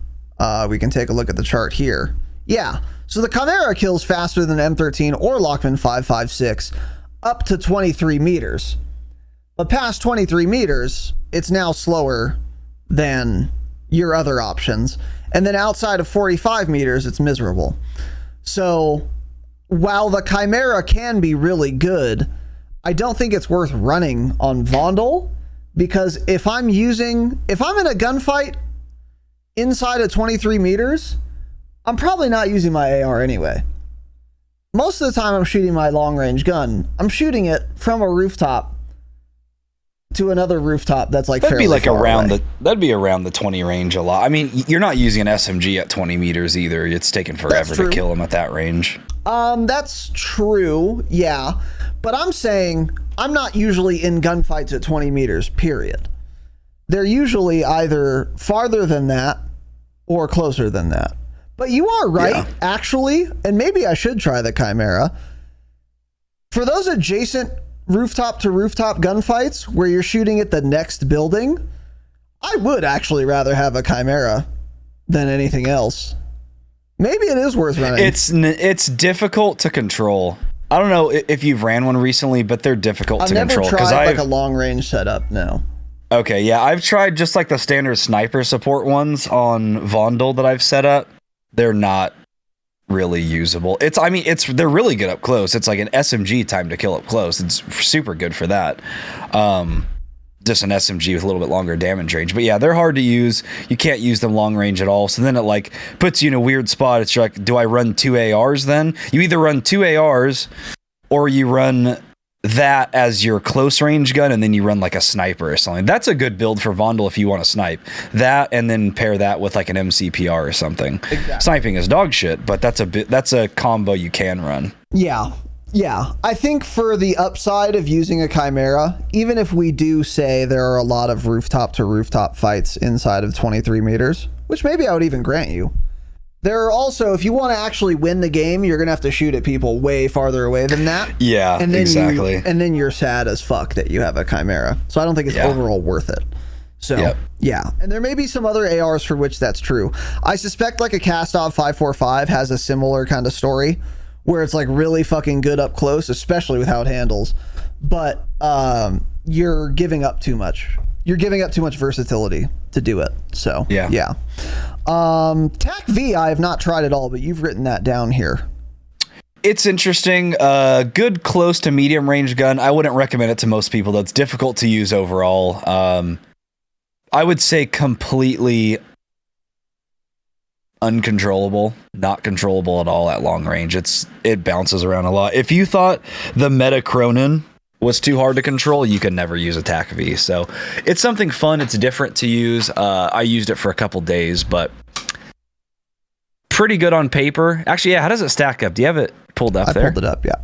We can take a look at the chart here. Yeah, so the Chimera kills faster than M13 or Lockman 5.56 up to 23 meters. But past 23 meters, it's now slower than your other options. And then outside of 45 meters, it's miserable. So while the Chimera can be really good, I don't think it's worth running on Vondel, because if I'm in a gunfight inside of 23 meters, I'm probably not using my AR anyway. Most of the time I'm shooting my long range gun, I'm shooting it from a rooftop to another rooftop that's like that'd be like around away. That'd be around the 20 range a lot. I mean, you're not using an SMG at 20 meters either. It's taking forever to kill them at that range. That's true, yeah. But I'm saying I'm not usually in gunfights at 20 meters, period. They're usually either farther than that or closer than that. But you are right, actually, and maybe I should try the Chimera. For those adjacent rooftop to rooftop gunfights where you're shooting at the next building, I would actually rather have a Chimera than anything else. Maybe it is worth running. It's difficult to control. I don't know if you've ran one recently, but they're difficult to control. I've never tried like a long range setup, no. Okay, yeah, I've tried just like the standard sniper support ones on Vondel that I've set up. They're not really usable. They're really good up close. It's like an SMG time to kill up close. It's super good for that. Just an SMG with a little bit longer damage range. But yeah, they're hard to use. You can't use them long range at all. So then it like puts you in a weird spot. It's like, do I run 2 ARs then? You either run 2 ARs or you run that as your close range gun and then you run like a sniper or something. That's a good build for Vondel if you want to snipe. That and then pair that with like an MCPR or something. Exactly. Sniping is dog shit, but that's a combo you can run. Yeah. Yeah, I think for the upside of using a Chimera, even if we do say there are a lot of rooftop to rooftop fights inside of 23 meters, which maybe I would even grant you, there are also, if you want to actually win the game, you're going to have to shoot at people way farther away than that. Yeah, and then exactly. And then you're sad as fuck that you have a Chimera. So I don't think it's overall worth it. So, yeah. And there may be some other ARs for which that's true. I suspect like a Kastov 545 has a similar kind of story, where it's like really fucking good up close, especially with how it handles. But you're giving up too much. You're giving up too much versatility to do it. So yeah. TAC V I have not tried at all, but you've written that down here. It's interesting. Good close to medium range gun. I wouldn't recommend it to most people. That's difficult to use overall. I would say completely uncontrollable, not controllable at all at long range. It bounces around a lot. If you thought the meta Cronin was too hard to control, you could never use Attack V. So it's something fun. It's different to use. I used it for a couple days, but pretty good on paper. Actually, yeah. How does it stack up? Do you have it pulled up there? I pulled it up, yeah.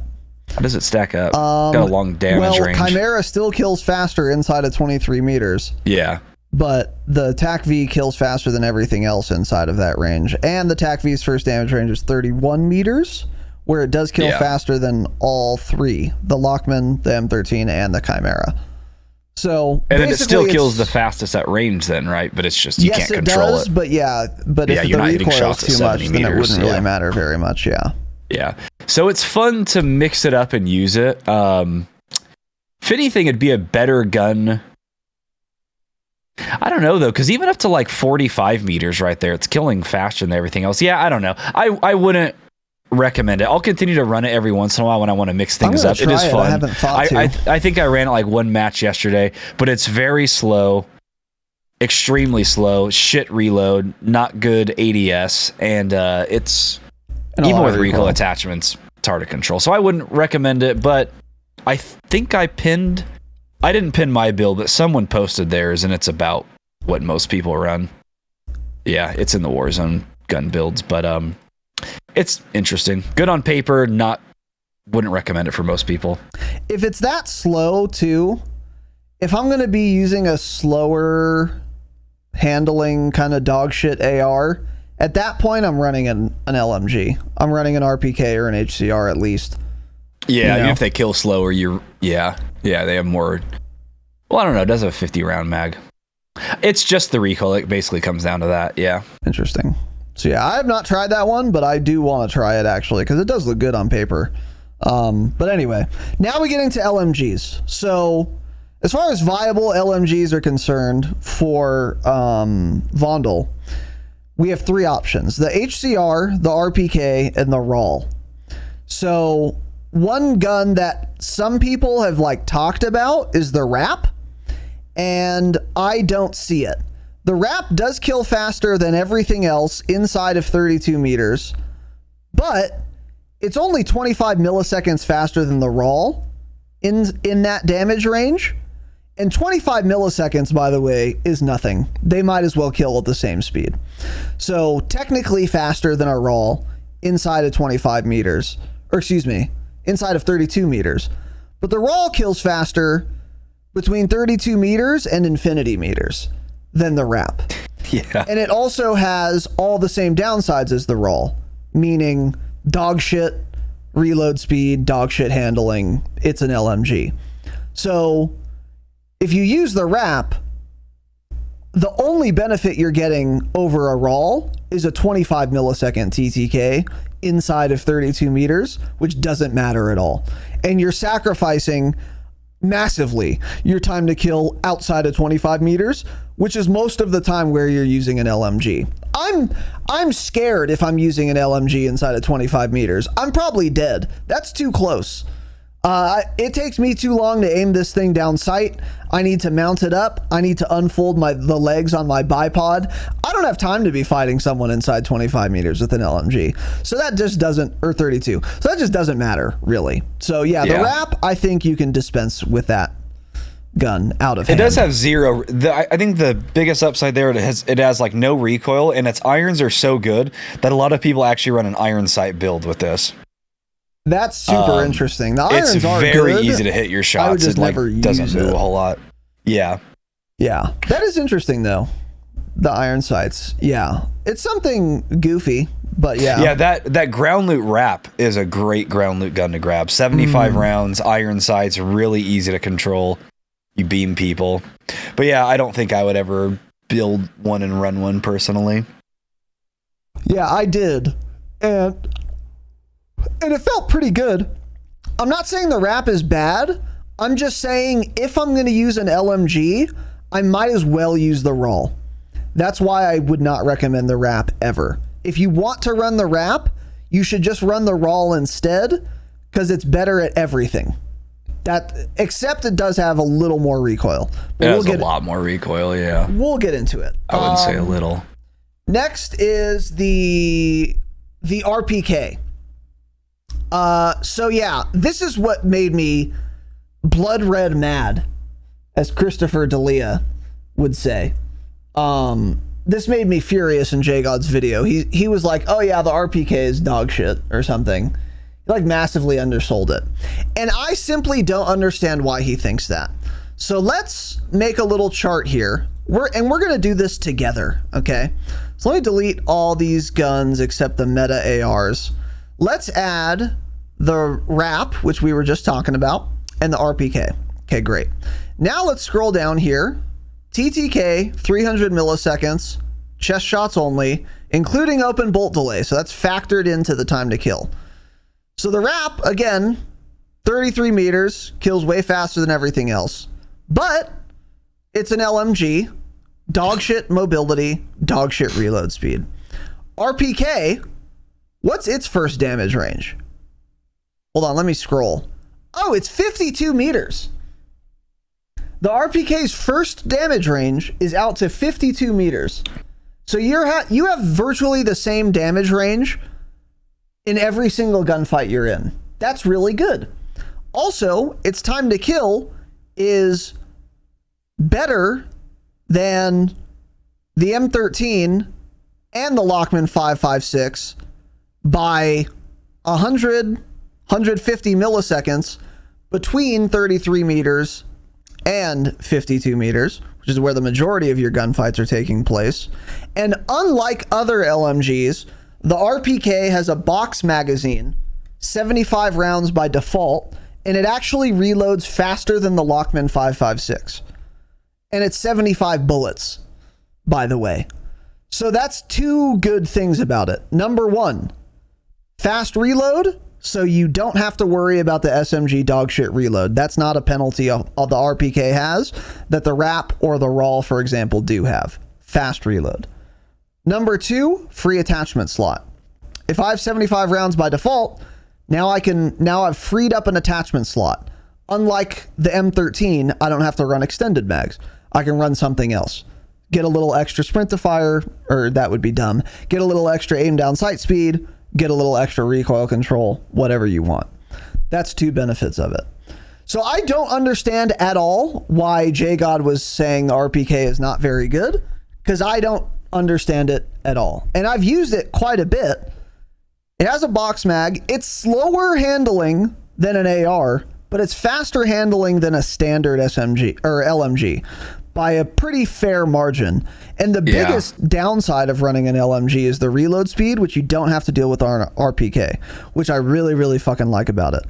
How does it stack up? Got a long damage range. Chimera still kills faster inside of 23 meters. Yeah. But the Attack V kills faster than everything else inside of that range. And the Attack V's first damage range is 31 meters, where it does kill faster than all three, the Lockman, the M13, and the Chimera. So and then it still kills the fastest at range then, right? But it's just, you can't control it. But if the recoil is too much, then it wouldn't really matter very much, Yeah. So it's fun to mix it up and use it. If anything, it'd be a better gun. I don't know, though, because even up to like 45 meters right there, it's killing faster than everything else. Yeah, I don't know. I wouldn't recommend it. I'll continue to run it every once in a while when I want to mix things up. It is fun. I haven't thought to. I think I ran it like one match yesterday, but it's very slow, extremely slow, shit reload, not good ADS, and it's even with recoil attachments, it's hard to control. So I wouldn't recommend it, but I think I didn't pin my build, but someone posted theirs, and it's about what most people run. Yeah, it's in the Warzone gun builds, but it's interesting. Good on paper, wouldn't recommend it for most people. If it's that slow too, if I'm going to be using a slower handling kind of dog shit AR, at that point I'm running an LMG. I'm running an RPK or an HCR at least. Yeah, even if they kill slower, they have more. Well, I don't know. It does have a 50 round mag. It's just the recoil. It basically comes down to that. Yeah. Interesting. So yeah, I have not tried that one, but I do want to try it actually because it does look good on paper. But anyway, now we get into LMGs. So as far as viable LMGs are concerned for Vondel, we have three options: the HCR, the RPK, and the RAL. So one gun that some people have like talked about is the RAP, and I don't see it. The RAP does kill faster than everything else inside of 32 meters, but it's only 25 milliseconds faster than the RAL in that damage range. And 25 milliseconds, by the way, is nothing. They might as well kill at the same speed. So technically faster than a RAL inside of 25 meters, or excuse me, inside of 32 meters. But the RAL kills faster between 32 meters and infinity meters than the RAP. Yeah. And it also has all the same downsides as the RAL, meaning dog shit reload speed, dog shit handling. It's an LMG. So if you use the RAP, the only benefit you're getting over a RAL is a 25 millisecond TTK inside of 32 meters, which doesn't matter at all. And you're sacrificing massively your time to kill outside of 25 meters, which is most of the time where you're using an LMG. I'm scared if I'm using an LMG inside of 25 meters. I'm probably dead. That's too close. It takes me too long to aim this thing down sight. I need to mount it up. I need to unfold the legs on my bipod. I don't have time to be fighting someone inside 25 meters with an LMG. So that just doesn't, or 32. So that just doesn't matter, really. So yeah, the RAP, I think you can dispense with that gun out of hand. It does have zero. I think the biggest upside there, it has like no recoil, and its irons are so good that a lot of people actually run an iron sight build with this. That's super interesting. The irons it's are very good. Easy to hit your shots. I would just it never use doesn't move it. a whole lot. Yeah. Yeah. That is interesting though. The iron sights. Yeah. It's something goofy, but yeah. Yeah, that ground loot wrap is a great ground loot gun to grab. 75 rounds, iron sights, really easy to control. You beam people. But yeah, I don't think I would ever build one and run one personally. Yeah, I did. And it felt pretty good. I'm not saying the RAP is bad. I'm just saying if I'm going to use an LMG, I might as well use the RAL. That's why I would not recommend the RAP ever. If you want to run the RAP, you should just run the RAL instead because it's better at everything. except it does have a little more recoil. But It has a lot more recoil, yeah. We'll get into it. I wouldn't say a little. Next is the RPK. So yeah, this is what made me blood red mad, as Christopher D'Elia would say. This made me furious in JGod's video. He was like, oh yeah, the RPK is dog shit or something. He like massively undersold it. And I simply don't understand why he thinks that. So let's make a little chart here. We're going to do this together, okay? So let me delete all these guns except the meta ARs. Let's add the wrap, which we were just talking about, and the RPK. Okay, great. Now let's scroll down here. TTK, 300 milliseconds, chest shots only, including open bolt delay. So that's factored into the time to kill. So the wrap, again, 33 meters, kills way faster than everything else. But it's an LMG, dog shit mobility, dog shit reload speed. RPK, what's its first damage range? Hold on, let me scroll. Oh, it's 52 meters. The RPK's first damage range is out to 52 meters. So you have virtually the same damage range in every single gunfight you're in. That's really good. Also, its time to kill is better than the M13 and the Lockman 5.56 by 150 milliseconds between 33 meters and 52 meters, which is where the majority of your gunfights are taking place. And unlike other LMGs, the RPK has a box magazine, 75 rounds by default, and it actually reloads faster than the Lockman 5.56. And it's 75 bullets, by the way. So that's two good things about it. Number one, fast reload, so you don't have to worry about the SMG dogshit reload. That's not a penalty the RPK has that the RAP or the RAL, for example, do have. Fast reload. Number two, free attachment slot. If I have 75 rounds by default, now I've freed up an attachment slot. Unlike the M13, I don't have to run extended mags. I can run something else. Get a little extra sprint to fire, or that would be dumb. Get a little extra aim down sight speed, get a little extra recoil control, whatever you want. That's two benefits of it. So I don't understand at all why JGod was saying the RPK is not very good, because I don't understand it at all. And I've used it quite a bit. It has a box mag. It's slower handling than an AR, but it's faster handling than a standard SMG or LMG by a pretty fair margin. And the biggest downside of running an LMG is the reload speed, which you don't have to deal with on RPK, which I really, really fucking like about it.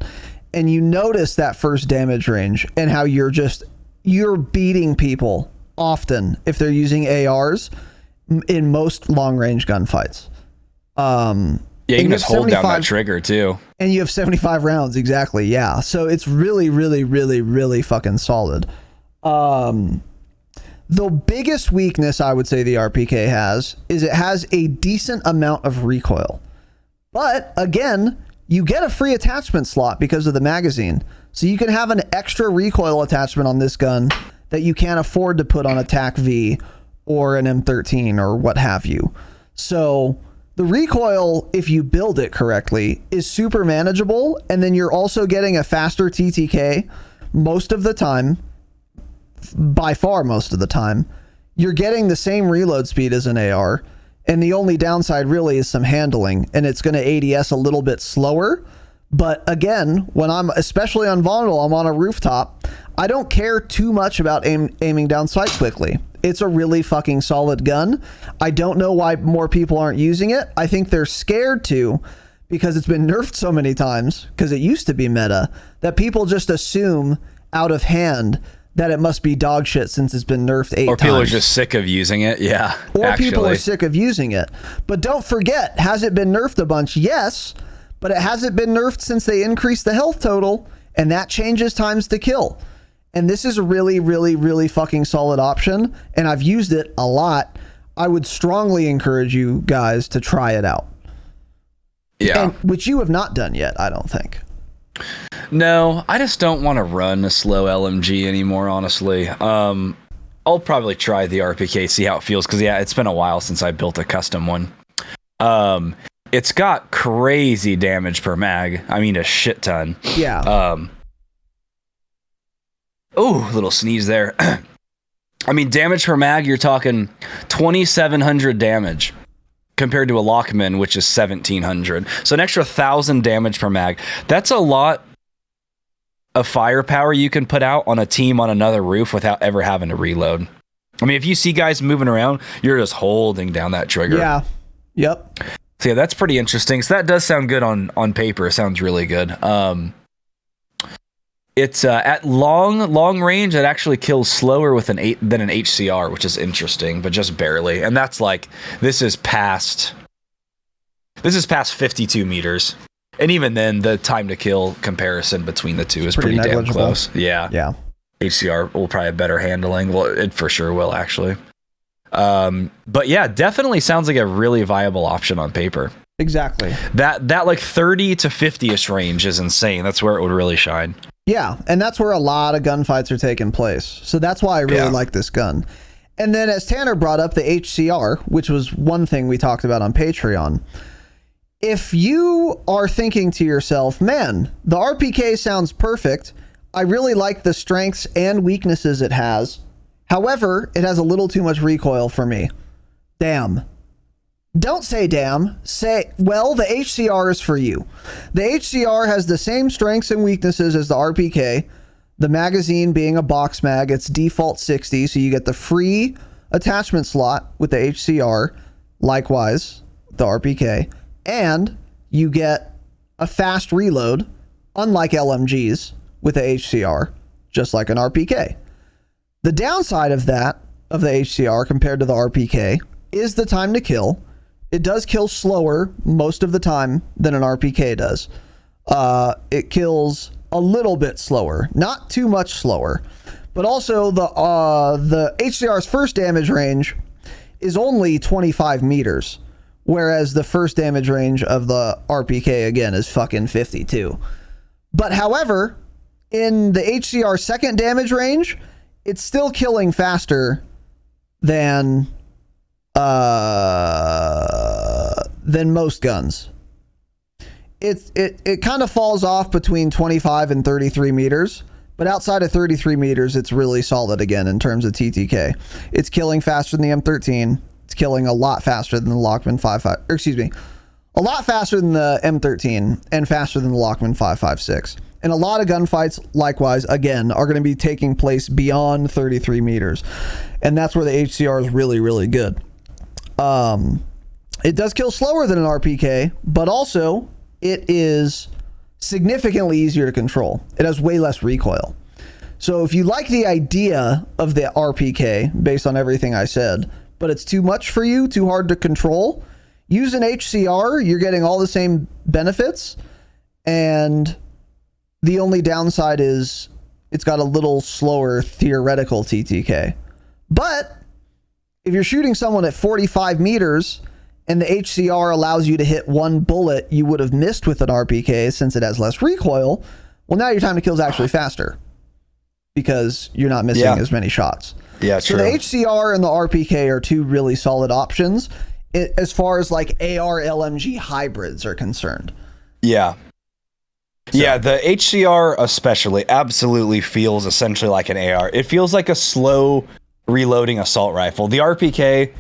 And you notice that first damage range and how you're beating people often if they're using ARs in most long range gunfights. Yeah, you can just hold down that trigger too. And you have 75 rounds, exactly, yeah. So it's really, really, really, really fucking solid. The biggest weakness I would say the RPK has is it has a decent amount of recoil. But again, you get a free attachment slot because of the magazine. So you can have an extra recoil attachment on this gun that you can't afford to put on a TAC V or an M13 or what have you. So the recoil, if you build it correctly, is super manageable. And then you're also getting a faster TTK most of the time. By far most of the time. You're getting the same reload speed as an AR. And the only downside really is some handling. And it's going to ADS a little bit slower. But again, when I'm, especially on Vondel, I'm on a rooftop, I don't care too much about aiming down sight quickly. It's a really fucking solid gun. I don't know why more people aren't using it. I think they're scared to, because it's been nerfed so many times, because it used to be meta, that people just assume out of hand that it must be dog shit since it's been nerfed 8 times. Or people are just sick of using it, yeah. Or people are sick of using it. But don't forget, has it been nerfed a bunch? Yes, but it hasn't been nerfed since they increased the health total, and that changes times to kill. And this is a really, really, really fucking solid option, and I've used it a lot. I would strongly encourage you guys to try it out. Yeah. And, which you have not done yet, I don't think. No, I just don't want to run a slow LMG anymore, honestly. I'll probably try the RPK, see how it feels, because yeah, it's been a while since I built a custom one. It's got crazy damage per mag. I mean, a shit ton. Yeah. Little sneeze there. I mean, damage per mag, you're talking 2,700 damage compared to a Lockman, which is 1,700. So an extra 1,000 damage per mag. That's a lot of firepower you can put out on a team on another roof without ever having to reload. I mean, if you see guys moving around, you're just holding down that trigger. Yeah. Yep. So yeah, that's pretty interesting. So that does sound good on paper. It sounds really good. It's at long range, it actually kills slower with than an HCR, which is interesting, but just barely. And that's like, this is past 52 meters. And even then, the time to kill comparison between the two is pretty damn close. Yeah. Yeah. HCR will probably have better handling. Well, it for sure will, actually. But yeah, definitely sounds like a really viable option on paper. Exactly. That like 30 to 50-ish range is insane. That's where it would really shine. Yeah, and that's where a lot of gunfights are taking place. So that's why I really like this gun. And then as Tanner brought up the HCR, which was one thing we talked about on Patreon. If you are thinking to yourself, man, the RPK sounds perfect. I really like the strengths and weaknesses it has. However, it has a little too much recoil for me. Damn. Don't say damn. Say, well, the HCR is for you. The HCR has the same strengths and weaknesses as the RPK. The magazine being a box mag, it's default 60, so you get the free attachment slot with the HCR. Likewise, the RPK. And you get a fast reload, unlike LMGs, with the HCR, just like an RPK. The downside of that, of the HCR compared to the RPK, is the time to kill. It does kill slower most of the time than an RPK does. It kills a little bit slower, not too much slower. But also the HCR's first damage range is only 25 meters, whereas the first damage range of the RPK again is fucking 52. But however, in the HCR second damage range, it's still killing faster than most guns. It kind of falls off between 25 and 33 meters, but outside of 33 meters, it's really solid again in terms of TTK. It's killing faster than the M13. It's killing a lot faster than the Lockman 5.5, or excuse me, a lot faster than the M13 and faster than the Lockman 5.56. And a lot of gunfights, likewise, again, are going to be taking place beyond 33 meters. And that's where the HCR is really, really good. It does kill slower than an RPK, but also it is significantly easier to control. It has way less recoil. So if you like the idea of the RPK, based on everything I said, but it's too much for you, too hard to control, use an HCR. You're getting all the same benefits. And the only downside is it's got a little slower theoretical TTK. But if you're shooting someone at 45 meters and the HCR allows you to hit one bullet you would have missed with an RPK since it has less recoil, well, now your time to kill is actually faster because you're not missing as many shots. Yeah, so the HCR and the RPK are two really solid options as far as like AR LMG hybrids are concerned. Yeah. So. Yeah, the HCR especially absolutely feels essentially like an AR. It feels like a slow reloading assault rifle. The RPK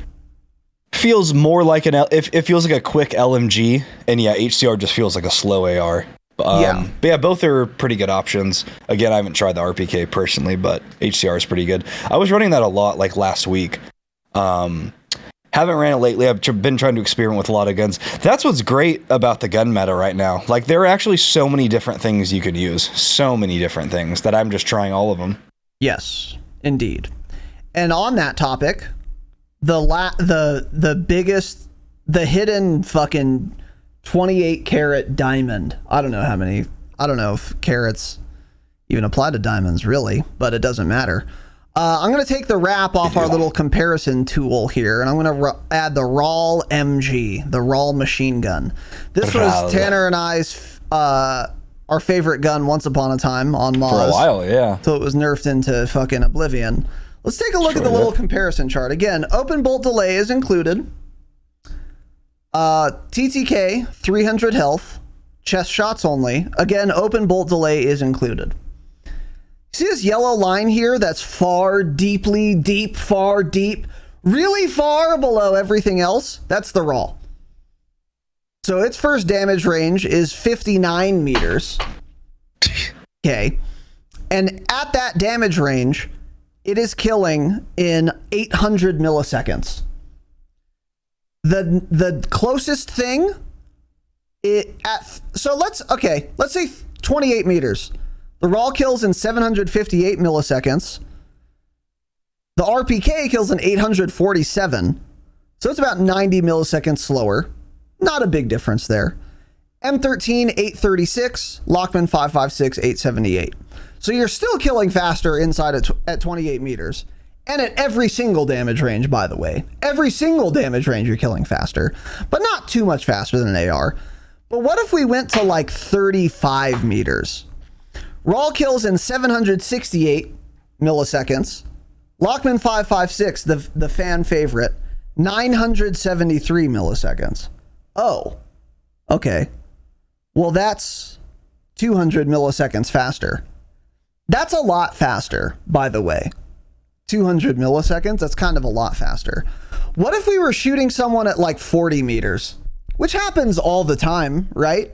feels more like it feels like a quick LMG, and yeah, HCR just feels like a slow AR. But yeah, both are pretty good options. Again, I haven't tried the RPK personally, but HCR is pretty good. I was running that a lot like last week. Haven't ran it lately. I've been trying to experiment with a lot of guns. That's what's great about the gun meta right now. Like, there are actually so many different things you could use. So many different things that I'm just trying all of them. Yes, indeed. And on that topic, the biggest, the hidden fucking 28 karat diamond. I don't know if carats even apply to diamonds really, but it doesn't matter. I'm going to take the wrap off our little comparison tool here, and I'm going to add the RAL MG, the RAL machine gun. This was Tanner and I's our favorite gun once upon a time on Moz. For a while, yeah. So it was nerfed into fucking oblivion. Let's take a look at the little comparison chart. Again, open bolt delay is included. TTK, 300 health, chest shots only. Again, open bolt delay is included. See this yellow line here that's far deep, really far below everything else? That's the raw. So its first damage range is 59 meters. Okay. And at that damage range, it is killing in 800 milliseconds. The closest thing, so let's say 28 meters. The raw kills in 758 milliseconds. The RPK kills in 847. So it's about 90 milliseconds slower. Not a big difference there. M13, 836. Lockman, 556, 878. So you're still killing faster inside at 28 meters. And at every single damage range, by the way. Every single damage range you're killing faster. But not too much faster than an AR. But what if we went to like 35 meters? Raw kills in 768 milliseconds. Lockman 556, the fan favorite, 973 milliseconds. Oh, okay. Well, that's 200 milliseconds faster. That's a lot faster, by the way. 200 milliseconds, that's kind of a lot faster. What if we were shooting someone at like 40 meters? Which happens all the time, right?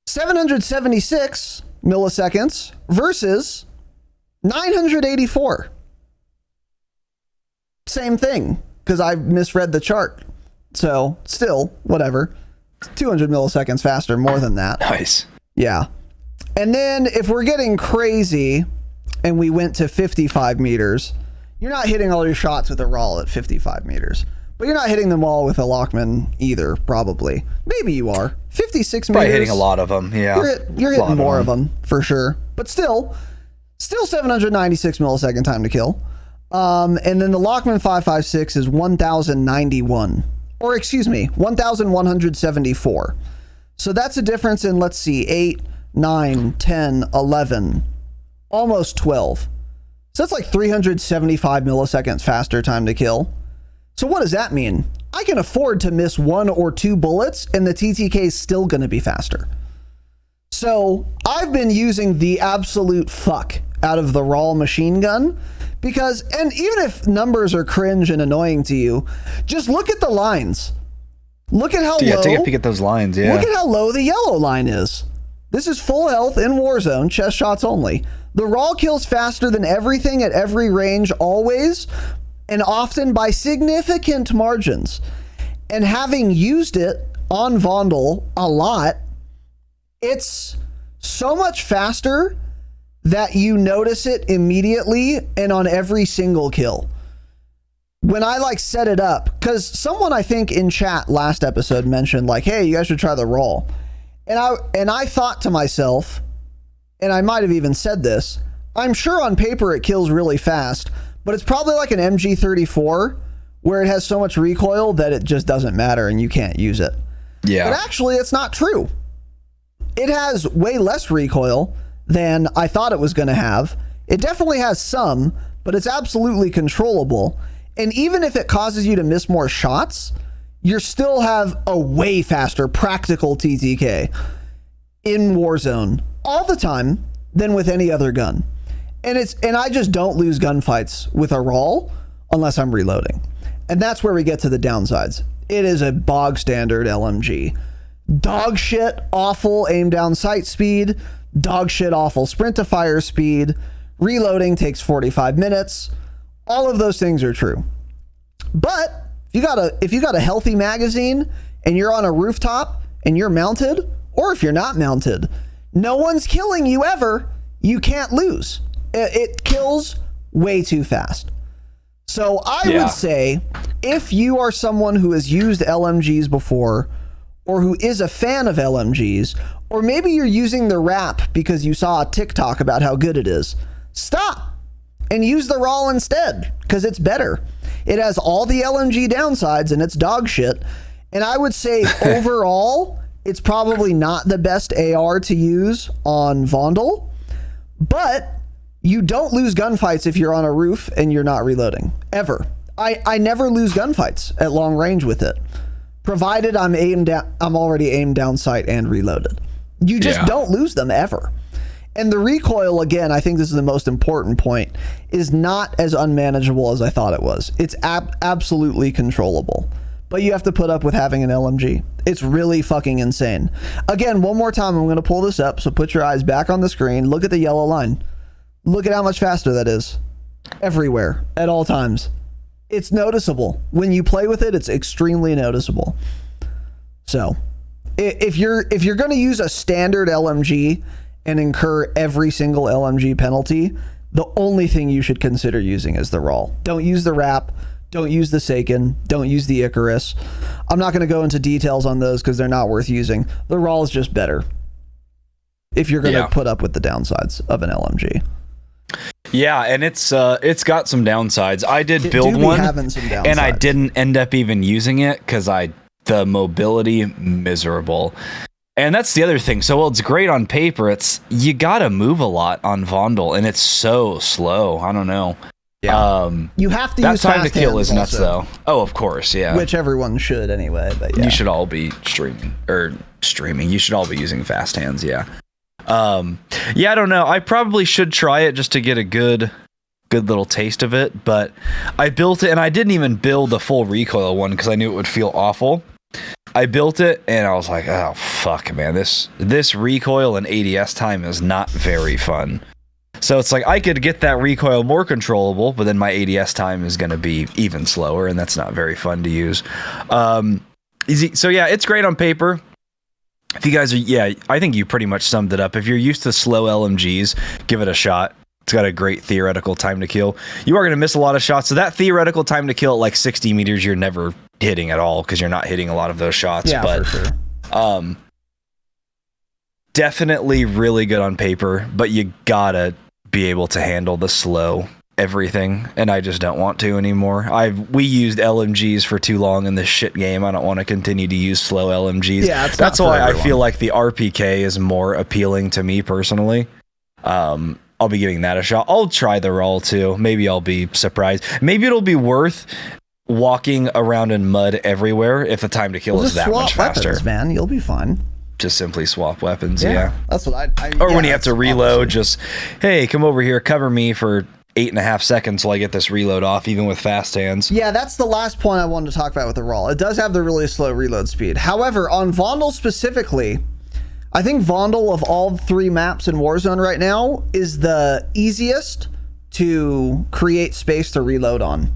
776 milliseconds versus 984. Same thing, because I misread the chart. So still, whatever. 200 milliseconds faster, more than that. Nice. Yeah. And then if we're getting crazy and we went to 55 meters, you're not hitting all your shots with a raw at 55 meters. But you're not hitting them all with a Lockman either, probably. Maybe you are. 56 Probably meters. hitting a lot of them, yeah. You're hitting more of them, for sure. But still 796 millisecond time to kill. And then the Lockman 556 is 1,091. Or excuse me, 1,174. So that's a difference in, let's see, 8, 9, 10, 11, almost 12. So that's like 375 milliseconds faster time to kill. So what does that mean? I can afford to miss 1 or 2 bullets and the TTK is still going to be faster. So I've been using the absolute fuck out of the raw machine gun because, and even if numbers are cringe and annoying to you, just look at the lines. Look at how low. Take a peek at those lines, yeah. Look at how low the yellow line is. This is full health in Warzone, chest shots only. The raw kills faster than everything at every range always, and often by significant margins. And having used it on Vondel a lot, it's so much faster that you notice it immediately and on every single kill. When I like set it up, because someone I think in chat last episode mentioned like, hey, you guys should try the raw. And I thought to myself, and I might have even said this, I'm sure on paper it kills really fast, but it's probably like an MG34 where it has so much recoil that it just doesn't matter and you can't use it. Yeah. But actually, it's not true. It has way less recoil than I thought it was going to have. It definitely has some, but it's absolutely controllable. And even if it causes you to miss more shots, you still have a way faster practical TTK in Warzone all the time than with any other gun. And I just don't lose gunfights with a raw unless I'm reloading. And that's where we get to the downsides. It is a bog standard LMG. Dog shit, awful aim down sight speed. Dog shit, awful sprint to fire speed. Reloading takes 45 minutes. All of those things are true. But if you got a healthy magazine and you're on a rooftop and you're mounted, or if you're not mounted, no one's killing you ever. You can't lose. It kills way too fast. So I would say if you are someone who has used LMGs before, or who is a fan of LMGs, or maybe you're using the wrap because you saw a TikTok about how good it is, stop and use the raw instead because it's better. It has all the LMG downsides and it's dog shit. And I would say overall, it's probably not the best AR to use on Vondel, but you don't lose gunfights if you're on a roof and you're not reloading, ever. I never lose gunfights at long range with it, provided I'm already aimed down sight and reloaded. You just don't lose them ever. And the recoil, again, I think this is the most important point, is not as unmanageable as I thought it was. It's absolutely controllable, but you have to put up with having an LMG. It's really fucking insane. Again, one more time, I'm going to pull this up, so put your eyes back on the screen. Look at the yellow line. Look at how much faster that is. Everywhere, at all times. It's noticeable. When you play with it, it's extremely noticeable. So, if you're going to use a standard LMG and incur every single LMG penalty, the only thing you should consider using is the RAL. Don't use the RAP. Don't use the Saken. Don't use the Icarus. I'm not going to go into details on those because they're not worth using. The RAL is just better if you're going to put up with the downsides of an LMG. Yeah, and it's got some downsides. I did build one, and I didn't end up even using it because the mobility miserable. And that's the other thing. So while it's great on paper, you gotta move a lot on Vondel, and it's so slow. I don't know. Yeah. You have to use time to kill is nuts, also, though. Oh, of course, yeah. Which everyone should anyway. But yeah. You should all be streaming. You should all be using fast hands. Yeah. Yeah, I don't know. I probably should try it just to get a good little taste of it. But I built it, and I didn't even build the full recoil one because I knew it would feel awful. I built it, and I was like, oh, fuck, man. This recoil and ADS time is not very fun. So it's like I could get that recoil more controllable, but then my ADS time is going to be even slower, and that's not very fun to use. So, yeah, it's great on paper. If you guys I think you pretty much summed it up. If you're used to slow LMGs, give it a shot. It's got a great theoretical time to kill. You are going to miss a lot of shots. So that theoretical time to kill at like 60 meters, you're never hitting at all because you're not hitting a lot of those shots. Yeah, but, for sure. Definitely really good on paper, but you gotta be able to handle the slow everything, and I just don't want to anymore. We used LMGs for too long in this shit game. I don't want to continue to use slow LMGs. Yeah, that's why I feel like the RPK is more appealing to me personally. I'll be giving that a shot. I'll try the RAL too. Maybe I'll be surprised. Maybe it'll be worth walking around in mud everywhere if the time to kill is that much faster. Weapons, man, you'll be fine. Just simply swap weapons. Yeah. That's what or when you have to reload, just, hey, come over here, cover me for 8.5 seconds till I get this reload off, even with fast hands. Yeah, that's the last point I wanted to talk about with the RAL. It does have the really slow reload speed. However, on Vondel specifically, I think Vondel of all 3 maps in Warzone right now is the easiest to create space to reload on.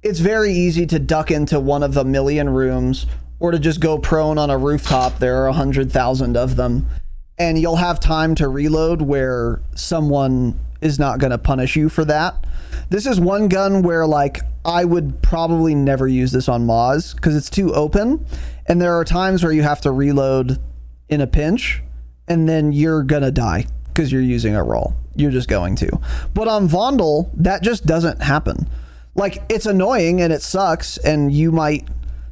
It's very easy to duck into one of a million rooms or to just go prone on a rooftop. There are 100,000 of them, and you'll have time to reload where someone is not going to punish you for that. This is one gun where, like, I would probably never use this on Moz because it's too open, and there are times where you have to reload in a pinch, and then you're gonna die because you're using a RAL. You're just going to. But on Vondel, that just doesn't happen. Like, it's annoying and it sucks, and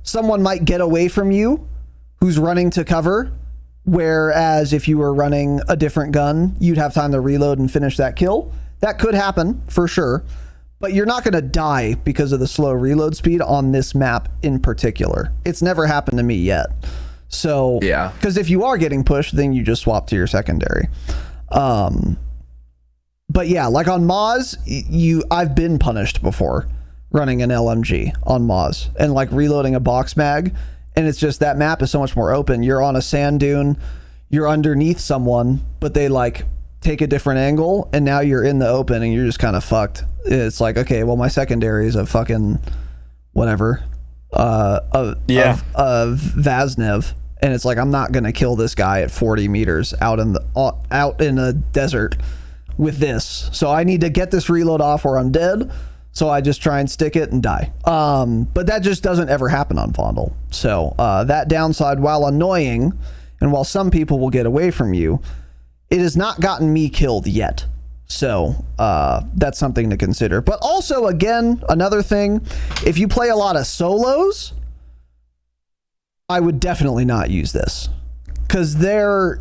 someone might get away from you who's running to cover, whereas if you were running a different gun, you'd have time to reload and finish that kill. That could happen, for sure, but you're not going to die because of the slow reload speed on this map in particular. It's never happened to me yet. So, yeah, because if you are getting pushed, then you just swap to your secondary. But yeah, like on Moz, I've been punished before running an LMG on Moz and like reloading a box mag, and it's just that map is so much more open. You're on a sand dune, you're underneath someone, but they like take a different angle, and now you're in the open and you're just kind of fucked. It's like, okay, well, my secondary is a fucking whatever, of Vaznev, and it's like, I'm not gonna kill this guy at 40 meters out in a desert with this, so I need to get this reload off or I'm dead. So I just try and stick it and die. But that just doesn't ever happen on Vondel. So that downside, while annoying, and while some people will get away from you, it has not gotten me killed yet. So that's something to consider. But also, again, another thing, if you play a lot of solos, I would definitely not use this, because there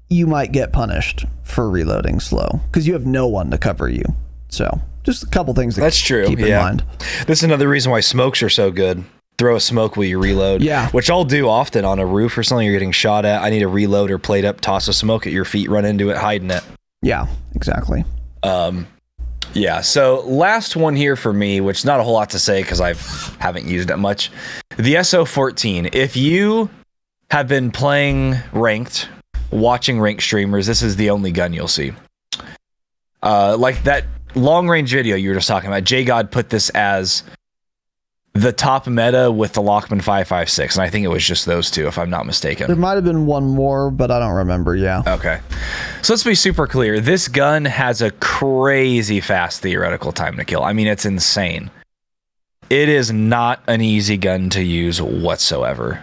you might get punished for reloading slow because you have no one to cover you. So just a couple things to keep in mind. This is another reason why smokes are so good. Throw a smoke while you reload. Yeah. Which I'll do often on a roof or something you're getting shot at. I need to reload or plate up, toss a smoke at your feet, run into it, hide in it. Yeah, exactly. Yeah, so last one here for me, which is not a whole lot to say because I haven't used it much. The SO14. If you have been playing ranked, watching ranked streamers, this is the only gun you'll see. Like that long range video you were just talking about, JGod put this as the top meta with the Lockman 5.56, and I think it was just those two, if I'm not mistaken. There might have been one more, but I don't remember. Yeah. Okay. So let's be super clear. This gun has a crazy fast theoretical time to kill. I mean, it's insane. It is not an easy gun to use whatsoever.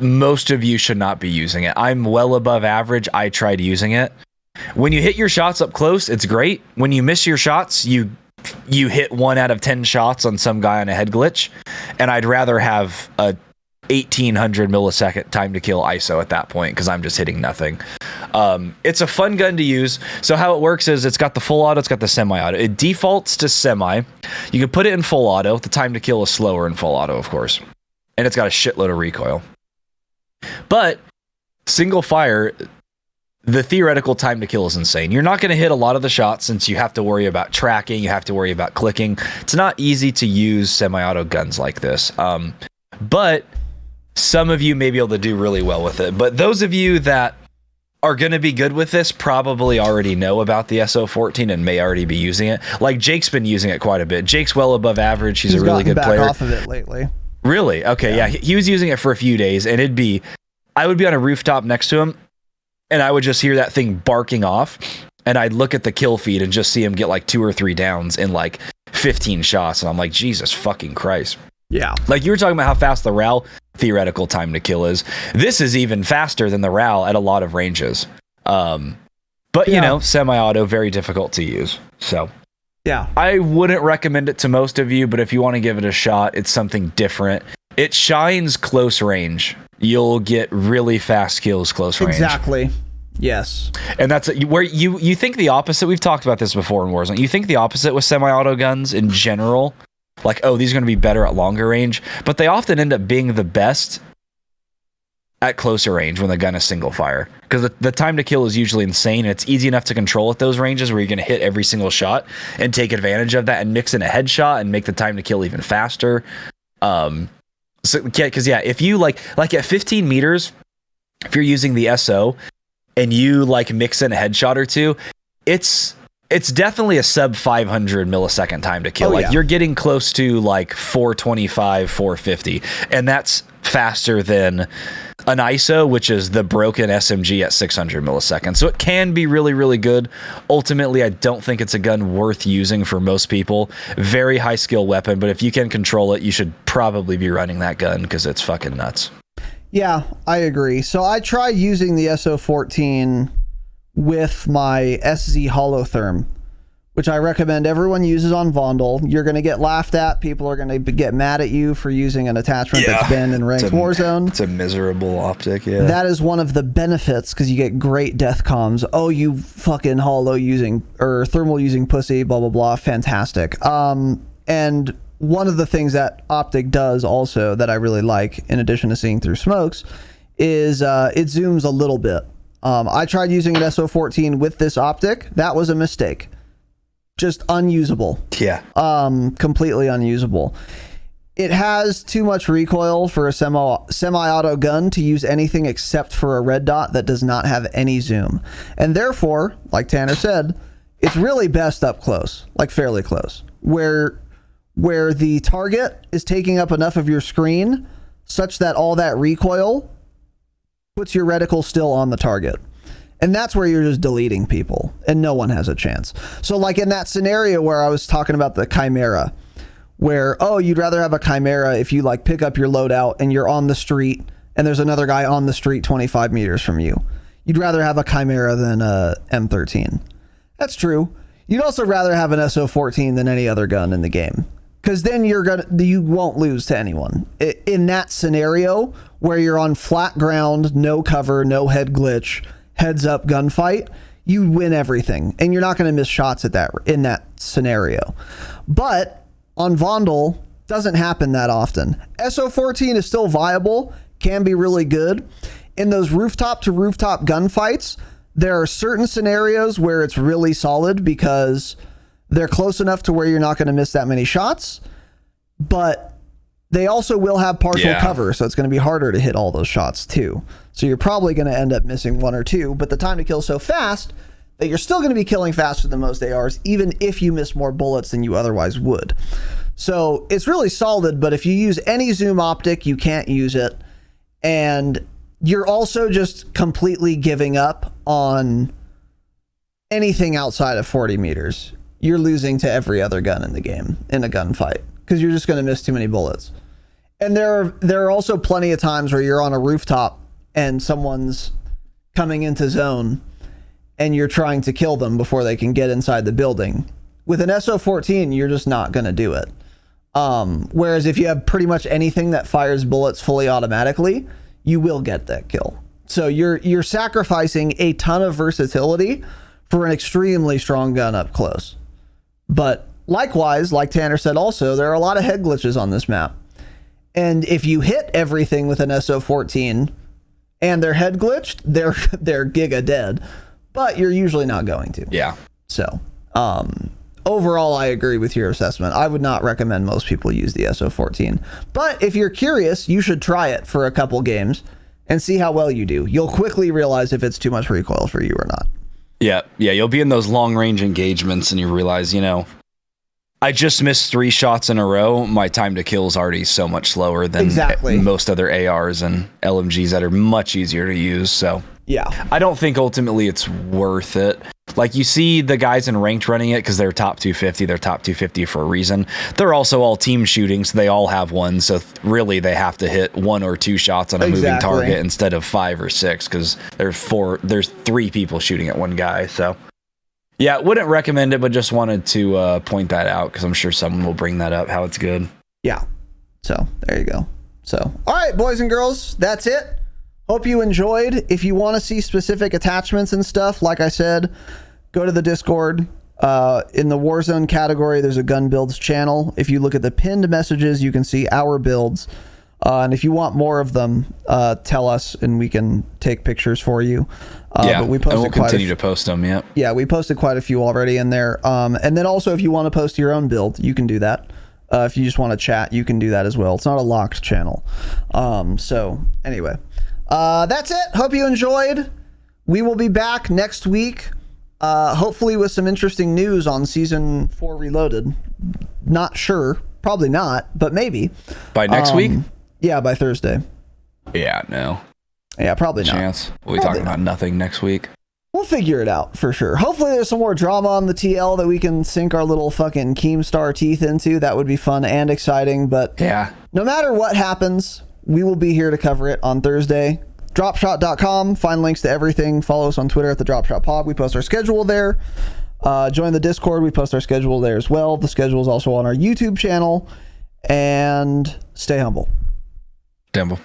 Most of you should not be using it. I'm well above average. I tried using it. When you hit your shots up close, it's great. When you miss your shots, you hit 1 out of 10 shots on some guy on a head glitch, and I'd rather have a 1800 millisecond time to kill ISO at that point because I'm just hitting nothing. It's a fun gun to use. So how it works is it's got the full auto, it's got the semi-auto. It defaults to semi. You can put it in full auto. The time to kill is slower in full auto, of course. And it's got a shitload of recoil. But single fire, the theoretical time to kill is insane. You're not going to hit a lot of the shots since you have to worry about tracking, you have to worry about clicking. It's not easy to use semi-auto guns like this. But some of you may be able to do really well with it. But those of you that are going to be good with this probably already know about the SO14 and may already be using it. Like Jake's been using it quite a bit. Jake's well above average. He's a really good player. Off of it lately. Really? Okay, yeah. He was using it for a few days, and I would be on a rooftop next to him, and I would just hear that thing barking off, and I'd look at the kill feed and just see him get like 2 or 3 downs in like 15 shots, and I'm like, Jesus fucking Christ. Yeah. Like you were talking about how fast the RAL theoretical time to kill is. This is even faster than the RAL at a lot of ranges. But you know, semi-auto, very difficult to use. So yeah, I wouldn't recommend it to most of you, but if you want to give it a shot, it's something different. It shines close range. You'll get really fast kills close range. Exactly. Yes. And that's where you think the opposite. We've talked about this before in Warzone. You think the opposite with semi-auto guns in general. Like, oh, these are going to be better at longer range. But they often end up being the best at closer range when the gun is single fire. Because the time to kill is usually insane. And it's easy enough to control at those ranges where you're going to hit every single shot and take advantage of that and mix in a headshot and make the time to kill even faster. Because if you like at 15 meters, if you're using the SO and you like mix in a headshot or two, it's definitely a sub 500 millisecond time to kill. You're getting close to like 425, 450, and that's faster than an ISO, which is the broken SMG at 600 milliseconds. So it can be really, really good. Ultimately, I don't think it's a gun worth using for most people. Very high skill weapon, but if you can control it, you should probably be running that gun because it's fucking nuts. Yeah, I agree. So I tried using the SO14 with my SZ Holotherm, which I recommend everyone uses on Vondel. You're going to get laughed at. People are going to get mad at you for using an attachment that's banned in ranked Warzone. It's a miserable optic, yeah. That is one of the benefits because you get great death comms. Oh, you fucking holo using, or thermal using pussy, blah, blah, blah. Fantastic. And one of the things that optic does also that I really like, in addition to seeing through smokes, is it zooms a little bit. I tried using an SO14 with this optic. That was a mistake. Just unusable. Yeah. Completely unusable. It has too much recoil for a semi-auto gun to use anything except for a red dot that does not have any zoom. And therefore, like Tanner said, it's really best up close, like fairly close, where the target is taking up enough of your screen such that all that recoil puts your reticle still on the target. And that's where you're just deleting people and no one has a chance. So like in that scenario where I was talking about the Chimera, where, oh, you'd rather have a Chimera if you like pick up your loadout and you're on the street and there's another guy on the street 25 meters from you. You'd rather have a Chimera than a M13. That's true. You'd also rather have an SO14 than any other gun in the game. because then you won't lose to anyone. In that scenario where you're on flat ground, no cover, no head glitch, heads up gunfight, you win everything, and you're not going to miss shots in that scenario. But on Vondel, doesn't happen that often. SO14 is still viable, can be really good. In those rooftop to rooftop gunfights, there are certain scenarios where it's really solid because they're close enough to where you're not going to miss that many shots, but they also will have partial cover, so it's going to be harder to hit all those shots too. So you're probably going to end up missing one or two, but the time to kill is so fast that you're still going to be killing faster than most ARs, even if you miss more bullets than you otherwise would. So it's really solid, but if you use any zoom optic, you can't use it. And you're also just completely giving up on anything outside of 40 meters. You're losing to every other gun in the game in a gunfight because you're just going to miss too many bullets. And there are also plenty of times where you're on a rooftop and someone's coming into zone and you're trying to kill them before they can get inside the building. With an SO14, you're just not going to do it. Whereas if you have pretty much anything that fires bullets fully automatically, you will get that kill. So you're sacrificing a ton of versatility for an extremely strong gun up close. But likewise, like Tanner said also, there are a lot of head glitches on this map. And if you hit everything with an SO14 and they're head glitched, they're giga dead. But you're usually not going to. Yeah. So, overall, I agree with your assessment. I would not recommend most people use the SO14. But if you're curious, you should try it for a couple games and see how well you do. You'll quickly realize if it's too much recoil for you or not. Yeah, you'll be in those long-range engagements and you realize, I just missed 3 shots in a row. My time to kill is already so much slower than most other ARs and LMGs that are much easier to use. So yeah, I don't think ultimately it's worth it. Like you see the guys in ranked running it because they're top 250. They're top 250 for a reason. They're also all team shooting, so they all have one. So really they have to hit 1 or 2 shots on a moving target instead of 5 or 6 because there's 3 people shooting at one guy. So yeah, wouldn't recommend it, but just wanted to point that out because I'm sure someone will bring that up, how it's good. Yeah. So there you go. So, all right, boys and girls, that's it. Hope you enjoyed. If you want to see specific attachments and stuff, like I said, go to the Discord. In the Warzone category, there's a gun builds channel. If you look at the pinned messages, you can see our builds. And if you want more of them, tell us and we can take pictures for you. But we posted and we'll continue to post them. Yeah. Yeah, we posted quite a few already in there. And then also, if you want to post your own build, you can do that. If you just want to chat, you can do that as well. It's not a locked channel. So anyway, that's it. Hope you enjoyed. We will be back next week. Hopefully with some interesting news on Season 4 Reloaded. Not sure. Probably not, but maybe. By next week? Yeah, by Thursday. Yeah, no. Yeah, probably not. Chance. We'll be talking about nothing next week. We'll figure it out for sure. Hopefully there's some more drama on the TL that we can sink our little fucking Keemstar teeth into. That would be fun and exciting, but yeah, no matter what happens, we will be here to cover it on Thursday. Dropshot.com. Find links to everything. Follow us on Twitter at the Dropshot Pod. We post our schedule there. Join the Discord. We post our schedule there as well. The schedule is also on our YouTube channel. And stay humble. Stay humble.